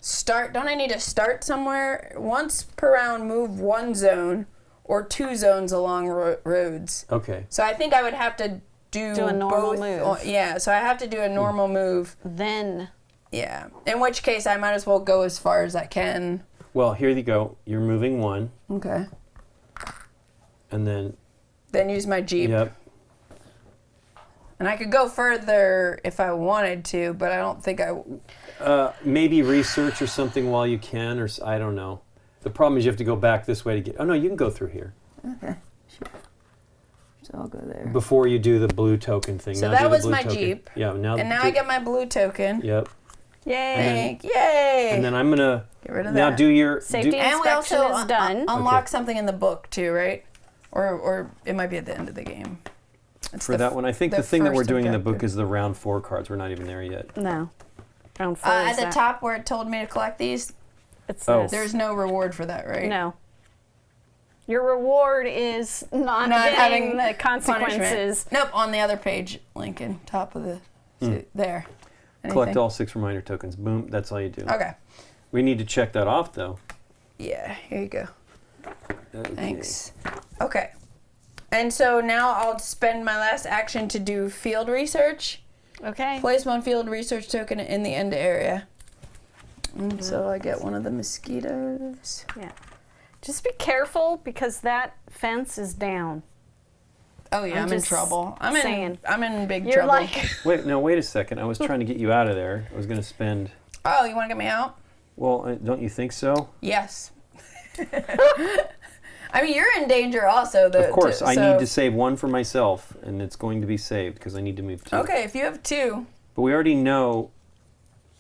start. Don't I need to start somewhere? Once per round, move 1 zone or 2 zones along roads. Okay. So I think I would have to do a normal both. move. Yeah, so I have to do a normal move. Then Yeah. In which case, I might as well go as far as I can. Well, here you go. You're moving 1 Okay. and then Then use my Jeep. yep. And I could go further if I wanted to, but I don't think I. Maybe research or something while you can, or I don't know. The problem is you have to go back this way to get. Oh no, you can go through here Okay. Sure. So I'll go there. before you do the blue token thing. So Now do that the was blue my token. Jeep. Yeah. Now. And now I get my blue token. Yep. yay. Yay! And then I'm gonna Get rid of now that. do your Safety do- And we inspection also is done. unlock Okay. something in the book too, right? Or it might be at the end of the game. It's for that one. I think the thing that we're first doing in the book objective. is the round 4 cards. We're not even there yet. No. Round 4 At is the that. top where it told me to collect these, It's Oh. this. there's no reward for that, right? No. Your reward is not Not getting having the punishment. consequences. Nope, on the other page, Lincoln, top of the there. Collect Anything? all 6 reminder tokens. Boom. That's all you do. Okay. We need to check that off though. Yeah, here you go. Okay. Thanks. Okay. And so now I'll spend my last action to do field research. Okay. Place 1 field research token in the end area. And so I get one of the mosquitoes. Yeah. Just be careful because that fence is down. Oh yeah, I'm in just trouble. I'm in big You're trouble. like, Wait a second. I was trying to get you out of there. I was going to spend. Oh, you want to get me out? Well, don't you think so? Yes. I mean, you're in danger also. Of course, I need to save one for myself, and it's going to be saved because I need to move 2. Okay, if you have 2. But we already know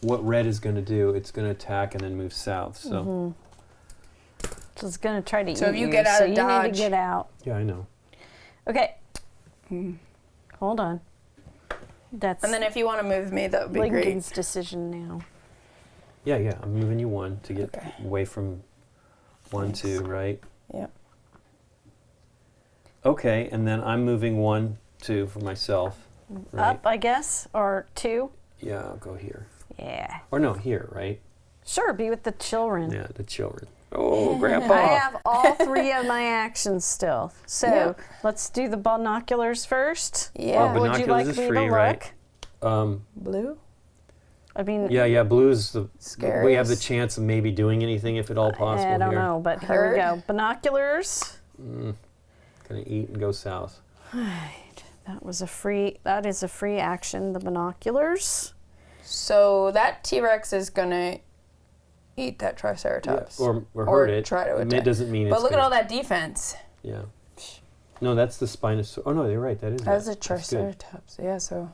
what red is going to do. It's going to attack and then move south. So. so it's going to try to eat you. So if you get out of you dodge. need to get out. Yeah, I know. Okay. Hold on. That's And then if you want to move me, that would be Lincoln's great. decision now. Yeah. I'm moving you 1 to get away from 1, 2, right? Yeah. Okay, and then I'm moving 1, 2 for myself. Right? Up, I guess, or 2. Yeah, I'll go here. Yeah. Or no, here, right? Sure, be with the children. Yeah, the children. Oh, Grandpa. I have all 3 of my actions still. So Yeah. let's do the binoculars first. Yeah. What would you like Binoculars is me free, to right? look? Blue? I mean, Yeah, blue's the. Scariest. We have the chance of maybe doing anything if at all possible I don't here. know, but here we Herd? go. Binoculars. Gonna eat and go south. Right. That is a free action, the binoculars. So that T-Rex is going to eat that Triceratops. Yeah, or hurt it. Try to It attack. doesn't mean But it's look at gonna- all that defense. Yeah. No, that's the Spinosaurus. Oh no, you're right. That is. That's a good. Triceratops. Yeah, so.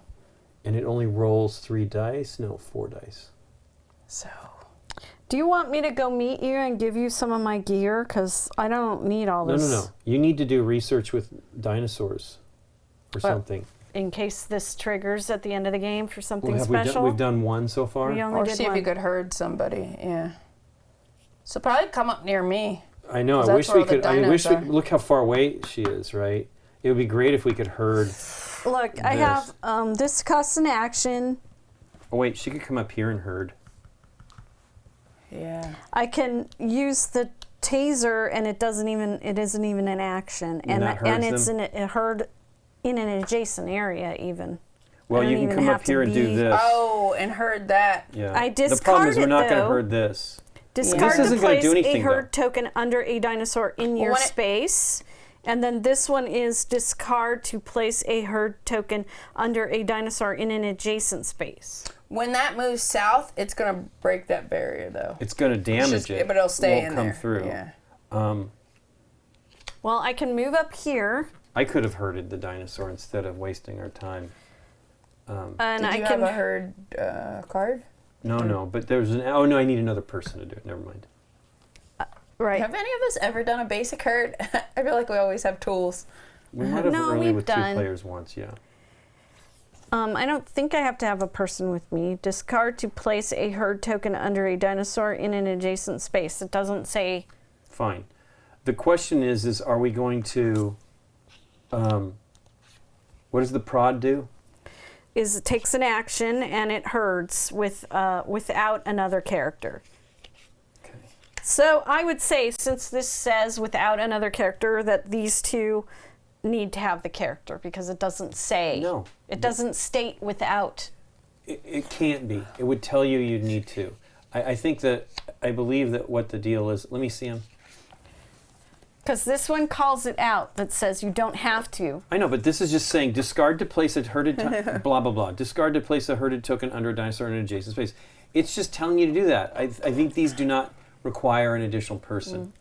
And it only rolls 3 dice. No, 4 dice. So. Do you want me to go meet you and give you some of my gear? Because I don't need all this. No. You need to do research with dinosaurs, or something. In case this triggers at the end of the game for something Well, special. we've done 1 so far. We only Or did see if one. you could herd somebody. Yeah. So probably come up near me. I know. 'Cause I that's wish where we all the could. I wish we dinos are. look how far away she is. Right. It would be great if we could herd. Look, I have this costs an action. Oh wait, she could come up here and herd. Yeah. I can use the taser, and it isn't even an action, And that herds it's them? a herd in an adjacent area even. Well, I you don't can even come have up to here and do be- this. Oh, and herd that. Yeah. I The problem is we're discard not it, going to though. herd this. Discard This to isn't gonna place do a anything, herd though. token under a dinosaur in your when it- space. And then this one is discard to place a herd token under a dinosaur in an adjacent space. When that moves south, it's going to break that barrier, though. It's going to damage it. But it'll stay won't in come there. through. Yeah. Well, I can move up here, I could have herded the dinosaur instead of wasting our time. and Did I you can. have a herd card? No, but there's an. Oh no, I need another person to do it. Never mind. Right. Have any of us ever done a basic herd? I feel like we always have tools. We might have No, early we've with done. 2 players once. Yeah. I don't think I have to have a person with me. Discard to place a herd token under a dinosaur in an adjacent space. It doesn't say. Fine. The question is are we going to? What does the prod do? Is it takes an action and it herds without another character. Okay. So I would say, since this says without another character, that these 2 need to have the character because it doesn't say. No. It doesn't state without. It can't be. It would tell you you'd need to. I believe that what the deal is. Let me see him. Because this one calls it out that says you don't have to. I know, but this is just saying discard to place a herded blah blah blah. Discard to place a herded token under a dinosaur in an adjacent space. It's just telling you to do that. I think these do not require an additional person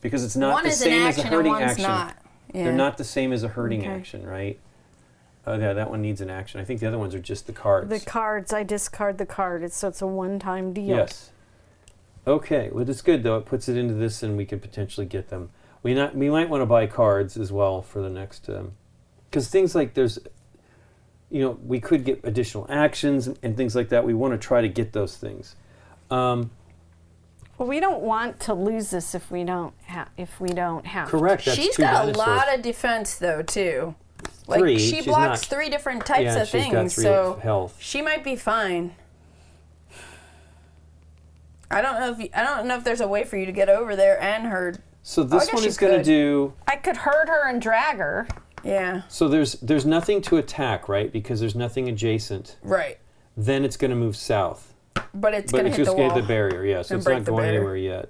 because it's not One the is an same as a action and herding one's action. not. Yeah. They're not the same as a herding Okay. action, right? Oh yeah, that one needs an action. I think the other ones are just the cards. The cards, I discard the card. So it's a one-time deal. Yes. Okay, well, it's good though. It puts it into this, and we could potentially get them. We might want to buy cards as well for the next, because things like we could get additional actions and things like that. We want to try to get those things. Well, we don't want to lose this if we don't have. Correct. That's She's 2 got dinosaurs. a lot of defense, though, too. Like, 3. she She's blocks not- 3 different types yeah, of she's things, got 3 so health. she might be fine. I don't know if there's a way for you to get over there and herd. So I this guess one you is going to could. do. I could herd her and drag her. Yeah. So there's nothing to attack, right? Because there's nothing adjacent. Right. Then it's going to move south. But it's But going to it's hit just the going to wall. hit the barrier, yeah. So and it's break not the going barrier. anywhere yet.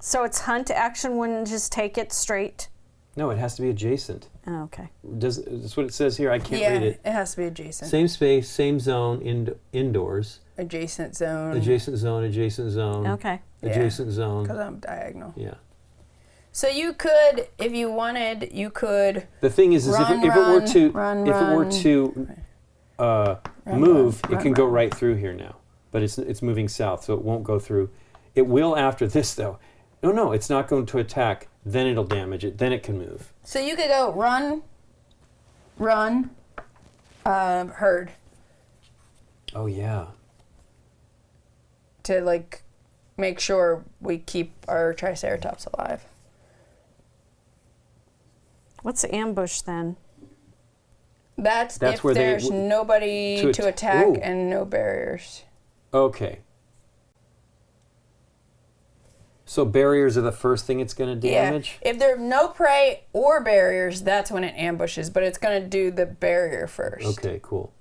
So its hunt action wouldn't just take it straight? No, it has to be adjacent. Oh, okay. That's what it says here. I can't read it. It has to be adjacent. Same space, same zone, indoors. Adjacent zone. Adjacent zone, adjacent zone. Okay. Adjacent zone. Because I'm diagonal. Yeah. So you could, if you wanted, you could. The thing is if it were to move, it can go right through here now. But it's moving south, so it won't go through. It will after this, though. No, it's not going to attack. Then it'll damage it. Then it can move. So you could go run, herd. Oh, yeah. To, like, make sure we keep our Triceratops alive. What's ambush then? That's if where there's nobody to attack and no barriers. Okay. So barriers are the first thing it's going to damage? Yeah. If there's no prey or barriers, that's when it ambushes, but it's going to do the barrier first. Okay, cool.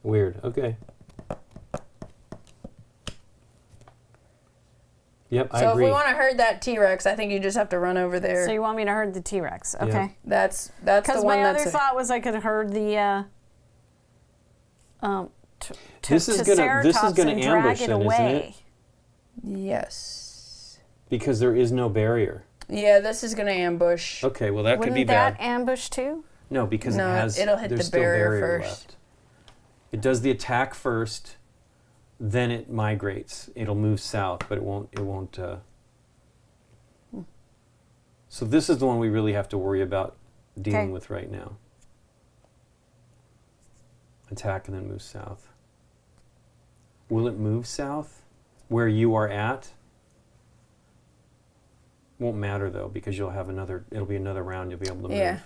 Weird. Okay. Yep, I agree. So if we want to herd that T-Rex, I think you just have to run over there. So you want me to herd the T-Rex? Okay. Yeah. That's the one Because my other thought was I could herd the This is gonna ambush then, isn't it? Yes. Because there is no barrier. Yeah, this is going to ambush. Okay, well that Wouldn't could be bad. that ambush too? No, because it'll hit there's the still barrier barrier first. left. It does the attack first, then it migrates. It'll move south, but it won't. So this is the one we really have to worry about dealing with right now. Attack and then move south. Will it move south where you are at? Won't matter though, because you'll have it'll be another round you'll be able to move. Yeah.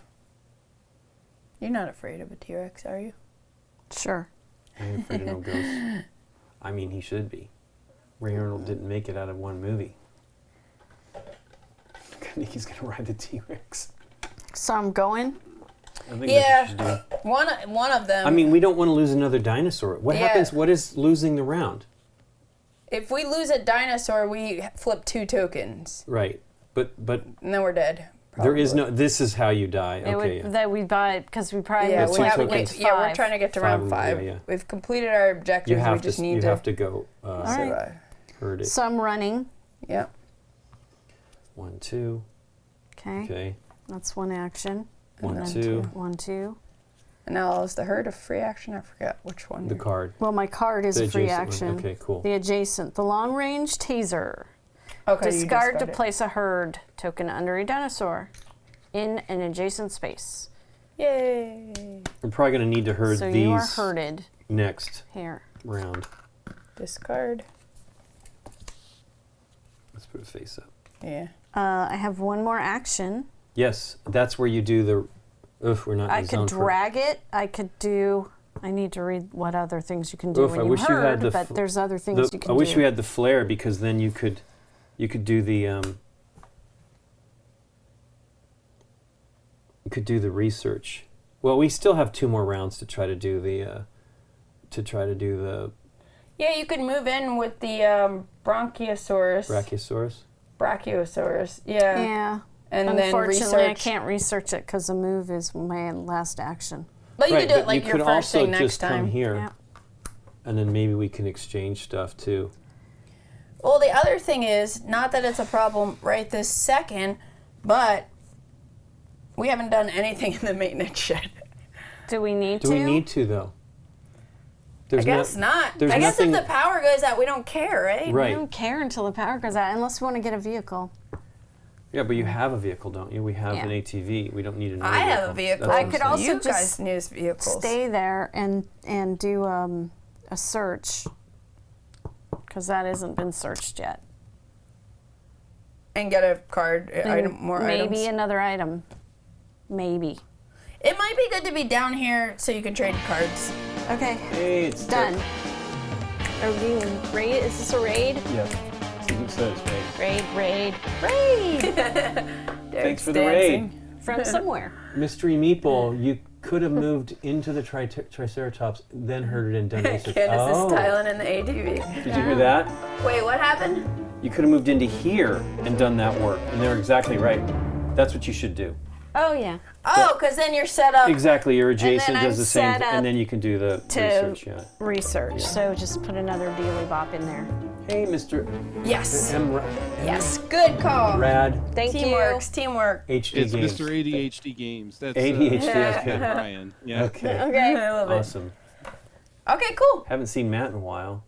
You're not afraid of a T-Rex, are you? Sure. I ain't afraid of no ghosts. I mean, he should be. Ray Arnold didn't make it out of one movie. I think he's going to ride the T-Rex. So I'm going? I think that's what you should do. One of them. I mean, we don't want to lose another dinosaur. What happens? What is losing the round? If we lose a dinosaur, we flip 2 tokens. Right. But And then we're dead. there is no, this is how you die. Okay. That we buy it because we probably Yeah, That's we two haven't tokens. we're trying to get to round 5. Yeah. We've completed our objectives. You have we just to. need You to have to go. survive. Herd it. So I'm running. Yep. 1, 2. Okay. Okay. That's one action. 1, then 2. 1, 2. And now is the herd a free action? I forgot which one. The card. Well, my card is The a free adjacent one. action. Okay, cool. The adjacent. The long range taser. Okay, Discard to it. place a herd token under a dinosaur in an adjacent space. Yay! We're probably going to need to herd So these you are herded next here. round. Discard. Let's put it face up. Yeah. I have one more action. Yes, that's where you do the. We're not in I the could zone drag it. I could do. I need to read what other things you can do when I you wish you had herd, the but there's other things you can I do. wish we had the flare, because then you could do the you could do the research. Well, we still have 2 more rounds to try to do the Yeah, you could move in with the Bronchiosaurus. Brachiosaurus. Yeah. Yeah. And then unfortunately, I research. can't research it because the move is my last action. But you right, could do but it like you your could first also thing next just time. come here, Yeah. and then maybe we can exchange stuff too. Well, the other thing is, not that it's a problem right this second, but we haven't done anything in the maintenance shed. Do we need Do to? we need to though? I guess not. there's I guess if nothing- the power goes out, we don't care, right? I Right. don't care until the power goes out, unless we want to get a vehicle. Yeah, but you have a vehicle, don't you? We have Yeah. an ATV. We don't need another I have a vehicle. That's what I I'm could saying. also You just guys need vehicles. Stay there and do a search because that hasn't been searched yet. And get a card, more Maybe items. another item. Maybe. It might be good to be down here so you can trade cards. Okay. Hey, it's Done. Are we doing raid? Is this a raid? Yeah. See who says raid. Raid. Thanks for the raid. From somewhere. Mystery Meeple, you could have moved into the Triceratops, then herded and done research. Candace is styling in the ATV. Did you hear that? Wait, what happened? You could have moved into here and done that work, and they're exactly right. That's what you should do. Oh, yeah. Oh, because then you're set up. Exactly, your adjacent I'm does the same, set up and then you can do the to research. Yeah. research. So just put another dealy bop in there. Hey, Mr. Yes. Rad. Yes. Good call. Thank Teamworks. Teamwork. HD It's Games. Mr. ADHD Games. That's ADHD, that's good. Brian. Yeah. Okay. Okay. I love it. Awesome. Okay, cool. Haven't seen Matt in a while.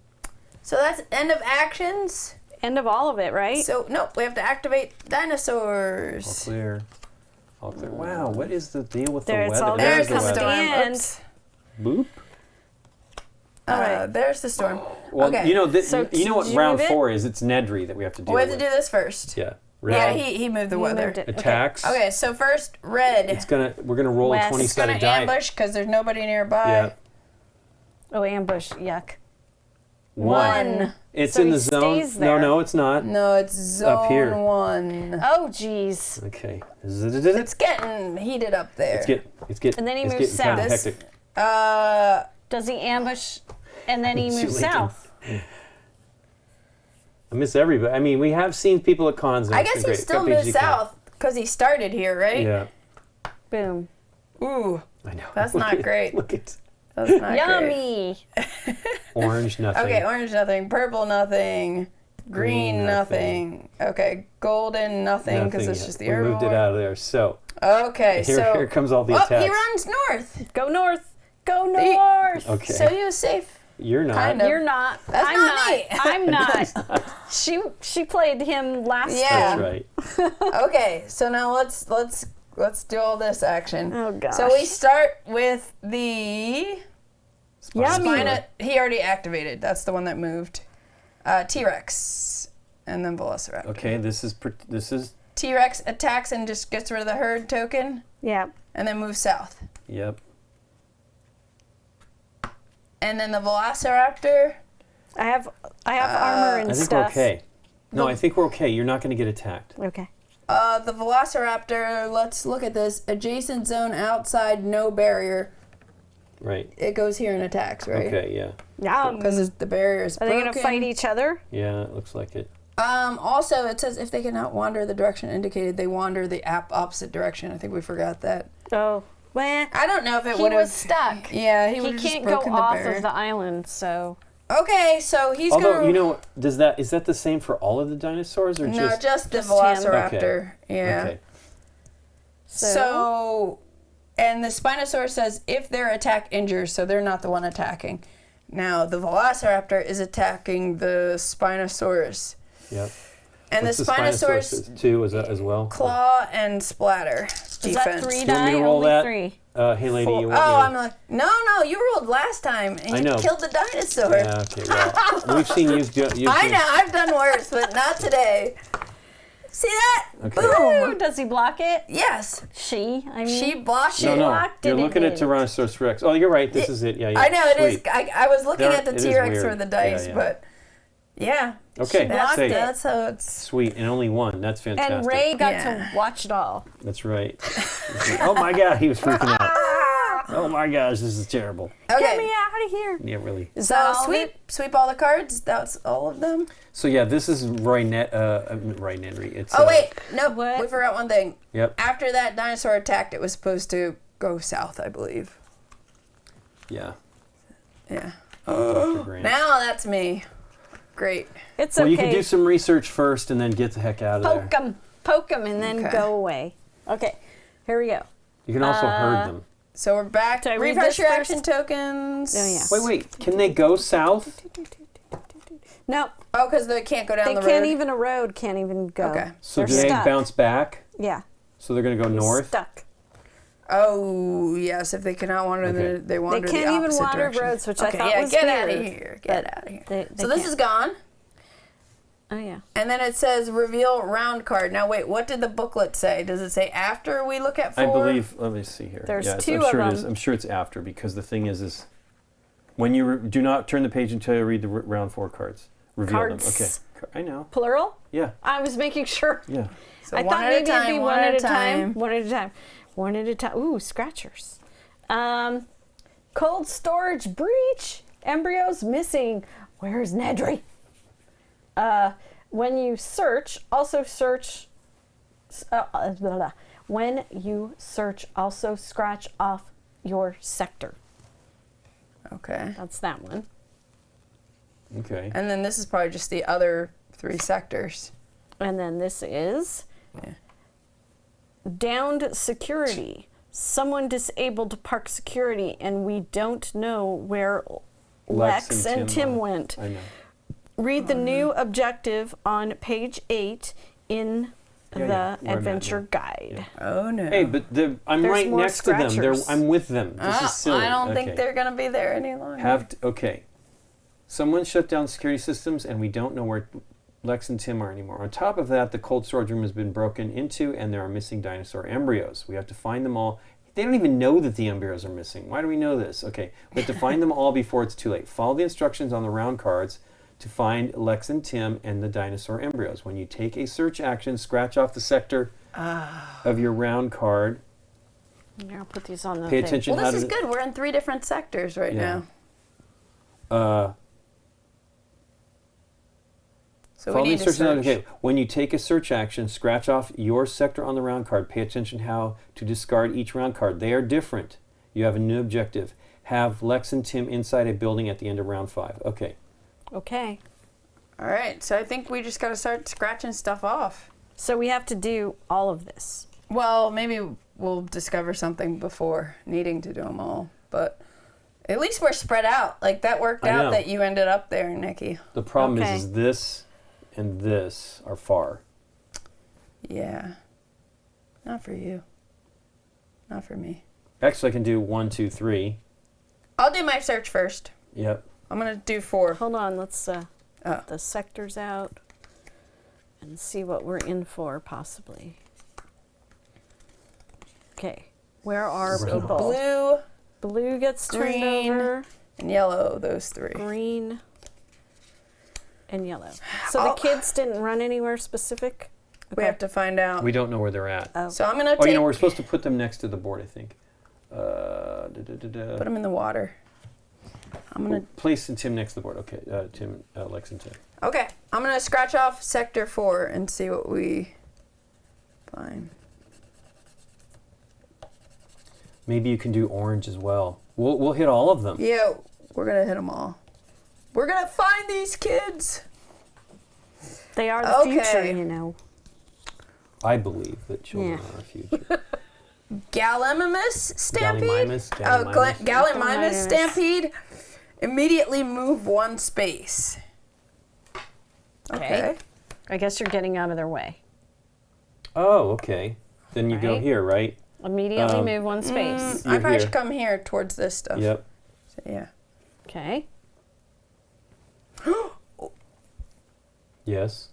So that's end of actions. End of all of it, right? So, no, we have to activate All dinosaurs. clear. All clear. Wow, what is the deal with There, the it's weather? all There's the the coming weather. storm. in. Oops. Boop. There's the storm. Well, Okay. you know, So you know what did you round move it? 4 is? It's nedry that we have to deal We have to with. do this first. Yeah. Yeah, Red he moved the You weather. moved it. attacks. Okay, so first, red. We're gonna roll West. a 20 It's going sided to die. ambush because there's nobody nearby. Yeah. Oh, ambush. Yuck. One. It's So in he the zone. stays there. No, it's not. No, it's zone Up here. 1. Oh, jeez. Okay. It's getting heated up there. It's getting. And then he it's moves getting kinda south. hectic. Does he ambush and then he It's moves too late. south? I miss everybody. I mean, we have seen people at cons. and I it's guess been he great. still Got moved BG south because he started here, right? Yeah, Boom. Ooh, I know. That's Look not at- great. Look at that's not great. Yummy. orange, nothing. Okay, orange nothing, purple nothing, green Green, nothing. Okay, golden nothing because it's yet. just the we herbivore. moved it out of there. So Okay, here comes all the oh, attacks. he runs north. Go north. Go north. Okay, So he was safe. you're not. kind of. You're not. That's I'm not me. I'm not. She played him last Yeah. time. That's right. Okay, so now let's do all this action. Oh, gosh. So we start with the Yummy. Spina. He already activated. That's the one that moved. T-Rex, and then Velociraptor. Okay, this is T-Rex attacks and just gets rid of the herd token, Yeah. and then moves south. yep. And then the Velociraptor. I have armor and I think stuff. we're okay. No, I think we're okay. You're not going to get attacked. Okay. The Velociraptor. Let's look at this. Adjacent zone outside, no barrier. Right. It goes here and attacks, right? Okay. Yeah. Yeah. Because the barrier is Are they broken. gonna fight each other? Yeah. It looks like it. Also, it says if they cannot wander the direction indicated, they wander the opposite direction. I think we forgot that. Oh. Well, I don't know if it he would have. was stuck. Yeah, he He would have just can't go broken the off barrier. of the island, so Okay, so he's Although gonna. you know, is that the same for all of the dinosaurs or no, just? just the Just him. Velociraptor. Yeah. Okay. So, and the Spinosaurus says if their attack injures, so they're not the one attacking. Now the Velociraptor is attacking the Spinosaurus, Yep. and What's the Spinosaurus too as well. claw and splatter is defense. that 3 Do you want me die? to roll Only that? 3. Hey lady, Four- you want oh, me I'm like, no, you rolled last time and I you know. killed the dinosaur. Yeah. Okay. Well, we've seen you do. I know, I've done worse, but not today. See that? Okay. Boom. Ooh, does he block it? Yes, She. I mean, she blocked No, it. no. blocked it, You're it looking at did. Tyrannosaurus Rex. Oh, you're right. This is it. Yeah. Yeah. I know it is. Sweet. I was looking There- at the it is T-Rex weird. for the dice, Yeah, yeah. but yeah. Okay. That's, Safe. that's how it's. Sweet, and only one. That's fantastic. and Ray got Yeah. to watch it all. That's right. Oh my God, he was freaking out. Oh my gosh, this is terrible. Get Okay. me out of here. Yeah, really. So sweep all the cards. That's all of them. So yeah, this is Roy Nedry. It's. Oh wait, no, What? we forgot one thing. Yep. After that dinosaur attacked, it was supposed to go south, I believe. Yeah. Yeah. Dr. Grant. Now that's me. Great. It's Well, okay. you can do some research first, and then get the heck out of there. Poke them, and then Okay. go away. Okay, here we go. You can also herd them. So we're back. Do I read Refresh this your first? action tokens. Oh, yeah. Wait. Can they go south? No, Oh, because they can't go down they the can't road. even a road. Can't even go. Okay. So They're do they stuck. bounce back? Yeah. So they're going to go north? Stuck. Oh yes, if they cannot wander, Okay. they wander They can't the even opposite wander direction. roads, which okay, I thought yeah, was get weird. out of here. Get But out of here. they So this can't. is gone. Oh yeah. And then it says reveal round card. Now wait, what did the booklet say? Does it say after we look at 4? I believe. Let me see here. There's Yes, 2 I'm of sure it them. is. I'm sure it's after because the thing is when you do not turn the page until you read the round 4 cards. Reveal Cards. them. Okay. I know. Plural? Yeah. I was making sure. Yeah. So I one thought at a maybe time, it'd be one at a time. One at a time. One at a time. Ooh, scratchers. Cold storage breach. Embryos missing. Where's Nedry? When you search, also search. When you search, also scratch off your sector. Okay. That's that one. Okay. And then this is probably just the other 3 sectors. And then this is downed security. Someone disabled park security, and we don't know where Lex and Tim went. I know. Read the new objective on page 8 in the adventure guide. Oh no. Hey, but I'm There's right more next to them. scratchers. I'm with them. This is silly. I don't Okay. think they're going to be there any longer. Okay. Someone shut down security systems, and we don't know where Lex and Tim are anymore. On top of that, the cold storage room has been broken into, and there are missing dinosaur embryos. We have to find them all. They don't even know that the embryos are missing. Why do we know this? Okay, we have to find them all before it's too late. Follow the instructions on the round cards to find Lex and Tim and the dinosaur embryos. When you take a search action, scratch off the sector of your round card. Here, I'll put these on the Pay thing. attention. Well, how this is to, good. We're in 3 different sectors right Yeah. now. So Follow we the need to instructions. search. Okay, when you take a search action, scratch off your sector on the round card. Pay attention how to discard each round card. They are different. You have a new objective. Have Lex and Tim inside a building at the end of round 5. Okay. Okay. All right. So I think we just got to start scratching stuff off. So we have to do all of this. Well, maybe we'll discover something before needing to do them all. But at least we're spread out. Like, that worked I know. out that you ended up there, Nikki. The problem Okay. is this and this are far. Yeah. Not for you. Not for me. Actually, I can do 1, 2, 3. I'll do my search first. Yep. I'm going to do 4. Hold on, let's Oh. get the sectors out and see what we're in for, possibly. Okay, where are So people? Blue Blue gets turned green, over, and yellow, those 3. green, and yellow. So the kids didn't run anywhere specific? We have to find out. We don't know where they're at. Oh. So I'm going to Oh, take... we're supposed to put them next to the board, I think. Put them in the water. I'm going to... Place Tim next to the board. Okay, Tim, Lex and Tim. Okay. I'm going to scratch off sector 4 and see what we find. Maybe you can do orange as well. We'll hit all of them. Yeah, we're going to hit them all. We're going to find these kids. They are the future, Okay. you know. I believe that children Yeah. are our future. Gallimimus Stampede? Gallimimus, Oh, Gallimimus. Gallimimus Gallimimus. Stampede. Immediately move 1 space. Okay. I guess you're getting out of their way. Oh, okay. Then you go Right. here, right? Immediately move 1 space. I You're probably here. should come here towards this stuff. Yep. So, yeah. Okay. Yes.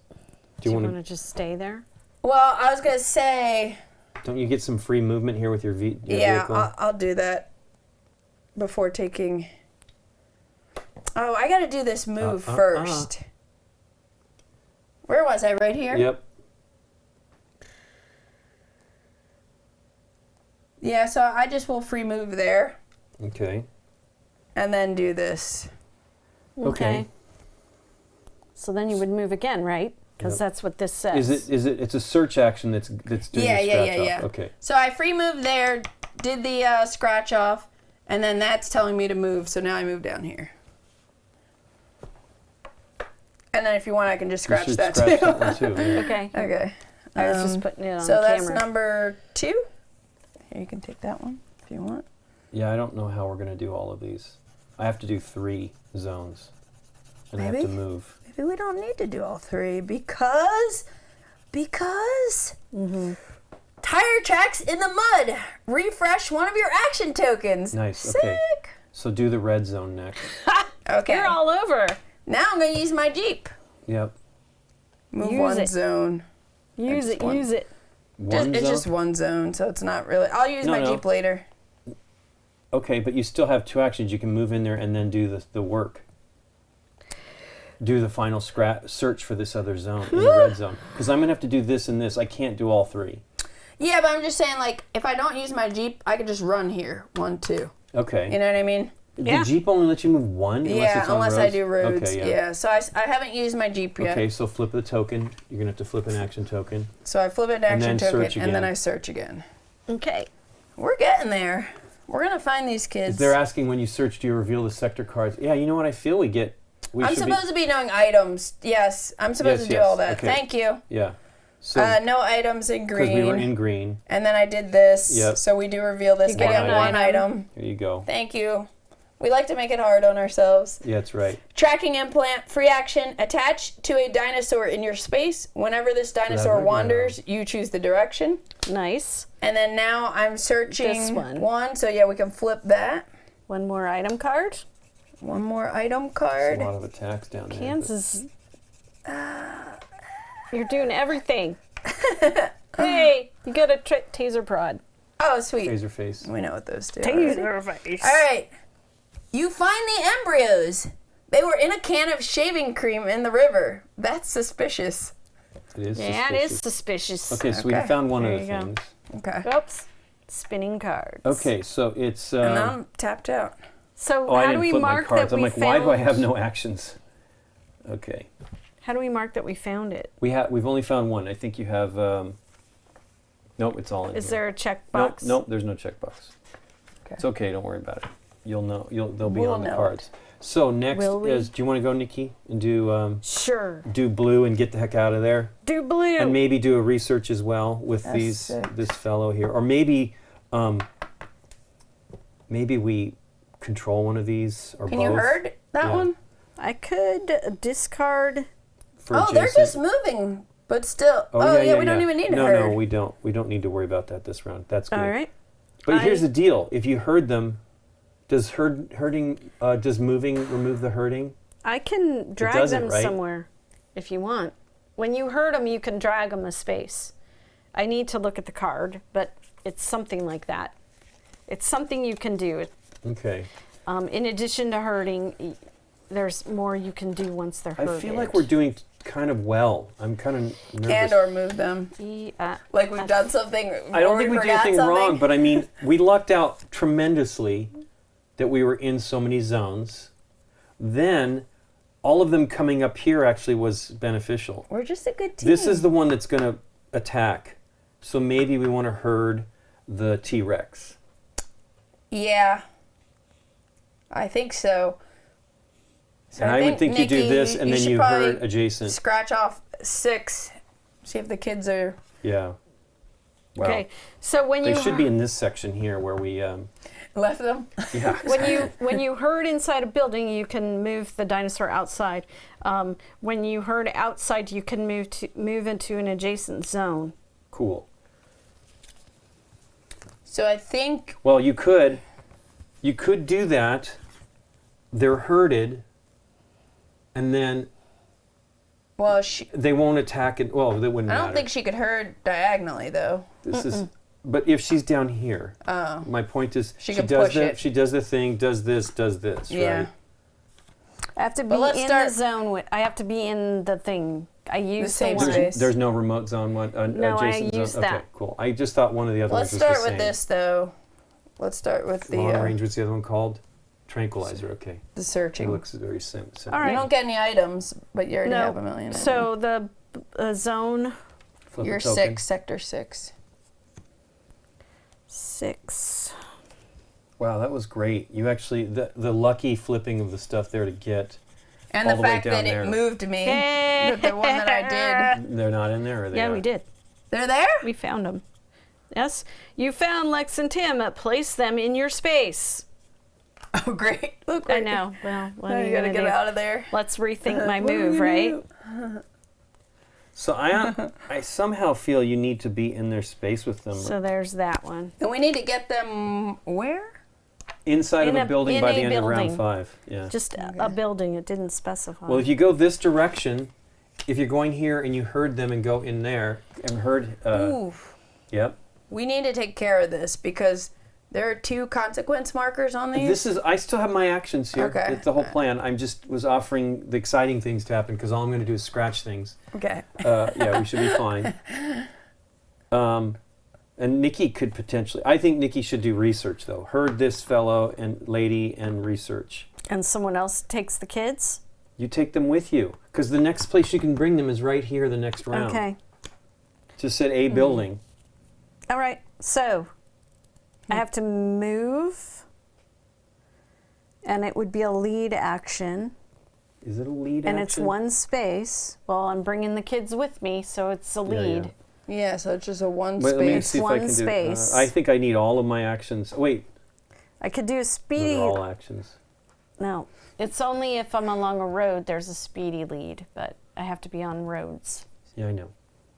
Do you want want to just stay there? Well, I was going to say, Don't you get some free movement here with your, your yeah, vehicle? I'll do that before taking... Oh, I got to do this move first. Where was I? Right here? Yep. Yeah, so I just will free move there Okay. and then do this. Okay. So then you would move again, right? Because Yep. that's what this says. It's a search action that's doing Yeah, the scratch yeah. off. Okay. So I free moved there, did the scratch off, and then that's telling me to move. So now I move down here. And then if you want, I can just scratch You should that scratch too. that one too. Yeah. Okay. Okay. I was just putting it on So the that's camera. number 2. Here, you can take that one if you want. Yeah, I don't know how we're going to do all of these. I have to do 3 zones. And I have Maybe. to move. Maybe we don't need to do all 3 because tire tracks in the mud. Refresh one of your action tokens. Nice, Sick. okay. So do the red zone next. Okay. You're all over. Now I'm going to use my Jeep. Yep. Move Use one it. zone. Use That's it, one. use it. One It's zone? just one zone, so it's not really. I'll use my No. Jeep later. Okay, but you still have 2 actions. You can move in there and then do the work. Do the final search for this other zone, in the red zone. Because I'm going to have to do this and this. I can't do all 3. Yeah, but I'm just saying, like, if I don't use my Jeep, I could just run here. 1, 2. Okay. You know what I mean? Yeah. The Jeep only lets you move one? Unless I do roads. Okay, yeah. So I haven't used my Jeep yet. Okay, so flip the token. You're going to have to flip an action token. So I flip it to And action then token, search and then again. I search again. Okay. We're getting there. We're going to find these kids. They're asking when you search, do you reveal the sector cards? Yeah, you know what? I feel we I'm supposed to be knowing items. Yes, I'm supposed to do all that. Okay. Thank you. Yeah. So, No items in green. because we were in green. And then I did this. Yep. So we do reveal this. You I get got an one item. Here you go. Thank you. We like to make it hard on ourselves. Yeah, that's right. Tracking implant, free action, attach to a dinosaur in your space. Whenever this dinosaur Clever wanders, you choose the direction. Nice. And then now I'm searching This one. So yeah, we can flip that. One more item card. One more item There's card. a lot of attacks down there. Kansas. You're doing everything. Hey, you got a taser prod. Oh, sweet. Taser face. We know what those do. face. All right. You find the embryos. They were in a can of shaving cream in the river. That's suspicious. It is Yeah, it is suspicious. Okay, so we Okay. found one There of the you go. things. Okay. Oops. Spinning cards. Okay, so it's... And now I'm tapped out. So oh, I how do didn't we flip my mark cards. that I'm we like, why do I found- have no actions? Okay. How do we mark that we found it? We've only found one. I think you have... nope, it's all in Is here. there a checkbox? Nope, there's no checkbox. Okay. It's okay, don't worry about it. You'll know. They'll be We'll on the know cards. So next Will we? is, do you want to go, Nikki, and do Sure. blue and get the heck out of there? Do blue. And maybe do a research as well with S6. this fellow here, or maybe we control one of these or Can both. you herd that Yeah. one? I could discard. For Oh, they're Jason. just moving, but still. Oh, yeah, we don't even need to no, herd. No, we don't. We don't need to worry about that this round. That's good. All right. But here's the deal: if you herd them, does does moving remove the herding? I can drag doesn't, them right? somewhere if you want. When you herd them, you can drag them a space. I need to look at the card, but it's something like that. It's something you can do. Okay. In addition to herding, there's more you can do once they're herded. I feel like we're doing kind of well. I'm kind of nervous. And or move them. Like we've done something. I don't think we did forgot anything something. wrong, but I mean, we lucked out tremendously that we were in so many zones. Then, all of them coming up here actually was beneficial. We're just a good team. This is the one that's going to attack. So maybe we want to herd the T-Rex. Yeah. I think so. So And I would think you do Nikki, this and then should you probably herd adjacent. Scratch off 6. See if the kids are Yeah. Wow. Okay, so when They you should be in this section here where we, left them. yeah. when you herd inside a building, you can move the dinosaur outside. When you herd outside, you can move into an adjacent zone. Cool. So I think Well, you could do that. They're herded, and then they won't attack it. Well, that wouldn't I matter. don't think she could herd diagonally though. This is. But if she's down here, my point is She she can does push the it. she does the thing, does this, Yeah. right? I have to be But let's in start- the zone. I have to be in the thing. I use the same one. space. There's no remote zone one. No, I adjacent used zone. Okay, that. cool. I just thought one of the other Let's ones was the start same. with this though. Let's start with the Long range. What's the other one called? Tranquilizer. Okay. the It searching. looks very simple. All right. You don't get any items, but you already No. have a million. of So them. the zone Flip You're a token. 6, sector 6. 6. Wow, that was great. You actually the lucky flipping of the stuff there to get. And all the the way fact down that there. it moved me. That the one that I did. They're not in there, or they Yeah, are? we did. They're there? We found them. Yes, you found Lex and Tim. Place them in your space. Oh, great. Look, I know. Well, what Now are you you gotta gonna get do? out of there. Let's rethink my What are we move, gonna right? do? So I somehow feel you need to be in their space with them. So there's that one. And we need to get them where? Inside In of a building by in the a end of round building. 5. Yeah. Just a building. It didn't specify. Well, if you go this direction, if you're going here and you herd them and go in there and herd. Ooh. Yep. We need to take care of this because there are 2 consequence markers on these. I still have my actions here. Okay. It's the whole plan. I'm just was offering the exciting things to happen because all I'm going to do is scratch things. Okay. Yeah, we should be fine. And Nikki could potentially. I think Nikki should do research though. Herd this fellow and lady and research. And someone else takes the kids? You take them with you, because the next place you can bring them is right here. The next round. Okay. Just at a building. All right. So I have to move, and it would be a lead action. Is it a lead And action? it's one space. Well, I'm bringing the kids with me, so it's a lead. Yeah, so it's just a one Wait, space. let me see if I One can space. do. I think I need all of my actions. Wait, I could do a those speedy. are all actions. No, it's only if I'm along a road. There's a speedy lead, but I have to be on roads. Yeah, I know.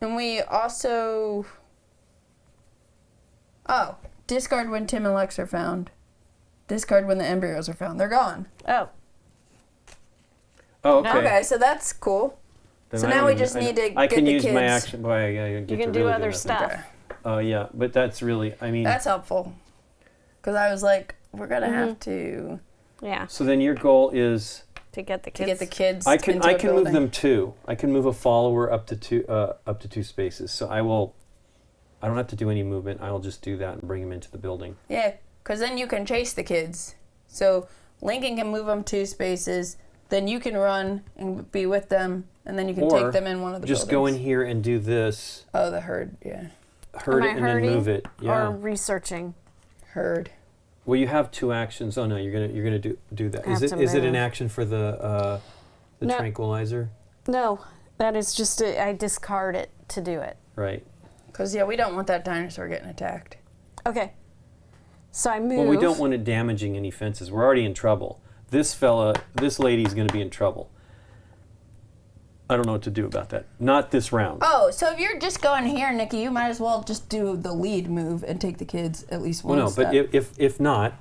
And we also... Oh, discard when Tim and Lex are found. Discard when the embryos are found. They're gone. Oh, Oh, okay. Okay, so that's cool. Then So I now don't we even- just I need know. to I get can the use my kids. action. Boy, yeah, you you get can to do really other nothing. stuff. Oh yeah, but that's really. I mean. That's helpful. Because I was like, we're going to have to Yeah, So then your goal is. to get the to kids. get the kids I can into a move building. them two. I can move a follower up to two spaces. So I will. I don't have to do any movement. I will just do that and bring them into the building. Yeah, because then you can chase the kids. So Lincoln can move them 2 spaces. Then you can run and be with them, and then you can Or take them in one of the just buildings. go in here and do this. Oh, the herd, yeah. Herd Am it I and then herding move it. Yeah. Or researching. Herd. Well, you have 2 actions. Oh no, you're gonna do that. I Is have it to is it an move. action for the No. tranquilizer? No, that is just I discard it to do it. Right. Because, yeah, we don't want that dinosaur getting attacked. Okay. So I move. Well, we don't want it damaging any fences. We're already in trouble. This lady's going to be in trouble. I don't know what to do about that. Not this round. Oh, so if you're just going here, Nikki, you might as well just do the lead move and take the kids at least one Well, no, step. but if not,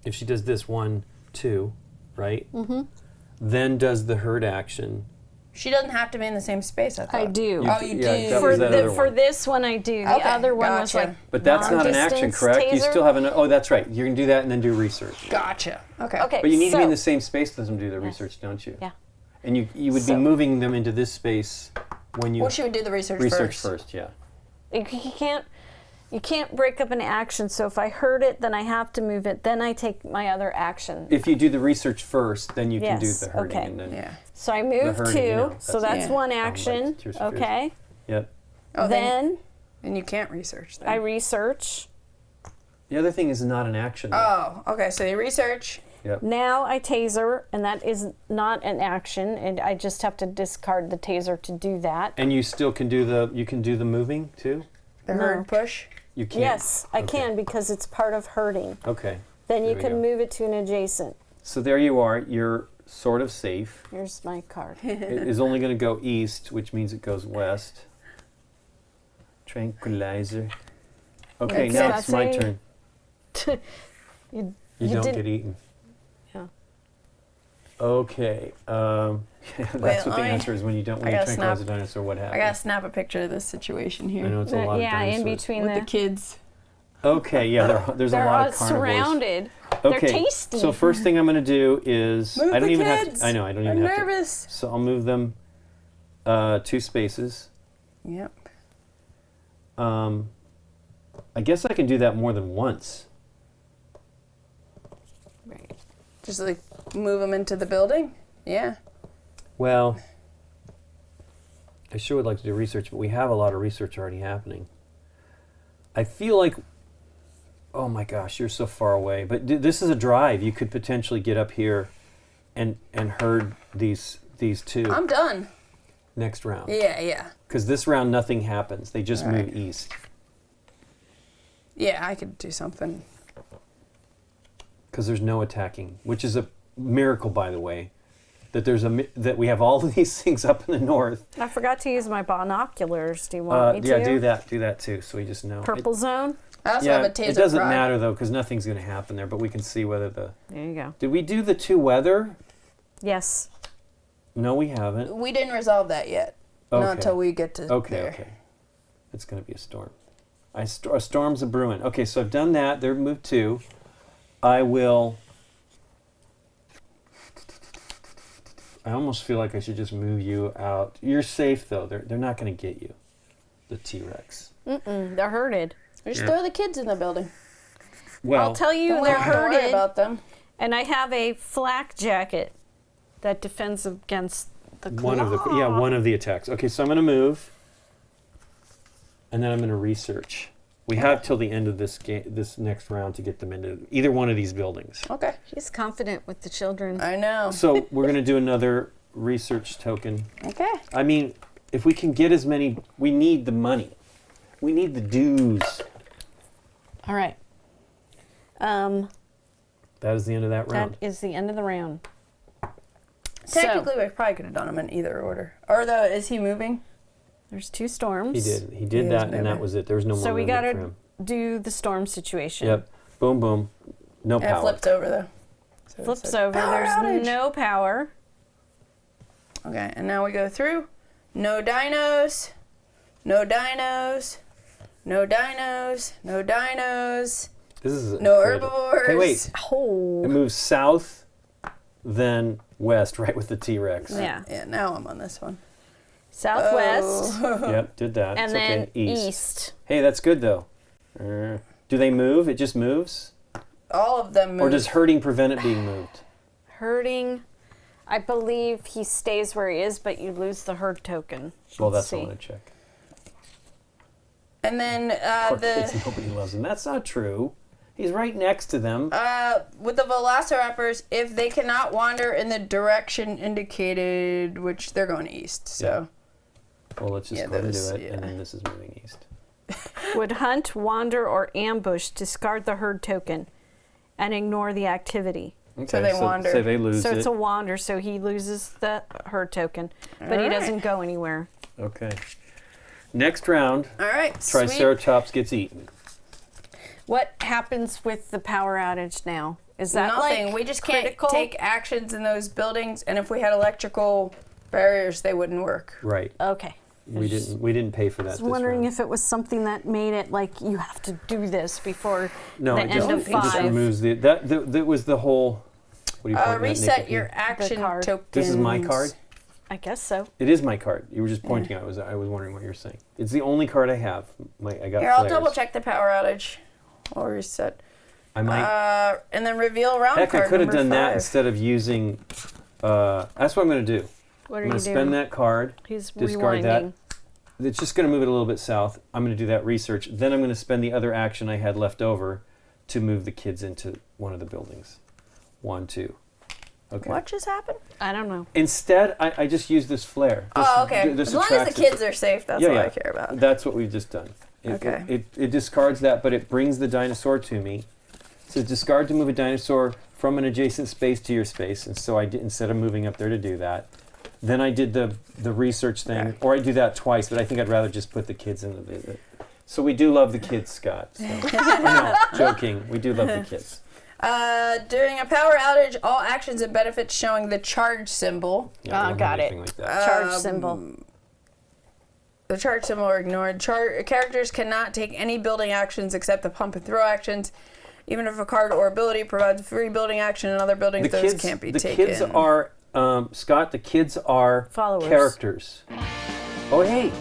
if she does this 1, 2, right? Mm-hmm. Then does the herd action. She doesn't have to be in the same space, I thought. I do. Oh, you yeah, do. that For was that other for one. this one, I do. The Okay, other one was gotcha. like. But that's not an action, long-distance correct? You taser? still have an. Oh, that's right. You can do that and then do research. Gotcha. Okay. Okay. But you need to be in so- the same space to do the research, don't you? Yeah. And you would So- be moving them into this space when you Well, she would do the research first. Yeah. You can't break up an action. So if I hurt it, then I have to move it. Then I take my other action. If you do the research first, then you can do Yes, the herding, okay. and then Yeah. So I move herding, 2. you know, so that's- that's Yeah. one right, action. Tears for Fears. Okay. Yep. Oh, Then and you can't research then. I research. The other thing is not an action. Oh, okay. So you research. Yep. Now I taser, and that is not an action, and I just have to discard the taser to do that. And you still can do the moving too. The No. herd push. You can't. Yes, I Okay. can because it's part of herding. Okay. Then you There we can go. move it to an adjacent. So there you are. You're sort of safe. Here's my card. It is only going to go east, which means it goes west. Tranquilizer. Okay, It's now not it's my saying- turn. You You don't did- get eaten. Yeah. Okay. That's Wait, what the let me- answer is when you don't. When I you gotta tranquilize a snap. dinosaur, what happens? I gotta snap a picture of this situation here. I know it's a lot of yeah, in dinosaurs. between With the the kids. Okay, yeah, there's a they're lot all of carnivores. surrounded. Okay, They're tasty. so first thing I'm going to do is Move I don't the even have kids. to. I know I don't I'm even have nervous. to. So I'll move them 2 spaces. Yep. I guess I can do that more than once. Right. Just like move them into the building. Yeah. Well, I sure would like to do research, but we have a lot of research already happening. I feel like, oh my gosh, you're so far away. But this is a drive. You could potentially get up here and herd these 2 I'm done. next round. Yeah. Because this round nothing happens. They just All right. move east. Yeah, I could do something. Because there's no attacking, which is a miracle, by the way. That we have all of these things up in the north. I forgot to use my binoculars. Do you want me Yeah, to? do that too, so we just know. Purple zone. I also Yeah, have a taser it doesn't prod. matter though, because nothing's going to happen there. But we can see whether the. There you go. Did we do the 2 weather? Yes. No, we haven't. We didn't resolve that yet. Okay. Not until we get to Okay, there. okay. It's going to be a storm. A storm's a brewing. Okay, so I've done that. They're moved 2. I will. I almost feel like I should just move you out. You're safe though. They're not going to get you, the T-Rex. They're herded. Just throw the kids in the building. Well, I'll tell you, Don't they're have to worry herded. about them. And I have a flak jacket that defends against the claw. one of the attacks. Okay, so I'm going to move, and then I'm going to research. We have till the end of this next round to get them into either one of these buildings. Okay. He's confident with the children. I know. So we're going to do another research token. Okay. I mean, if we can get as many, we need the money. We need the dues. All right. That is the end of that round. That is the end of the round. Technically, we probably could have done them in either order. Or is he moving? There's 2 storms. He did that, and moving. that was it. There was no more So we movement got for to him. do the storm situation. Yep. Boom, boom. No And it power. flipped over, though. So it Flips said, over. "Power There's outage." no power. Okay, and now we go through. No dinos. No dinos. No dinos. No dinos. This is No incredible. herbivores. Hey, wait. Oh. It moves south, then west, right with the T-Rex. Yeah. Yeah, now I'm on this one. Southwest. Oh. Yep, did that. And It's then okay. East. east. Hey, that's good though. Do they move? It just moves? All of them move. Or does herding prevent it being moved? Herding. I believe he stays where he is, but you lose the herd token. Well, Let's that's what I see. want to check. And then Poor kids, nobody loves him. That's not true. He's right next to them. with the Velociraptors, if they cannot wander in the direction indicated, which they're going east, so. Well, let's just yeah, go ahead and do those- it, yeah. and then this is moving east. Would hunt, wander, or ambush, discard the herd token, and ignore the activity. Okay, they wander. So they lose So it. it's a wander, so he loses the herd token, but he Alright. doesn't go anywhere. Okay. Next round, All right, sweet. Triceratops gets eaten. What happens with the power outage now? Is that Nothing. like We just critical? can't take actions in those buildings, and if we had electrical barriers, they wouldn't work. Right. Okay. We didn't pay for that. I was this wondering round. if it was something that made it like you have to do this before No, the it end of just, it just 5. removes that was the whole. What do you call that? Reset naked your thing? action card. tokens. This is my card. I guess so. It is my card. You were just pointing out. I was wondering what you're saying. It's the only card I have. I got. Here, I'll flares. double check the power outage. I'll reset. I might. And then reveal round Heck, card I could have number done that 5. instead of using. That's what I'm going to do. What are I'm you going to doing? spend that card. He's discard rewinding. that. It's just going to move it a little bit south. I'm going to do that research. Then I'm going to spend the other action I had left over to move the kids into one of the buildings. 1, 2. Okay. What just happened? I don't know. Instead, I just use this flare. Oh, okay. This As long as the attracts it. kids are safe, that's all I care about. That's what we've just done. Okay. It discards that, but it brings the dinosaur to me. So discard to move a dinosaur from an adjacent space to your space, and so I did, instead of moving up there to do that. Then I did the research thing, Okay. or I do that twice, but I think I'd rather just put the kids in the visit. So we do love the kids, Scott. So. No, joking. We do love the kids. During a power outage, all actions and benefits showing the charge symbol. Yeah, we don't have got it. anything like that. Charge symbol. The charge symbol are ignored. Characters cannot take any building actions except the pump and throw actions. Even if a card or ability provides free building action in other buildings, those can't be taken. The kids are, Scott, the kids are Followers. characters. Oh, hey,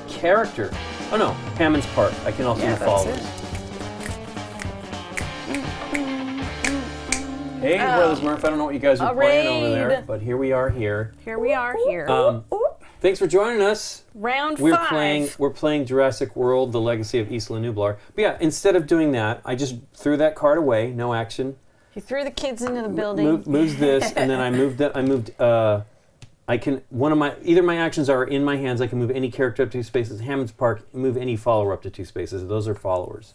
character. Oh, no, Hammond's Park. I can also Yeah, do that's followers. it. Hey, Brothers Murph, I don't know what you guys are A playing over there, raid. but here we are here. Here we are here. Thanks for joining us. Round We're 5. playing Jurassic World: The Legacy of Isla Nublar. But yeah, instead of doing that, I just threw that card away, no action. He threw the kids into the building. Moves this, and then I moved. I can either my actions are in my hands. I can move any character up 2 spaces. Hammond's Park, move any follower up to 2 spaces. Those are followers,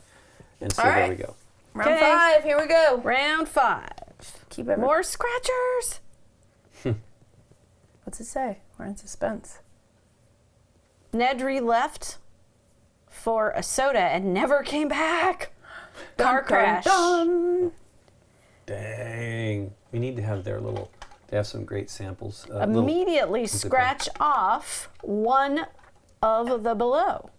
and so All there right. we go. Round Okay. 5, here we go. Round 5. Keep every- More scratchers. What's it say? We're in suspense. Nedry left for a soda and never came back. Car crash. Dun. Dang, we need to have their little. They have some great samples. Immediately scratch off one of the below.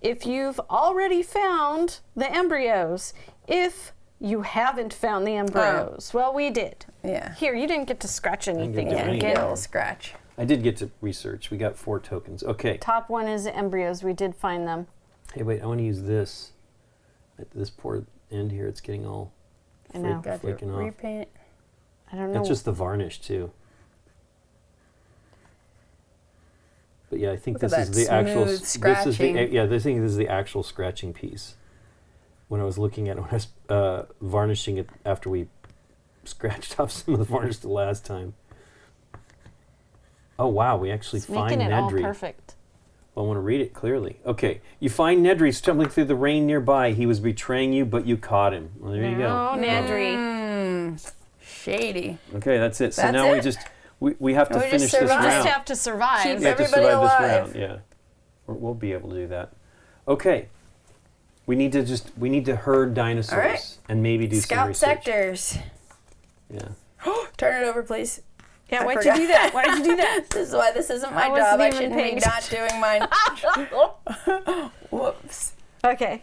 If you've already found the embryos, if you haven't found the embryos, well, we did. Yeah. Here, you didn't get to scratch anything. do You anything. get Get a little scratch. I did get to research. We got 4 tokens. Okay. top one is the embryos. We did find them. Hey, wait, I want to use this. At this poor end here, it's getting all I know. Got to flaking off. repaint. I don't know. That's just the varnish, too. But yeah, I think Look at this is that the actual. smooth This is scratching. the yeah. This is the actual scratching piece. When I was looking at it, when I was varnishing it after we scratched off some of the varnish the last time. Oh wow, we actually It's find making it all nedry. perfect. Well, I want to read it clearly. Okay, you find nedry stumbling through the rain nearby. He was betraying you, but you caught him. Well, there you go. Oh, Nedry. Shady. Okay, that's it. So That's now it? we have to We just finish this survived. Just round. have to survive. Keep We have to everybody survive this alive. round. Yeah, we'll be able to do that. Okay, we need to herd dinosaurs All right. and maybe do some Scout research. sectors. Yeah. Turn it over, please. Yeah, I why'd forgot. you do that? Why'd you do that? This is why this isn't my I wasn't job. I even shouldn't paying be not doing mine. Whoops. Okay.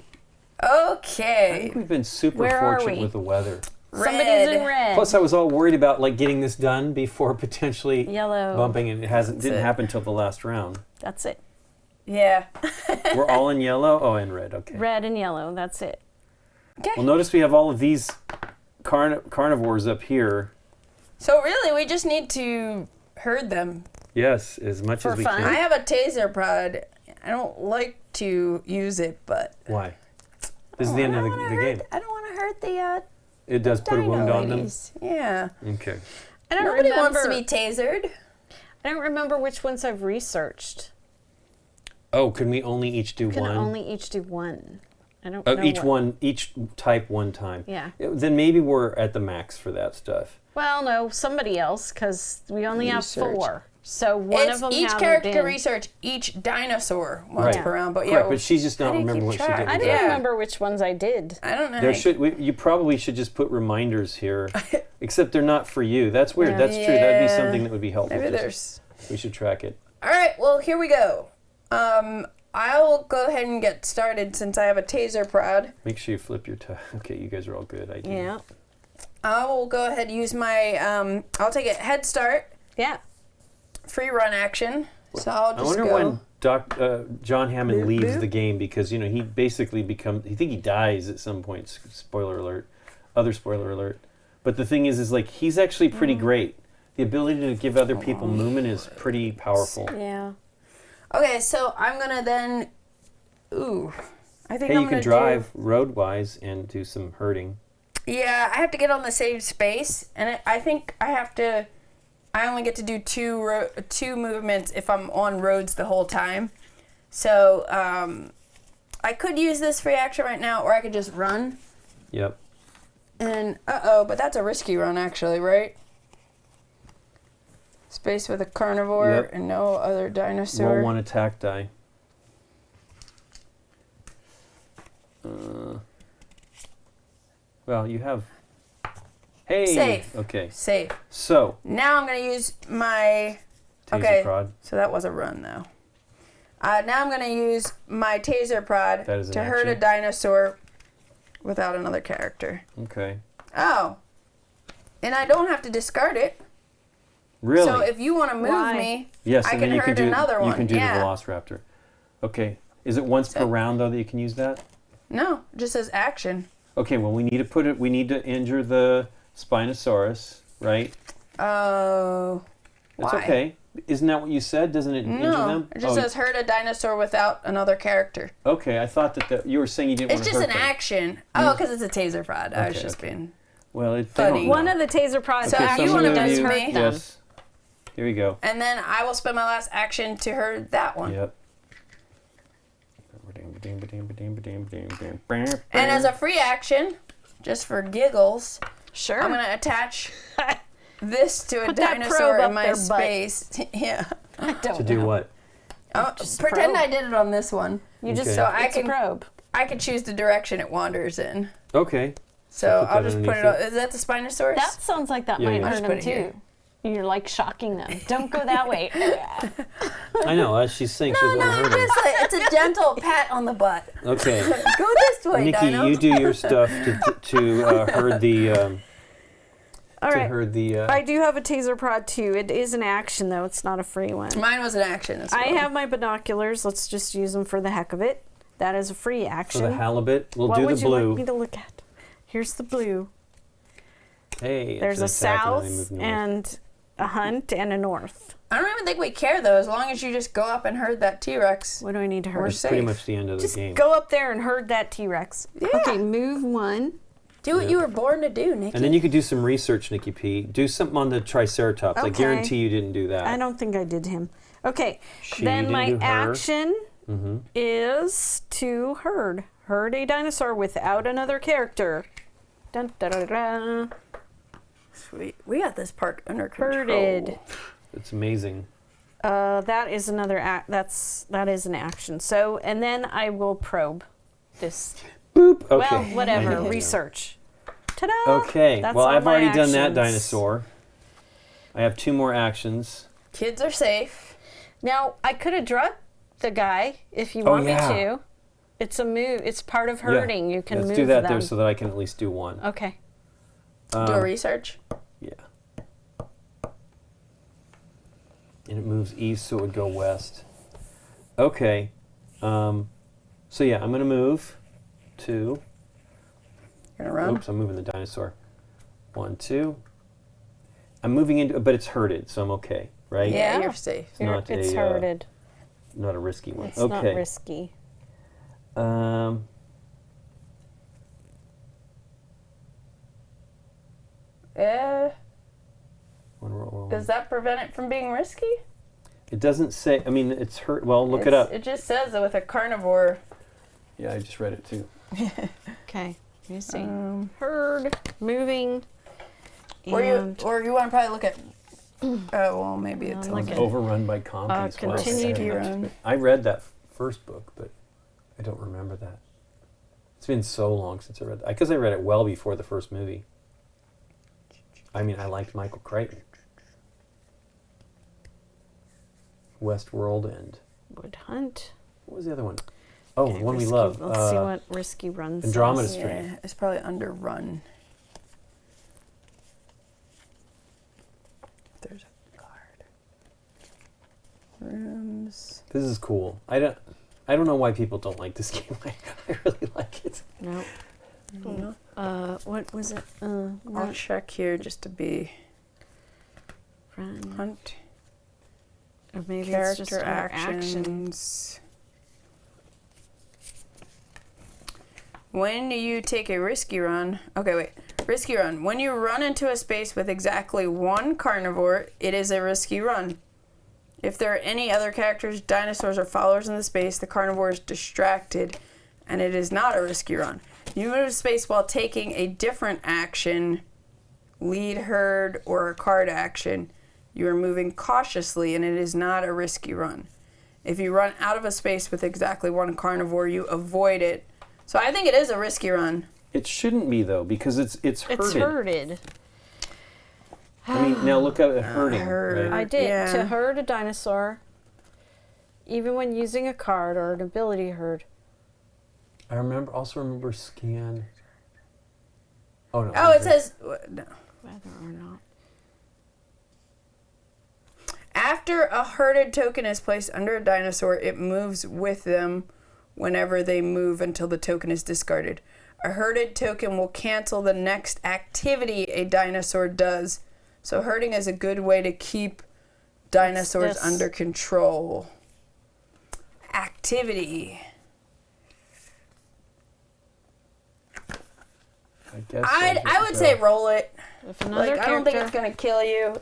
I Okay. think we've been super Where are fortunate we? with the weather. Somebody's in red. Plus, I was all worried about like getting this done before potentially Yellow. bumping, and didn't it. happen till the last round. That's it. Yeah. We're all in yellow. Oh, and red. Okay. Red and yellow. That's it. Okay. Well, notice we have all of these carnivores up here. So really, we just need to herd them. Yes, as much For as we fun. can. I have a taser prod. I don't like to use it, but Why? This is the end of the game. I don't want to hurt the It does put a dino wound on them. ladies. Yeah. Okay. I don't Nobody remember. wants to be tasered. I don't remember which ones I've researched. Oh, can we only each do We can one? only each do one. I don't know. Each type one time. Yeah. Then maybe we're at the max for that stuff. Well, no, somebody else, because we only Research. have 4. So one of them Each haven't character been. can research each dinosaur once Right. per round, but yeah. Correct, but she's just not I didn't remember keep what she track. did. I with don't that. Yeah. remember which ones I did. I don't know. You probably should just put reminders here, except they're not for you. That's weird. That's true. That'd be Yeah. something that would be helpful. Maybe Just- we should track it. All right, well, here we go. I will go ahead and get started since I have a taser prod. Make sure you flip your tie. Okay, you guys are all good. I do. Yeah. I will go ahead and use my, I'll take a head start, Yeah. free run action. So I'll I just wonder go. when John Hammond Boop, leaves boop. the game because he basically I think he dies at some point. Spoiler alert. Other spoiler alert. But the thing is like he's actually pretty great. The ability to give other people movement is pretty powerful. Yeah. Okay, so I'm going to then, I think Hey, I'm you going can to drive road-wise and do some herding. Yeah, I have to get on the same space, and I think I only get to do two movements if I'm on roads the whole time. So I could use this free action right now, or I could just run. Yep. And but that's a risky run actually, right? Space with a carnivore Yep. and no other dinosaur. Roll one attack die. Well, you have. Hey. Safe. Okay. Safe. So. Now I'm gonna use my. Taser Okay. prod. So that was a run though. Now I'm gonna use my taser prod That is an to herd a action. dinosaur without another character. Okay. Oh. And I don't have to discard it. Really? So if you want to move Why? me, yes, I and can then you can herd do another one. You can do Yeah. the Velociraptor. Okay. Is it once per round though that you can use that? No, it just says action. Okay. Well, we need to injure the Spinosaurus, right? Oh. That's why? okay. Isn't that what you said? Doesn't it injure No, them? it just says herd a dinosaur without another character. Okay, I thought that you were saying you didn't It's want to just hurt an them. action. Oh, because it's a taser prod. I was Okay, just okay. being. Well, they Funny. don't know. One of the taser prods So Okay, you some wanna of move you- me? Yes. Here we go. And then I will spend my last action to herd that one. Yep. And as a free action, just for giggles, Sure. I'm going to attach this to a Put that dinosaur probe in up my their butt. space. Yeah. I don't to do know. what? Just Pretend probe. I did it on this one. You just Okay. So I it's a can probe. I can choose the direction it wanders in. Okay. So put I'll that just put it underneath on. Is that the Spinosaurus? That sounds like that Yeah, might yeah. hurt Just them put it here. too. You're like shocking them. Don't go that way. I know. As she's saying, she doesn't want to hurt him. it's a gentle pat on the butt. Okay. Go this way, Nikki, Dino. you do your stuff to herd the. All to right. herd the. I do have a taser prod too. It is an action though. It's not a free one. Mine was an action as well. I have my binoculars. Let's just use them for the heck of it. That is a free action. For the halibut, we'll what do would the you blue. like me to look at? Here's the blue. Hey, There's a it's an attack and then they south move north. and a hunt and a north. I don't even think we care though, as long as you just go up and herd that T-Rex. What do I need to herd? We're It's pretty safe. much the end of the Just game. go up there and herd that T-Rex. Yeah. Okay, move 1. Do what you were born to do, Nikki. And then you could do some research, Nikki P. Do something on the Triceratops. I Okay. guarantee you didn't do that. I don't think I did him. Okay, She then didn't my do her. action Mm-hmm. is to herd. Herd a dinosaur without another character. Dun, da, da, da, da. Sweet. We got this park under control. Herded. It's amazing. That is another that is an action. So, and then I will probe this. Boop. Okay. Well, whatever. Yeah. Research. Ta-da! Okay. That's Well, all I've my already done that actions. dinosaur. I have 2 more actions. Kids are safe. Now, I could have drugged the guy if you Oh, want yeah. me to. It's a move. It's part of herding. Yeah. You can Let's move do that them. there so that I can at least do 1. Okay. Do a research. Yeah. And it moves east, so it would go west. Okay. So yeah, I'm gonna move 2. You're gonna run. Oops, I'm moving the dinosaur. 1, 2. I'm moving into, but it's herded, so I'm okay, right? Yeah, Yeah. you're safe. Not It's a, herded. Not a risky one. It's okay. not risky. Does that prevent it from being risky? It doesn't say. I mean, it's hurt. Well, look it up. It just says that with a carnivore. Yeah, I just read it too. Okay. Let me see. Herd, moving. Or you And want to probably look at. Oh well, maybe it's look on at- Overrun by compies. Wow. continue to run. I read that first book, but I don't remember that. It's been so long since I read that. Because I read it well before the first movie. I mean, I liked Michael Crichton. Westworld and would hunt. what was the other one? Oh, Okay, the one we risky. love. Let's see what risky runs. Andromeda says. Strain. Yeah, it's probably under run. There's a card. Rooms. This is cool. I don't know why people don't like this game. I really like it. No. What was it? I'll Run. check here just to be Run. hunt. Or maybe it's just Character our action. actions. When you take a risky run, okay, wait. Risky run. When you run into a space with exactly 1 carnivore, it is a risky run. If there are any other characters, dinosaurs, or followers in the space, the carnivore is distracted, and it is not a risky run. You move to space while taking a different action, lead, herd, or a card action. You are moving cautiously, and it is not a risky run. If you run out of a space with exactly 1 carnivore, you avoid it. So I think it is a risky run. It shouldn't be though because it's herded. It's herded. I mean, now look at herding. herd. Right? I did. Yeah. To herd a dinosaur, even when using a card or an ability herd. I also remember scan. Oh no. Oh, it says no. Whether or not. After a herded token is placed under a dinosaur, it moves with them whenever they move until the token is discarded. A herded token will cancel the next activity a dinosaur does. So herding is a good way to keep dinosaurs This- under control. Activity. I guess. I would say roll it. If another Like I don't think character- it's gonna kill you.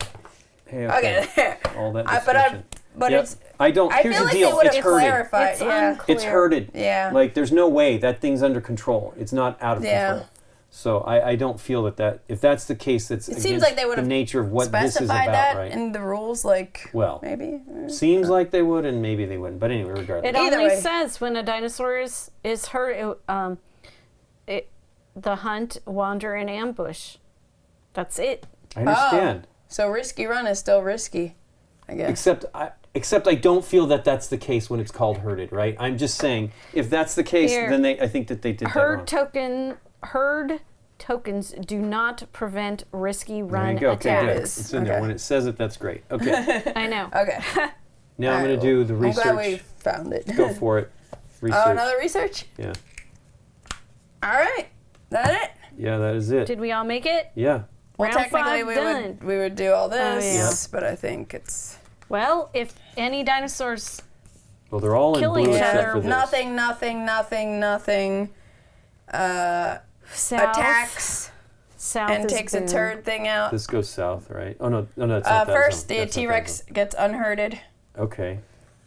Hey, Okay, there. All that But discussion. Yep. it's. I don't. I Here's feel the like deal. they would It's have herded. clarified. It's Yeah. unclear. It's herded. Yeah. Like there's no way that thing's under control. It's not out of Yeah. control. So I don't feel that if that's the case, that's It against seems like they would the have nature of what this is specified about, that right? in the rules, like Well, maybe. seems like they would, and maybe they wouldn't. But anyway, regardless. It Either only way. says when a dinosaur is hurt, the hunt, wander, and ambush. That's it. I understand. So risky run is still risky, I guess. Except I don't feel that that's the case when it's called herded, right? I'm just saying if that's the case, Here. then I think that they did Herd that wrong. herd tokens do not prevent risky There run you go. Okay, attacks. good. It is. It's in there. Okay. When it says it, that's great. Okay. I know. Okay. Now I'm going to do the I'm glad we research. found it. Go for it. Research. Oh, another research? Yeah. All right. That it? Yeah, that is it. Did we all make it? Yeah. Well, Round technically 5 we done. would do all this, yeah. but I think it's Well, if any dinosaurs Well, they're all in Killing blue each except other. for this. nothing. south, Attacks south and is takes a blue. turd thing out. This goes south, right? Oh no, that's not that First, zone. the That's not that T-Rex zone. gets unherded, Okay.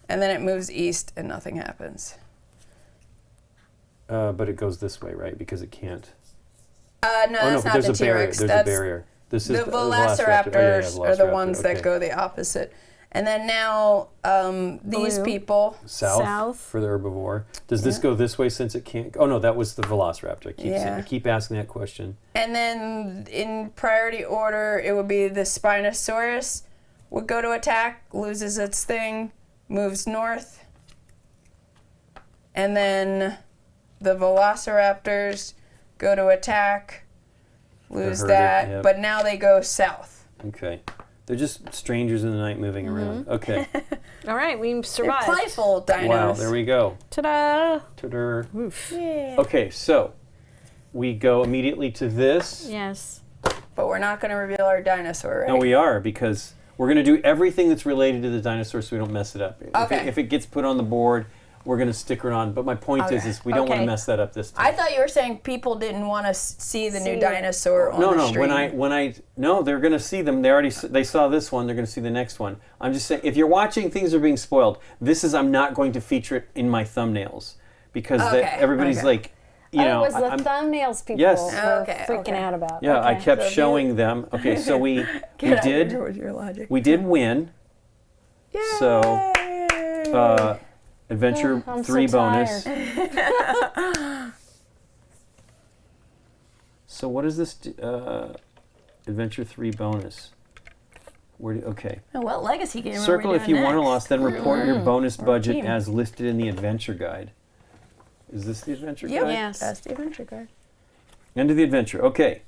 and then it moves east, and nothing happens. But it goes this way, right? Because it can't. No, Oh no, that's but not there's the a barrier. T-Rex. There's That's a barrier. This the is Velociraptors Oh, yeah, are the Velociraptor, ones that okay. go the opposite. And then now these Blue. people. South for the herbivore. Does this go this way since it can't? Oh no, that was the Velociraptor. I keep asking that question. And then in priority order, it would be the Spinosaurus would go to attack, loses its thing, moves north. And then the Velociraptors go to attack, lose herded, that, yep. but now they go south. Okay. They're just strangers in the night moving around. Okay. All right, we They're survived. playful dinos. Wow, there we go. Ta-da! Ta-da. Yeah. Okay, so we go immediately to this. Yes. But we're not going to reveal our dinosaur, right? No, we are, because we're going to do everything that's related to the dinosaur so we don't mess it up. Okay. If it gets put on the board, we're going to stick it on. But my point is we don't want to Okay. mess that up this time. I thought you were saying people didn't want to see the new dinosaur on the No, stream. no, they're going to see them. They saw this one. They're going to see the next one. I'm just saying, if you're watching, things are being spoiled. I'm not going to feature it in my thumbnails because everybody's like, you know, it was the thumbnails people Yes. were Okay, freaking out about. yeah, I Okay. kept So showing them. Okay, so we Get out of did here with your logic. we did win. So Yay! Adventure I'm 3 so bonus. tired. So what is this? Adventure 3 bonus. Okay. Oh, what legacy game Circle are we if you doing won or next? lost, then report your bonus budget team. as listed in the adventure guide. Is this the adventure Yep. guide? Yes. That's the adventure card. End of the adventure. Okay.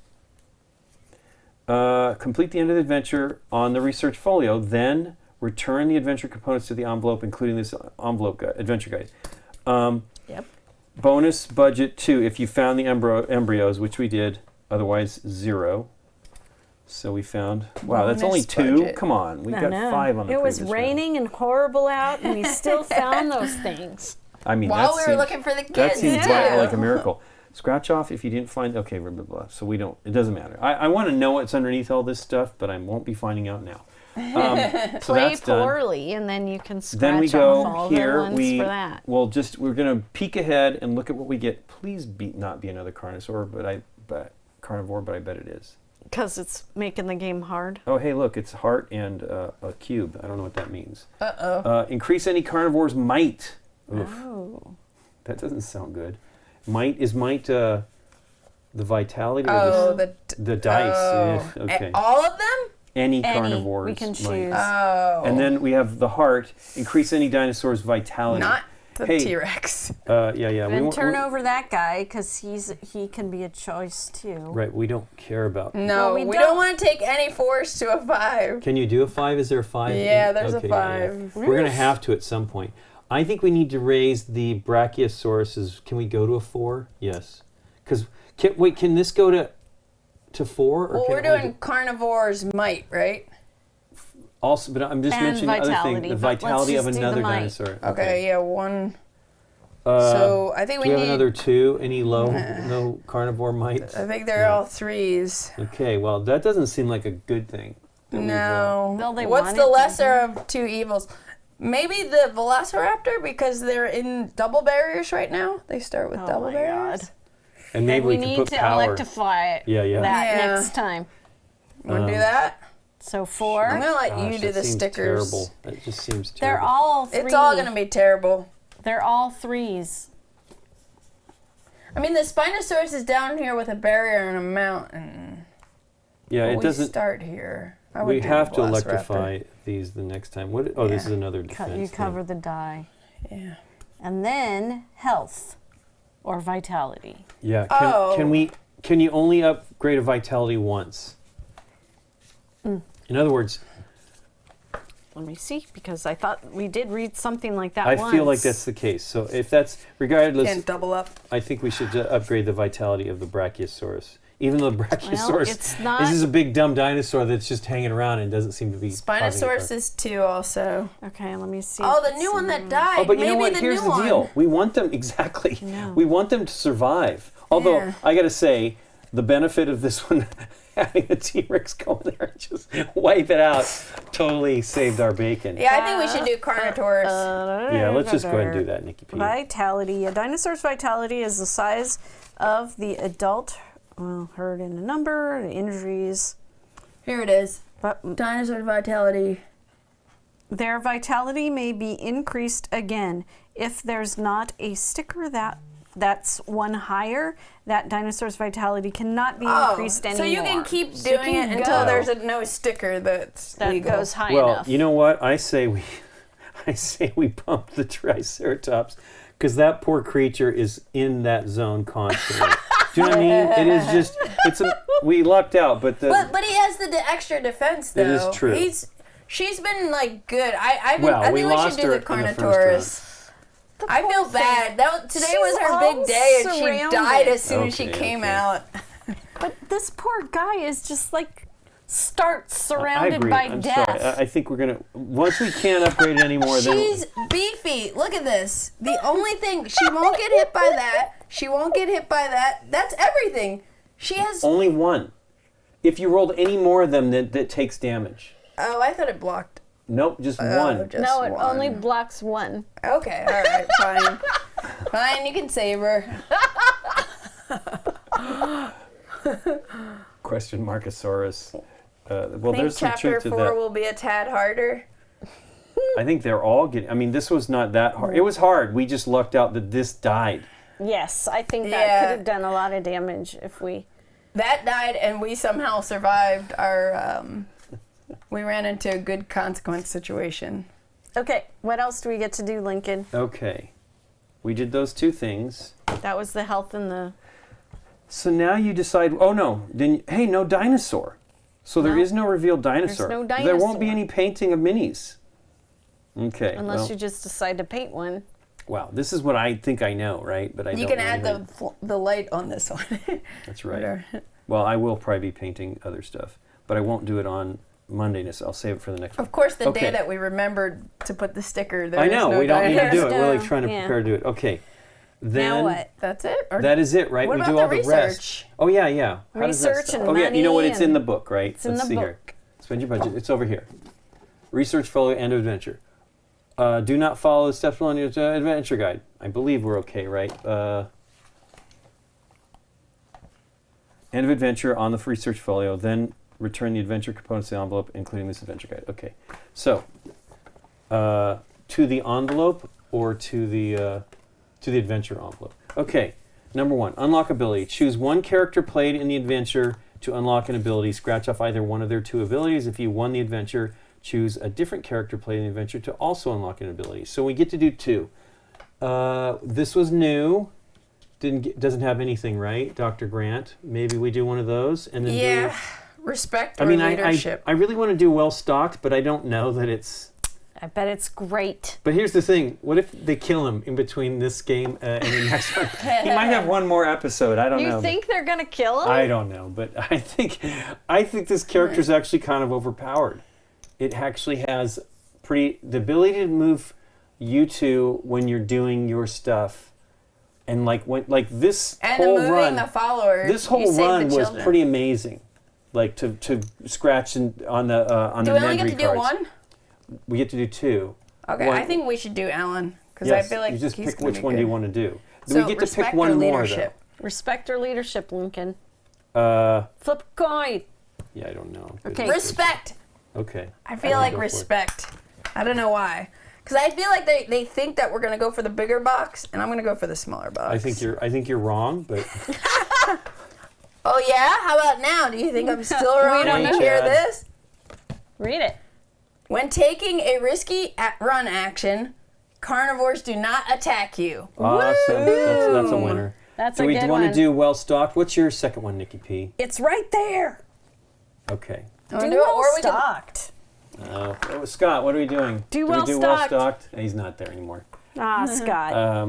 Complete the end of the adventure on the research folio, then return the adventure components to the envelope, including this adventure guide. Yep. Bonus budget 2 if you found the embryos, which we did. Otherwise 0. So we found. Wow, that's only Bonus 2. budget. Come on, we I got know. 5 on the It was previous round. raining and horrible out, and we still found those things. I mean, While that we were seems, looking for the kids, that seems too. like a miracle. Scratch off if you didn't find. Okay, blah blah blah. So we don't. It doesn't matter. I want to know what's underneath all this stuff, but I won't be finding out now. So Play that's done. poorly, and then you can scratch Then we off go all here. the ones for that. We're gonna peek ahead and look at what we get. Please not be another carnivore, but I bet it is. Because it's making the game hard. Oh, hey, look, it's heart and a cube. I don't know what that means. Uh-oh. Increase any carnivore's might. Oof, Oh. that doesn't sound good. Might the vitality or Oh, the dice? oh. Okay. All of them? Any Any. carnivore's We can might. choose. Oh. And then we have the heart. Increase any dinosaur's vitality. Not the Hey. T-Rex. Yeah. Then turn over that guy, because he can be a choice too. Right, we don't care about. No, Well, we we don't- don't want to take any force to a 5. Can you do a 5? Is there a 5? Yeah, there's a Okay, 5. We're going to have to at some point. I think we need to raise the Brachiosauruses. Can we go to a 4? Yes. Because can this go to 4? Or Well, can we're it only doing carnivore's might, right? also, but I'm just And mentioning the other thing, vitality, the but let's vitality of just do the another might. dinosaur. Okay, yeah, 1. Uh, So I think do we we have need. another 2? Any no carnivore mites? I think they're all 3s. Okay, well, that doesn't seem like a good thing. that we've, No. Well, they What's want the it to lesser of 2 evils? Maybe the Velociraptor, because they're in double barriers right now. They start with Oh double my barriers. God. and maybe And we we can need put to power. electrify Yeah. that Yeah. next time. Want to do that? So 4. I'm gonna let Gosh, you do that the seems stickers. Terrible. That just seems They're terrible. all 3. It's all gonna be terrible. They're all 3s. I mean, the Spinosaurus is down here with a barrier and a mountain. Yeah, But it we doesn't. start here. I would We do have the to Velociraptor. electrify these the next time. What? Oh, this Yeah. is another defense. You thing. cover the die. Yeah. And then health or vitality. Yeah. Oh. Can you only upgrade a vitality once? In other words, let me see, because I thought we did read something like that I once. feel like that's the case. So if that's regardless, And double up. I think we should upgrade the vitality of the Brachiosaurus. Even though the Brachiosaurus it's not- this is a big dumb dinosaur that's just hanging around and doesn't seem to be. Spinosaurus is 2 also. Okay, let me see. Oh, if the it's new one that in- died. Oh, but you Maybe know what? the Here's new the deal. one. We want them exactly. No. We want them to survive. Although Yeah. I got to say, the benefit of this one having a T-Rex go there and just wipe it out totally saved our bacon. Yeah, I think we should do Carnotaurus. Yeah, let's just go ahead and do that, Nikki P. Vitality. A dinosaur's vitality is the size of the adult herd in a number, the injuries. Here it is. But Dinosaur vitality. their vitality may be increased again. If there's not a sticker that's one higher, that dinosaur's vitality cannot be increased anymore. So you can keep So you doing can it until go. there's no sticker that legal. goes high Well, enough. you know what? I say we bump the Triceratops because that poor creature is in that zone constantly. Do you know what I mean? It is just we lucked out, but But he has the extra defense though. It is true. She's been like good. I Well, think we we lost should do her the in the first Carnotaurus. I poor feel thing. bad. Today She's was her all big day, and she surrounded. died as soon as she Okay, came okay. out. But this poor guy is just like starts I surrounded agree. by I'm death. sorry. I think we're gonna once we can't upgrade it anymore. She's beefy. Look at this. The only thing she won't get hit by that. She won't get hit by that. That's everything. She has. Only one. If you rolled any more of them, that takes damage. Oh, I thought it blocked. Nope, just Oh, one. just no, it one. only blocks one. Okay, all right, fine. Fine, you can save her. Question Markosaurus. Well, I think there's some chapter truth to 4 that. will be a tad harder. I think they're all getting. I mean, this was not that hard. It was hard. We just lucked out that this died. Yes, I think that Yeah. could have done a lot of damage if we. That died, and we somehow survived our. We ran into a good consequence situation. Okay, what else do we get to do, Lincoln? Okay, we did those two things. That was the health and the. So now you decide. Oh no! Then hey, no dinosaur. So there No. is no revealed dinosaur. no There won't be dinosaur. any painting of minis. Okay. Unless well, you just decide to paint one. wow, this is what I think I know, right? But I You don't can know add anything. the light on this one. That's right. Whatever. Well, I will probably be painting other stuff, but I won't do it on Monday. So I'll save it for the next one. Of course, the Okay. day that we remembered to put the sticker, there I is know no we don't need to dinosaur. do it. We're like No, trying to yeah. prepare to do it. Okay. Then Now what? That's it? Or that is it, right? What we about do all the the rest. research? Oh yeah, yeah. How does that Research stuff- and oh yeah, you know what? money It's in and- the book, right? It's in Let's the see book. here. Spend your budget. It's over here. Research, follow, end of adventure. Do not follow the steps on your adventure guide. I believe we're okay, right? End of adventure on the research folio. Then return the adventure components to the envelope, including this adventure guide. Okay. So, to the envelope or to the adventure envelope. Okay. Number 1, unlock ability. Choose one character played in the adventure to unlock an ability. Scratch off either one of their 2 abilities. If you won the adventure, choose a different character played in the adventure to also unlock an ability. So we get to do 2. This was new. Doesn't have anything, right, Dr. Grant? Maybe we do one of those and then Yeah. Respect I or mean, leadership. I really want to do well stocked, but I don't know that it's. I bet it's great. But here's the thing: what if they kill him in between this game and the next one? He might have one more episode. I don't know. You think they're gonna kill him? I don't know, but I think this character is actually kind of overpowered. It actually has the ability to move you two when you're doing your stuff, and this and whole moving run. the followers. This whole you save the run was children. pretty amazing. Like to scratch on the Do the we only get nedry to do cards. one? We get to do 2. Okay, One- I think we should do Alan because Yes, I feel like you just he's pick gonna which be one do you good. want to do. So we get to pick respect one or more leadership? Respect or leadership, Lincoln. though. Flip a coin. Yeah, I don't know. Okay. Respect. Okay. I feel I'll like go for it. respect. I don't know why. Because I feel like they think that we're gonna go for the bigger box, and I'm gonna go for the smaller box. I think you're wrong, but Oh yeah? How about now? Do you think I'm still wrong don't when you know. hear Chad. this? Read it. When taking a risky run action, carnivores do not attack you. awesome. That's a winner. That's Do a we good want one. to do well stocked? What's your second one, Nikki P? It's right there. Okay. Wanna Do do it? well Or we can- stocked. Scott, what are we doing? Do we do well well-stocked. stocked? He's not there anymore. Ah, Scott.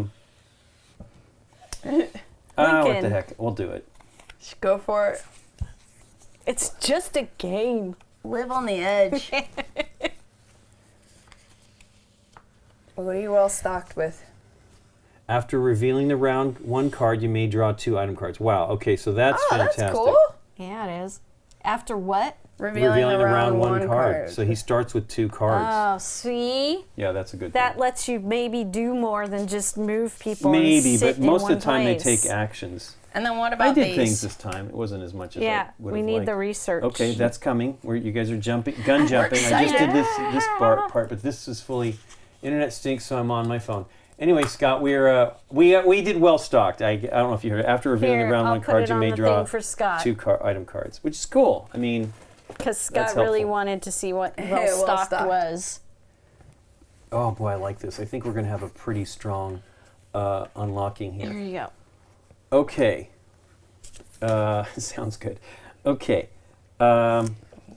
What Lincoln. the heck? We'll do it. Just go for it. It's just a game. Live on the edge. What are you well stocked with? After revealing the round 1 card, you may draw 2 item cards. Wow. Okay, so that's fantastic. That's cool. Yeah, it is. After what? Revealing the round 1 card. card. So he starts with 2 cards. Oh, see? Yeah, that's a good That thing. lets you maybe do more than just move people and Maybe, sit but in most one of the time place. they take actions. And then what about I did these? things this time. It wasn't as much as Yeah, I would we have need liked. the research. Okay, that's coming. Where you guys are jumping, gun jumping. I just did this part, but this is fully. Internet stinks, so I'm on my phone. Anyway, Scott, we did well stocked. I don't know if you heard it. After revealing Here, the round I'll 1 put card, it you on may the draw thing for Scott. 2 item cards, which is cool. I mean, Because That's Scott really helpful. wanted to see what Hey, well stocked well-stocked. was. oh boy, I like this. I think we're going to have a pretty strong unlocking Here here. you go. Okay. Sounds good. Okay.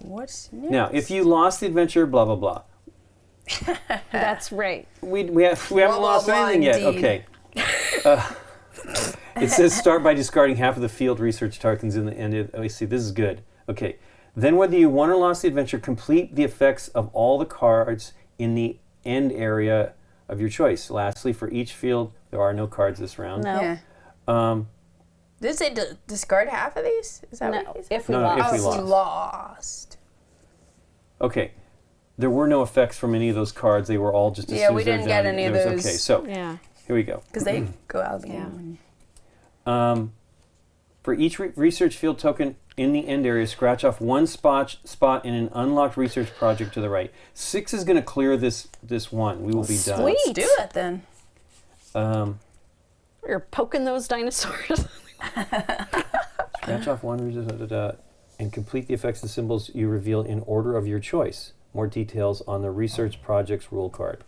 What's new? Now, if you lost the adventure, blah blah blah. That's right. We haven't Blah, lost blah, blah, anything yet. indeed. Okay. It says start by discarding half of the field research tokens in the end. Oh, you see, this is good. Okay. Then whether you won or lost the adventure, complete the effects of all the cards in the end area of your choice. Lastly, for each field, there are no cards this round. No. Yeah. Did it say discard half of these? Is that No, what it said? if we No, no, lost. if we Oh, lost. you lost. Okay. There were no effects from any of those cards. They were all just as Yeah, soon we as they're didn't get done, any of there was- those. Okay, so Yeah. here we go. Because they go out of the game. For each research field token in the end area, scratch off 1 spot in an unlocked research project to the right. 6 is going to clear this one. We will be done. Sweet. Let's do it then. You're poking those dinosaurs. Scratch off 1 and complete the effects and symbols you reveal in order of your choice. More details on the research project's rule card.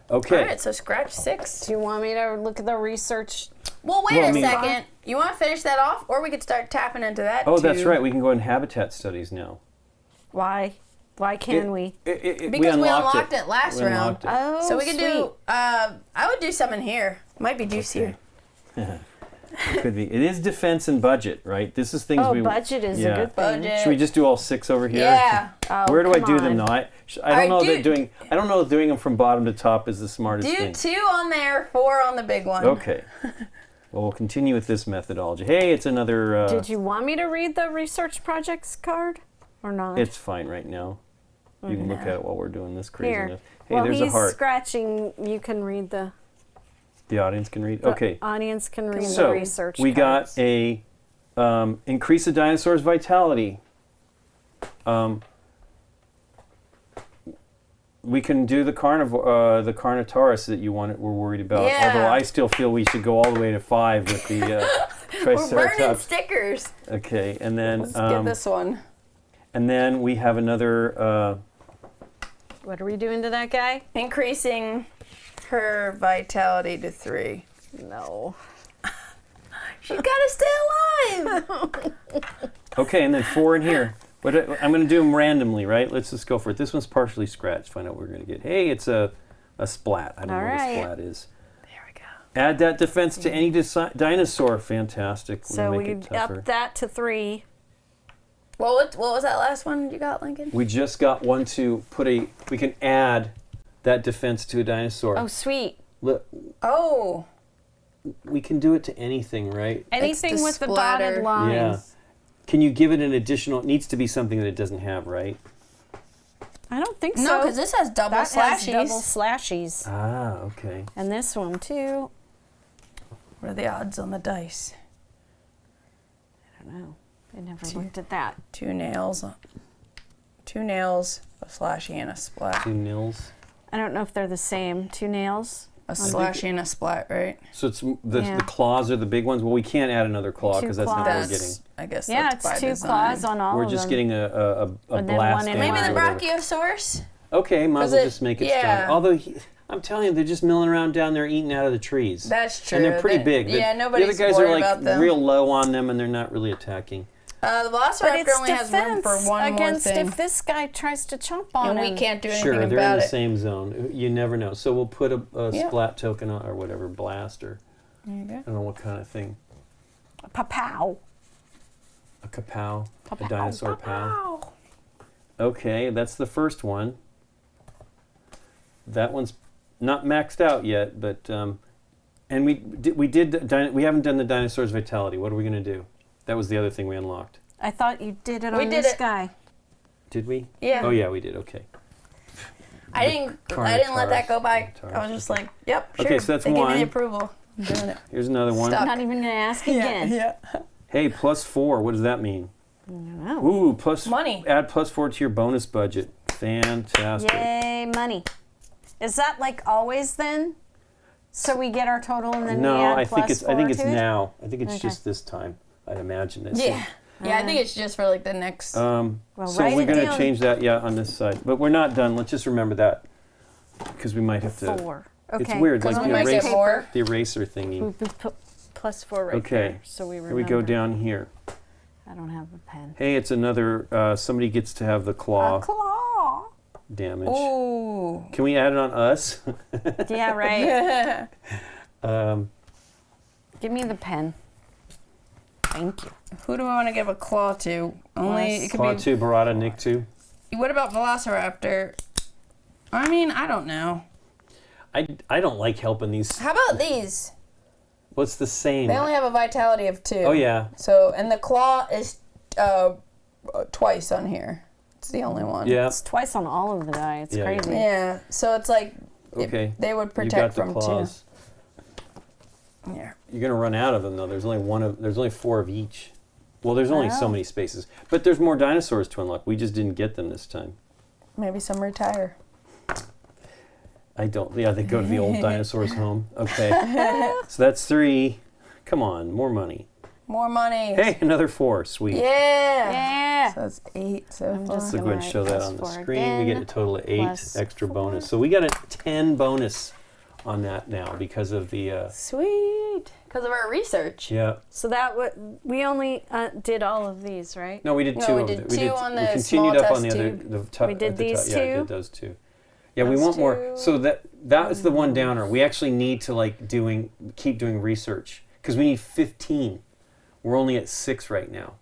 Okay. All right, so scratch 6. Do you want me to look at the research? Well, wait Well, I a mean- second. You want to finish that off, or we could start tapping into that? Oh, that's too. right. We can go in habitat studies now. Why? Why can we? Because we unlocked it last We round. unlocked it. Oh, So we could sweet. do. I would do some in here. Might be juicier. It could be. It is defense and budget, right? This is things Oh, we. budget is yeah. a good thing. Budget. Should we just do all 6 over here? Yeah. Oh, Where do I come do them on. though? I don't know that do- I don't know if doing them from bottom to top is the smartest Do thing. 2 on there, 4 on the big one. Okay. Well, we'll continue with this methodology. Hey, it's another. Did you want me to read the research projects card or not? It's fine right now. You can look at it while we're doing this Here. craziness. Hey, Well, there's he's a heart. scratching. You can read the. The audience can read. The Okay. audience can read the So research. we cards. got a increase a dinosaur's vitality. We can do the the Carnotaurus that you we're worried about. Yeah. Although I still feel we should go all the way to 5 with the We're burning Triceratops. stickers. Okay, and then Let's get this one. and then we have another. What are we doing to that guy? Increasing her vitality to 3. No. She's got to stay alive. Okay, and then 4 in here. But I'm going to do them randomly, right? Let's just go for it. This one's partially scratched. Find out what we're going to get. Hey, it's a splat. I don't know what Alright. a splat is. There we go. Add that defense to any dinosaur. Fantastic. We're So gonna we make it tougher. up that to 3. What was that last one you got, Lincoln? We just got one to put a. We can add that defense to a dinosaur. Oh, sweet. Look, Oh. we can do it to anything, right? Anything the with the splatter. dotted lines. Yeah. Can you give it an additional? It needs to be something that it doesn't have, right? I don't think No, so. because this has double that has slashies. double slashies. Ah, okay. And this one too. What are the odds on the dice? I don't know. I never looked at that. 2 nails. 2 nails, a slashy, and a splat. 2 nils. I don't know if they're the same. 2 nails. A slashy and a splat, right? So it's the Yeah. claws are the big ones. Well, we can't add another claw 2 because that's not what we're getting. That's, I guess Yeah, that's it's by 2 design. claws on all We're of just them. getting a And then blast one in damage Maybe or the whatever. Brachiosaurus? Okay, might as Was well it- just make it yeah. strong. Although I'm telling you, they're just milling around down there eating out of the trees. That's true. And they're pretty They- big. Yeah, The nobody's other guys worried are like about them. real low on them, and they're not really attacking. The But Velociraptor it's only has room for defense one more against thing. if this guy tries to chomp on And him. we can't do anything Sure, they're in about the it. same zone. You never know. So we'll put a Yeah. splat token on, or whatever, blast, or There you go. I don't know what kind of thing. Pow. A kapow, a Pow. dinosaur pow. Okay, that's the first one. That one's not maxed out yet, but and we haven't done the dinosaur's vitality. What are we gonna do? That was the other thing we unlocked. I thought you did it We on did this it. guy. Did we? Yeah. Oh yeah, we did. Okay. I didn't let that go by. I was just like, yep, sure. Okay, so that's they gave me one. the approval. I'm doing it. Here's another one. Stop. I'm not even going to ask again. Yeah. Hey, +4. What does that mean? Wow. Ooh, plus Money. Add +4 to your bonus budget. Fantastic. Yay, money. Is that like always then? So we get our total and then we No, add I think it's +4 to it? now. I think it's Okay. just this time. I'd imagine it. Yeah. Yeah, I think it's just for like the next. Well, So write we're it going to down. change that, on this side. But we're not done. Let's just remember that. Because we might have to. 4. Okay. It's weird, 'Cause like we the, might get more. the eraser thingy. We put +4 right Okay. there, so we Here remember. we go down here. I don't have a pen. Hey, it's another, somebody gets to have the A claw claw. damage. Ooh. Can we add it on us? Yeah, right. um, Give me the pen. Thank you. Who do we want to give a claw to? Only it could claw be. 2, Barada, Nick 2. What about Velociraptor? I mean, I don't know. I don't like helping these. How about these? What's the same? They only have a vitality of 2. Oh, yeah. So, and the claw is twice on here. It's the only one. Yeah. It's twice on all of the die. It's Yeah, crazy. Yeah. So it's like Okay. they would You got protect the from claws. 2. Yeah. You're going to run out of them, though. There's only 4 of each. Well, there's only so many spaces. But there's more dinosaurs to unlock. We just didn't get them this time. Maybe some retire. I don't. Yeah, they go to the old dinosaurs' home. Okay. So that's 3. Come on, more money. More money. Hey, another 4. Sweet. Yeah. Yeah. So that's 8 so I'm far. just So go ahead and show that on the +4 screen. We get a again, total of 8 plus extra 4. bonus. So we got a 10 bonus on that now because of the. Sweet. Because of our research. Yeah. So we only did all of these, right? No, we did No, 2 we of did them. 2 on the We continued small up on test the other. tube. The top, We did at the these top. Yeah, I 2? did those 2. Yeah, we Those want more. 2. So that is the one downer. We actually need to keep doing research because we need 15. We're only at 6 right now.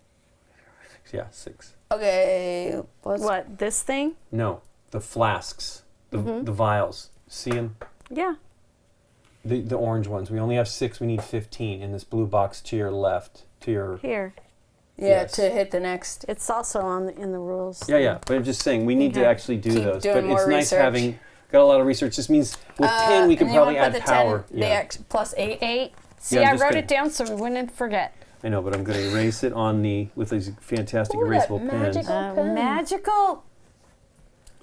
Yeah, 6. Okay. What, this thing? No, the flasks, the vials. See them? Yeah. The orange ones. We only have 6. We need 15 in this blue box to your left. To your. Here. Yeah, Yes. to hit the next. It's also in the rules. Yeah. But I'm just saying we need to Okay. actually do Keep those. doing But it's more nice research. having got a lot of research. This means with 10 we could and you probably wanna add put the power. 10, the X plus 8. 8. See, Yeah, I'm I just wrote gonna- it down so we wouldn't forget. I know, but I'm going to erase it with these fantastic Ooh, that erasable pens. magical- pen. Magical.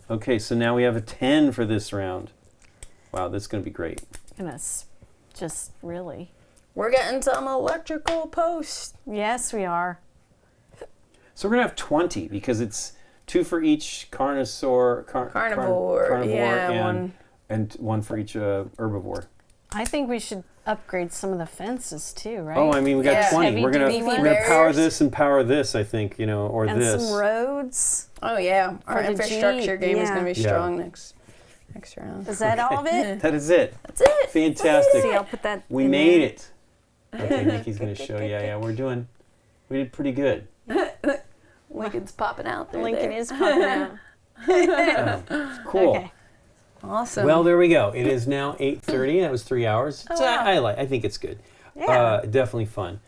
Okay, so now we have a 10 for this round. Wow, that's going to be great. Goodness. Just really. We're getting some electrical posts. Yes, we are. So we're going to have 20 because it's 2 for each carnivore, Carnivore, yeah, and 1 for each herbivore. I think we should upgrade some of the fences too, right? Oh, I mean, we got Yeah. 20. Heavy We're duty gonna ones. power barriers. this and power this, I think, or and this. some roads. Oh yeah, our the infrastructure Jeep, game is going to be yeah. strong next round. Is that all of it? That is it. That's it. Fantastic. See, I'll put that. We in made there. it. Okay, Nikki's going to show. Yeah, we did pretty good. Lincoln's popping out there. Lincoln is popping out. Cool. Okay. Awesome. Well, there we go. It is now 8:30. That was 3 hours. So wow. I think it's good. Yeah. Definitely fun.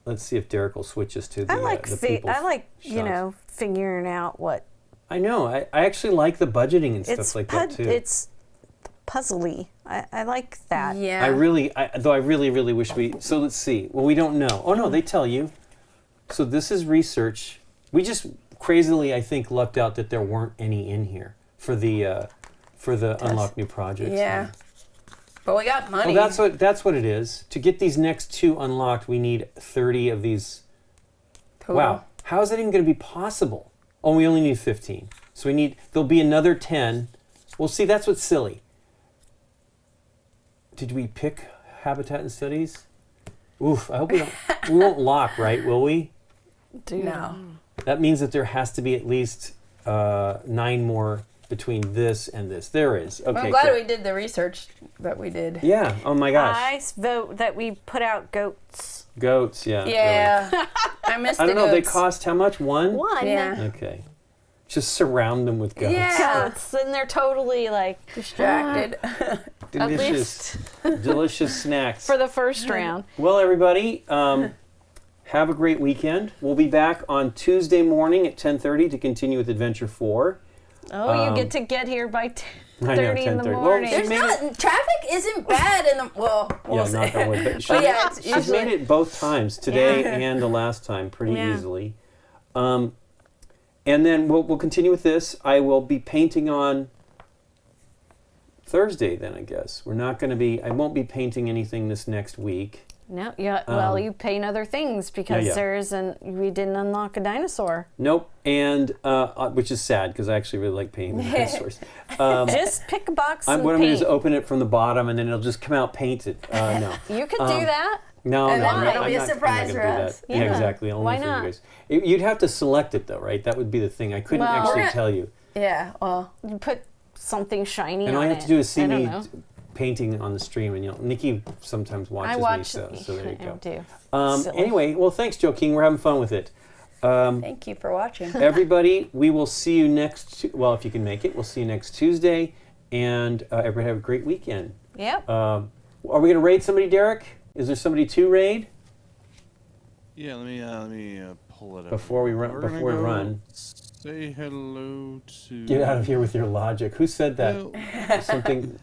Let's see if Derek will switch us to the I like the people's shots. figuring out what I know. I actually like the budgeting and stuff like that too. It's puzzly. I like that. yeah. I really wish we. So let's see. Well, we don't know. Oh no, they tell you. So this is research. We just crazily, I think, lucked out that there weren't any in here for the unlock new projects. Yeah. But we got money. Well, that's what it is. To get these next 2 unlocked, we need 30 of these. Total. Wow, how is that even going to be possible? Oh, we only need 15. So there'll be another 10. Well, see, that's what's silly. Did we pick Habitat and Studies? Oof, I hope we don't. We won't lock, right? Will we? No. That means that there has to be at least 9 more between this and this. There is. Okay. Well, I'm glad cool. we did the research that we did. Yeah. Oh my gosh. I vote that we put out goats. Goats. Yeah. Really. Yeah. I missed I don't the know. They goats. cost how much? One. Yeah. Okay. Just surround them with goats. Yeah. Goats, and they're totally like Distracted. Delicious, delicious snacks. for the first round. Well, everybody, have a great weekend. We'll be back on Tuesday morning at 10:30 to continue with Adventure 4. Oh, you get to get here by 10:30 I know, in the 10:30. Well, morning. she There's traffic isn't bad in the, we'll see. knock on wood. But But yeah, it's she's usually, made it both times, today Yeah. and the last time, pretty Yeah. easily. And then we'll continue with this. I will be painting on Thursday then, I guess. I won't be painting anything this next week. No, yeah. Well, you paint other things because we didn't unlock a dinosaur. Nope. And, which is sad because I actually really like painting the dinosaurs. Just pick a box and What I'm going to do paint. is open it from the bottom and then it'll just come out painted. No. You could do that. No, And no, then I'm not, it'll be a I'm not surprise gonna for do us. that. Yeah. Exactly. Only Why for not? you guys. You'd have to select it though, right? That would be the thing. I couldn't Well, actually We're tell you. yeah, well, You put something shiny And on all you it. have to do is see I don't me know. painting on the stream, and Nikki sometimes watches I watch. me, so there you I go. do. Silly. Anyway, well, thanks, Joe King. We're having fun with it. thank you for watching. Everybody, we will see you well, if you can make it, we'll see you next Tuesday, and everybody have a great weekend. Yep. Are we going to raid somebody, Derek? Is there somebody to raid? Yeah, let me pull it up. Before we run- We're gonna before we go run. Say hello to. Get out of here with your logic. Who said that? Well, Something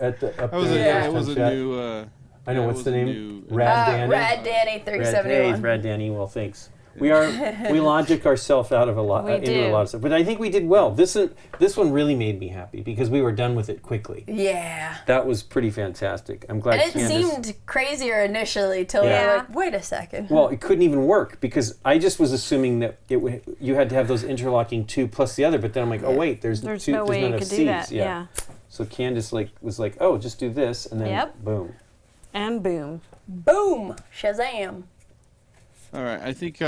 up that was there. a, Yeah. it was a Chat. new. I know, yeah, it what's was the a name? new- Rad Danny? Rad Danny Hey, 371. Rad Danny. Well, thanks. We logic ourselves out of a lot We into a do. lot of stuff, but I think we did well. This one really made me happy because we were done with it quickly. Yeah. That was pretty fantastic. I'm glad. And it Candace, seemed crazier initially till Yeah. we were like, wait a second. well, it couldn't even work because I just was assuming that you had to have those interlocking 2 plus the other, but then I'm like, oh wait, there's There's two, no there's way not you enough could do C's. that. Yeah. So Candace was like, oh, just do this, and then Yep. boom. And boom. Boom! Shazam! All right, I think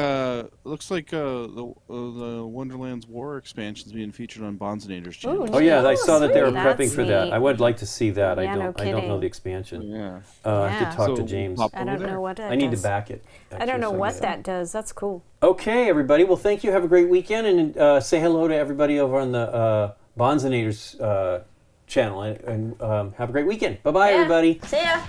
looks like the Wonderland's War expansion is being featured on Bonzinator's channel. Ooh, Oh yeah, I Oh, saw that they were sweet. prepping That's for that. neat. I would like to see that. Yeah, I no don't know kidding. the expansion. Yeah. I have Yeah. to talk to So, James. pop I over don't there. know what that I need does. to back it. I don't actually, know so what yeah. that does. That's cool. Okay, everybody. Well, thank you. Have a great weekend, and say hello to everybody over on the Bonzinator's channel, and have a great weekend. Bye-bye, Yeah. everybody. See ya!